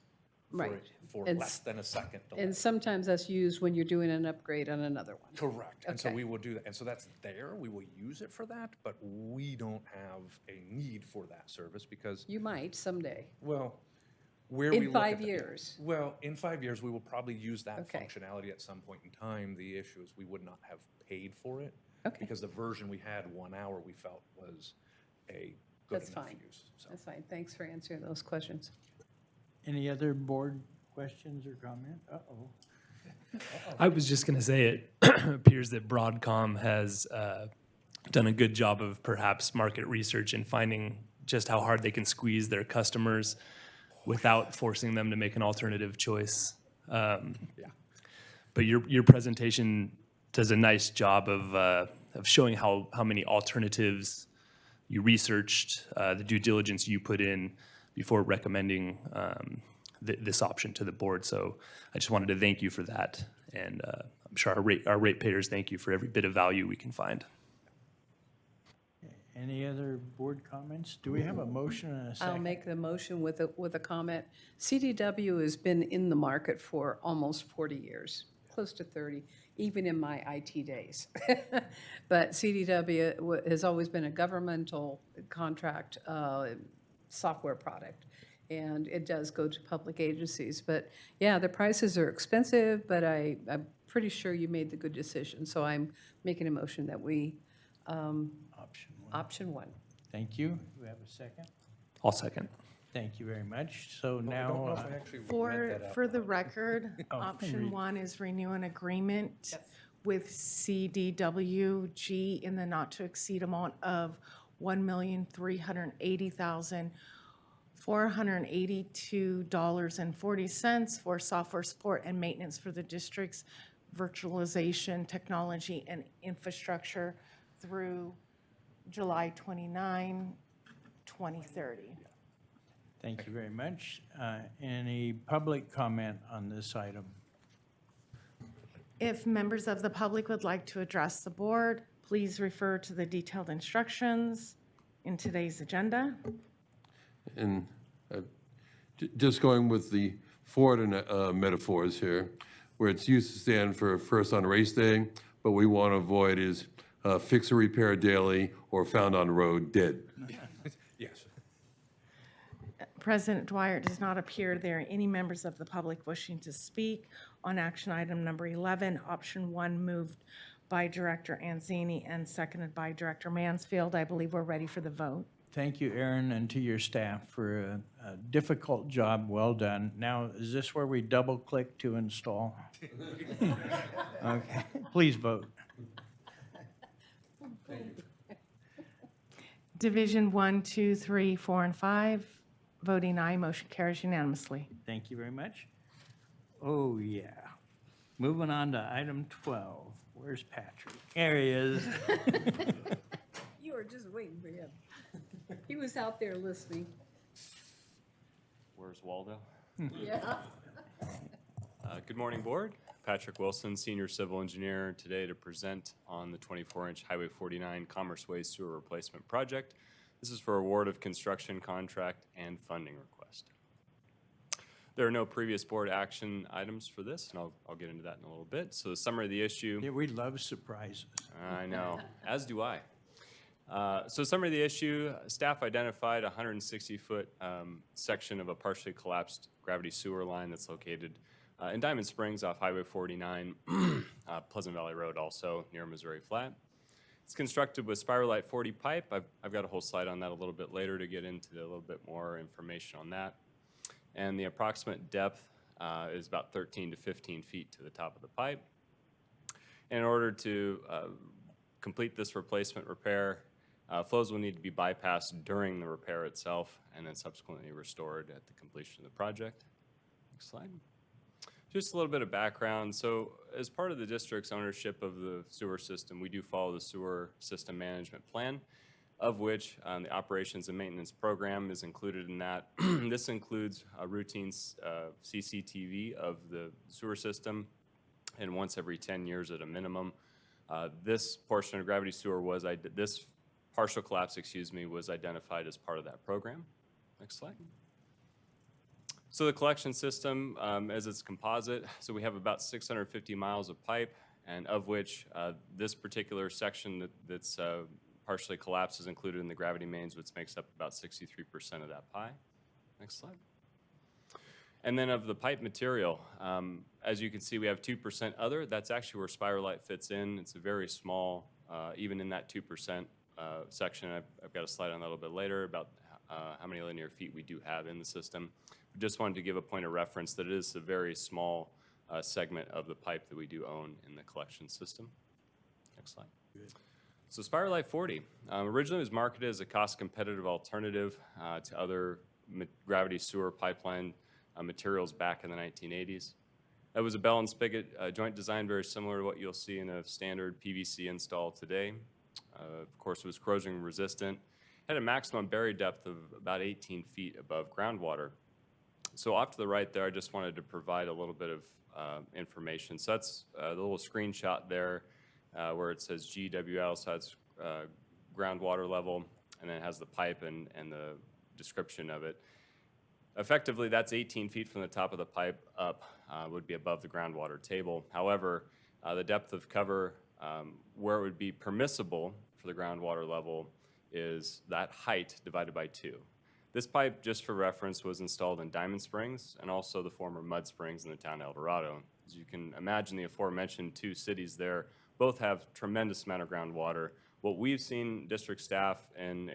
for, Right. for And less than a second delay. And sometimes that's used when you're doing an upgrade on another one. Correct. And so Okay. we will do that. And so that's there. We will use it for that, but we don't have a need for that service because, You might someday. well, where In we look at 5 the- years. Well, in 5 years, we will probably use that Okay. functionality at some point in time. The issue is we would not have paid for it. Okay. Because the version we had 1 hour, we felt was a good That's enough fine. use. So. That's fine. Thanks for answering those questions. Any other board questions or comment? Uh-oh. I was just going to say it appears that Broadcom has done a good job of perhaps market research and finding just how hard they can squeeze their customers without forcing them to make an alternative choice. But your presentation does a nice job of showing how many alternatives you researched, the due diligence you put in before recommending this option to the board. So I just wanted to thank you for that. And I'm sure our ratepayers thank you for every bit of value we can find. Any other board comments? Do we have a motion and a 2nd? I'll make the motion with a comment. CDW has been in the market for almost 40 years, close to 30, even in my IT days. But CDW has always been a governmental contract software product, and it does go to public agencies. But yeah, the prices are expensive, but I'm pretty sure you made the good decision. So I'm making a motion that we, option one. Thank you. Do we have a second? I'll second. Thank you very much. So I don't know now, if I actually read For, that out for the loud. record, Oh, option read. 1 is renew an agreement with CDWG in the not-to-exceed amount of $1,380,482.40 for software support and maintenance for the district's virtualization technology and infrastructure through July 29, 2030. thank you very much. Any public comment on this item? If members of the public would like to address the board, please refer to the detailed instructions in today's agenda. And just going with the Ford metaphors here, where it's used to stand for first on race day, but we want to avoid is fix or repair daily or found on the road dead. Yes. President Dwyer, it does not appear there are any members of the public wishing to speak on action item number 11. Option 1 moved by Director Anzini and seconded by Director Mansfield. I believe we're ready for the vote. Thank you, Aaron, and to your staff for a difficult job. Well done. Now, is this where we double-click to install? Okay, please vote. Division 1, 2, 3, 4, and 5, voting aye, motion carries unanimously. Thank you very much. Oh, yeah. Moving on to item 12. Where's Patrick? There he is. You were just waiting for him. He was out there listening. Where's Waldo? Yeah. Good morning, Board. Patrick Wilson, Senior Civil Engineer, today to present on the 24-inch Highway 49 Commerce Way Sewer Replacement Project. This is for award of construction contract and funding request. There are no previous board action items for this, and I'll get into that in a little bit. So the summary of the issue. Yeah, we love surprises. I know, as do I. So summary of the issue, staff identified a 160-foot section of a partially collapsed gravity sewer line that's located in Diamond Springs off Highway 49, Pleasant Valley Road also near Missouri Flat. It's constructed with Spiralite 40 pipe. I've got a whole slide on that a little bit later to get into a little bit more information on that. And the approximate depth is about 13 to 15 feet to the top of the pipe. And in order to complete this replacement repair, flows will need to be bypassed during the repair itself and then subsequently restored at the completion of the project. Next slide. Just a little bit of background. So as part of the district's ownership of the sewer system, we do follow the sewer system management plan, of which the operations and maintenance program is included in that. This includes a routine CCTV of the sewer system, and once every 10 years at a minimum. This portion of gravity sewer was, this partial collapse, was identified as part of that program. Next slide. So the collection system, as it's composite, so we have about 650 miles of pipe, and of which this particular section that's partially collapsed is included in the gravity mains, which makes up about 63% of that pie. Next slide. And then of the pipe material, as you can see, we have 2% other. That's actually where Spiralite fits in. It's a very small, even in that 2% section. I've got a slide on that a little bit later about how many linear feet we do have in the system. Just wanted to give a point of reference that it is a very small segment of the pipe that we do own in the collection system. Next slide. So Spiralite 40 originally was marketed as a cost-competitive alternative to other gravity sewer pipeline materials back in the 1980s. That was a bell and spigot joint design, very similar to what you'll see in a standard PVC install today. Of course, it was corrosion resistant, had a maximum buried depth of about 18 feet above groundwater. So off to the right there, I just wanted to provide a little bit of information. So that's the little screenshot there where it says GWL, so that's groundwater level, and then it has the pipe and the description of it. Effectively, that's 18 feet from the top of the pipe up, would be above the groundwater table. However, the depth of cover where it would be permissible for the groundwater level is that height divided by 2. This pipe, just for reference, was installed in Diamond Springs and also the former Mud Springs in the town of El Dorado. As you can imagine, the aforementioned 2 cities there both have tremendous amount of groundwater. What we've seen district staff in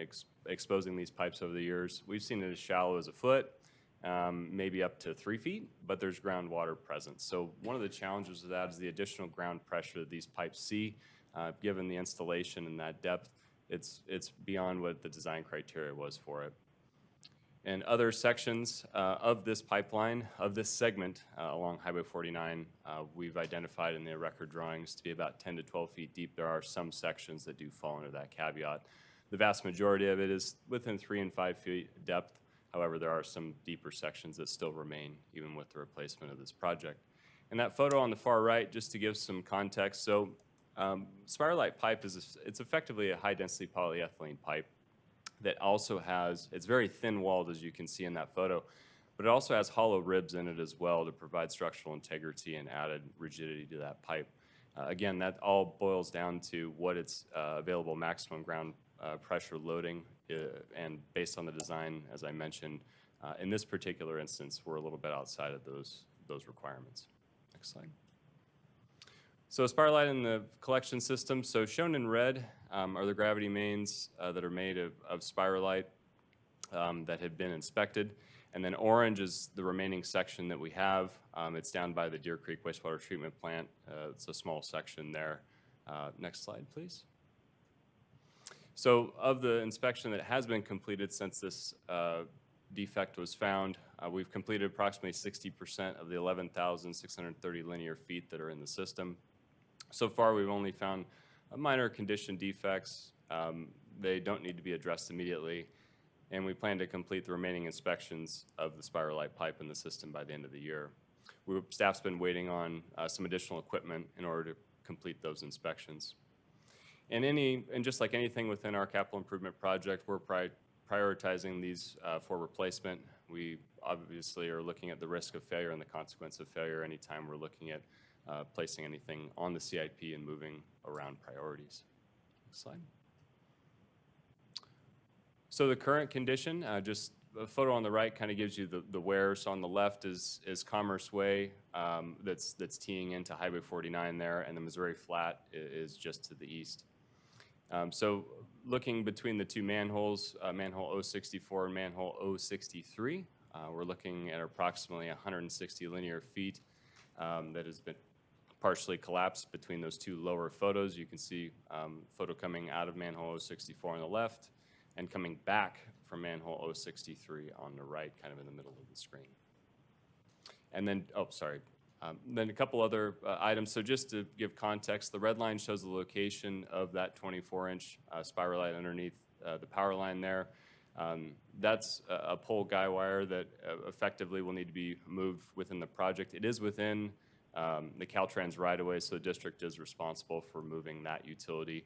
exposing these pipes over the years, we've seen it as shallow as a foot, maybe up to 3 feet, but there's groundwater present. So one of the challenges of that is the additional ground pressure that these pipes see. Given the installation and that depth, it's beyond what the design criteria was for it. And other sections of this pipeline, of this segment along Highway 49, we've identified in the record drawings to be about 10 to 12 feet deep. There are some sections that do fall under that caveat. The vast majority of it is within 3 and 5 feet depth. However, there are some deeper sections that still remain, even with the replacement of this project. And that photo on the far right, just to give some context, so Spiralite pipe it's effectively a high-density polyethylene pipe that also has, it's very thin-walled, as you can see in that photo, but it also has hollow ribs in it as well to provide structural integrity and added rigidity to that pipe. Again, that all boils down to what its available maximum ground pressure loading, and based on the design, as I mentioned, in this particular instance, we're a little bit outside of those requirements. Next slide. So Spiralite in the collection system, so shown in red are the gravity mains that are made of Spiralite that have been inspected. And then orange is the remaining section that we have. It's down by the Deer Creek wastewater treatment plant. It's a small section there. Next slide, please. So of the inspection that has been completed since this defect was found, we've completed approximately 60% of the 11,630 linear feet that are in the system. So far, we've only found minor condition defects. They don't need to be addressed immediately, and we plan to complete the remaining inspections of the Spiralite pipe in the system by the end of the year. Staff's been waiting on some additional equipment in order to complete those inspections. And just like anything within our capital improvement project, we're prioritizing these for replacement. We obviously are looking at the risk of failure and the consequence of failure anytime we're looking at placing anything on the CIP and moving around priorities. Next slide. So the current condition, just a photo on the right kind of gives you the where. So on the left is Commerce Way that's teeing into Highway 49 there, and the Missouri Flat is just to the east. So looking between the two manholes, manhole 064 and manhole 063, we're looking at approximately 160 linear feet that has been partially collapsed between those two lower photos. You can see photo coming out of manhole 064 on the left and coming back from manhole 063 on the right, kind of in the middle of the screen. And then, then a couple other items. So just to give context, the red line shows the location of that 24-inch spiral light underneath the power line there. That's a pole guy wire that effectively will need to be moved within the project. It is within the Caltrans right-of-way, so the district is responsible for moving that utility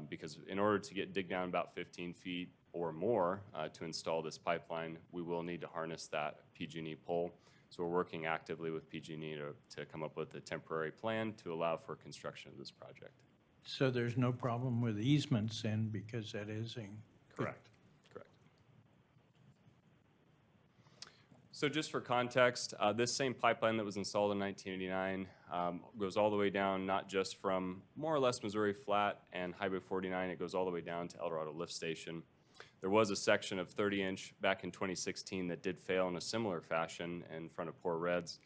because in order to dig down about 15 feet or more to install this pipeline, we will need to harness that PG&E pole. So we're working actively with PG&E to come up with a temporary plan to allow for construction of this project. So there's no problem with easements then, because that is in. Correct. Correct. So just for context, this same pipeline that was installed in 1989 goes all the way down, not just from more or less Missouri Flat and Highway 49, it goes all the way down to El Dorado Lift Station. There was a section of 30-inch back in 2016 that did fail in a similar fashion in front of Poor Reds.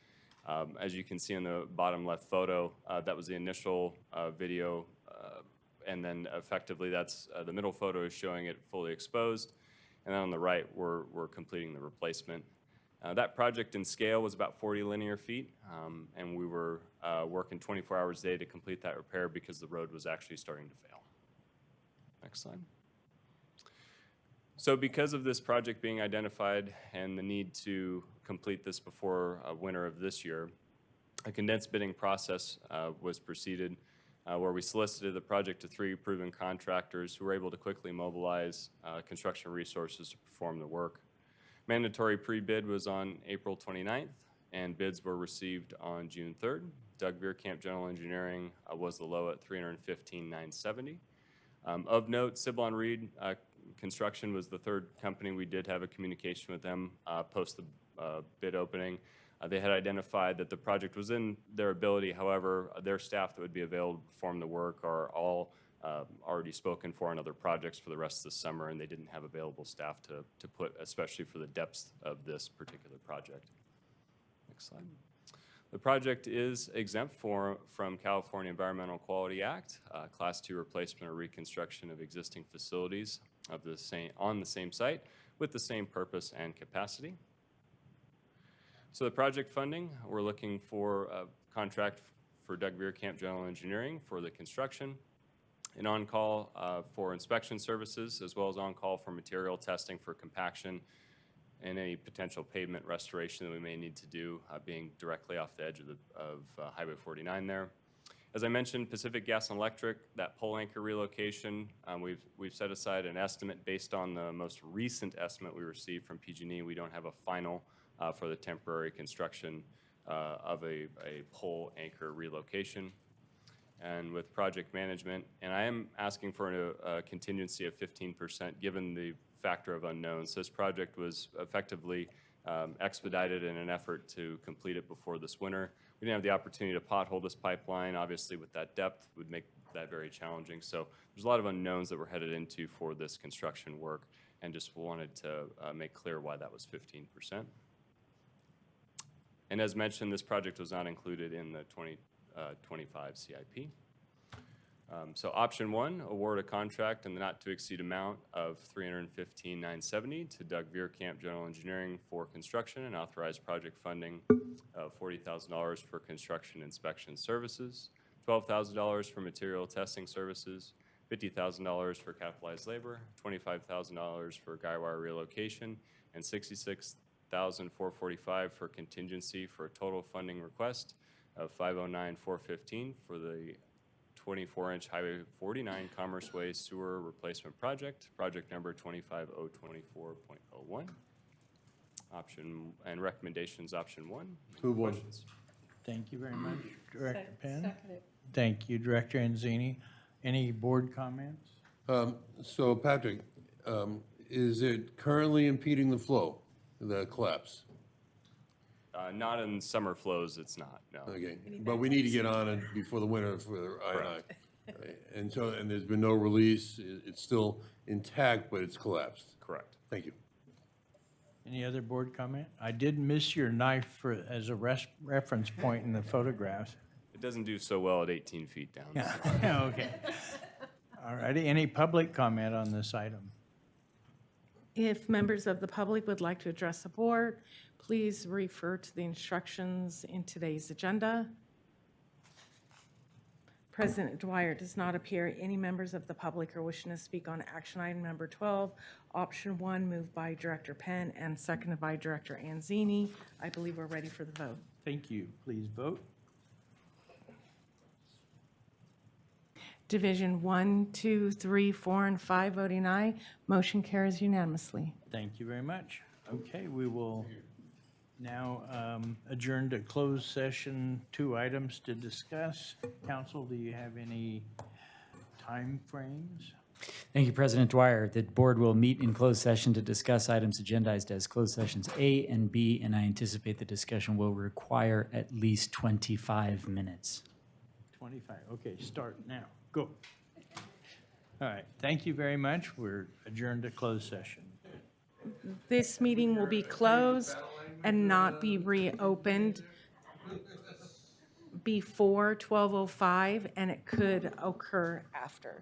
As you can see in the bottom left photo, that was the initial video, and then effectively that's the middle photo is showing it fully exposed, and then on the right we're completing the replacement. That project in scale was about 40 linear feet, and we were working 24 hours a day to complete that repair because the road was actually starting to fail. Next slide. So because of this project being identified and the need to complete this before winter of this year, a condensed bidding process was proceeded where we solicited the project to 3 proven contractors who were able to quickly mobilize construction resources to perform the work. Mandatory pre-bid was on April 29th, and bids were received on June 3rd. Doug Veerkamp General Engineering was the low at $315,970. Of note, Siblon Reed Construction was the 3rd company. We did have a communication with them post the bid opening. They had identified that the project was in their ability. However, their staff that would be available to perform the work are all already spoken for on other projects for the rest of the summer, and they didn't have available staff to put, especially for the depths of this particular project. Next slide. The project is exempt from California Environmental Quality Act, Class 2 replacement or reconstruction of existing facilities of on the same site with the same purpose and capacity. So the project funding, we're looking for a contract for Doug Veerkamp General Engineering for the construction, an on-call for inspection services, as well as on-call for material testing for compaction and any potential pavement restoration that we may need to do, being directly off the edge of Highway 49 there. As I mentioned, Pacific Gas and Electric, that pole anchor relocation, we've set aside an estimate based on the most recent estimate we received from PG&E. We don't have a final for the temporary construction of a pole anchor relocation. And with project management, and I am asking for a contingency of 15% given the factor of unknowns. This project was effectively expedited in an effort to complete it before this winter. We didn't have the opportunity to pothole this pipeline. Obviously, with that depth, would make that very challenging. So there's a lot of unknowns that we're headed into for this construction work, and just wanted to make clear why that was 15%. And as mentioned, this project was not included in the 2025 CIP. So option 1, award a contract in the not-to-exceed amount of $315,970 to Doug Veerkamp General Engineering for construction and authorize project funding of $40,000 for construction inspection services, $12,000 for material testing services, $50,000 for capitalized labor, $25,000 for guy wire relocation, and $66,445 for contingency for a total funding request of $509,415 for the 24-inch Highway 49 Commerce Way Sewer Replacement Project, project number 25024.01. Option and recommendations, option 1. Move on. Questions? Thank you very much, Director Penn. Thank you, Director Anzini. Any board comments? So Patrick, is it currently impeding the flow, the collapse? Not in summer flows, it's not, no. Okay, but we need to get on it before the winter for the I&I. And so, and there's been no release, it's still intact, but it's collapsed. Correct. Thank you. Any other board comment? I did miss your knife as a reference point in the photographs. It doesn't do so well at 18 feet down. Yeah, okay. All righty, any public comment on this item? If members of the public would like to address the board, please refer to the instructions in today's agenda. President Dwyer does not appear. Any members of the public are wishing to speak on action item number 12, option 1, moved by Director Penn and seconded by Director Anzini. I believe we're ready for the vote. Thank you. Please vote. Division 1, 2, 3, 4, and 5 voting aye. Motion carries unanimously. Thank you very much. Okay, we will now adjourn to closed session. 2 items to discuss. Council, do you have any time frames? Thank you, President Dwyer. The board will meet in closed session to discuss items agendized as closed sessions A and B, and I anticipate the discussion will require at least 25 minutes. 25, okay, start now. Go. All right, thank you very much. We're adjourned to closed session. This meeting will be closed and not be reopened before 12:05, and it could occur after.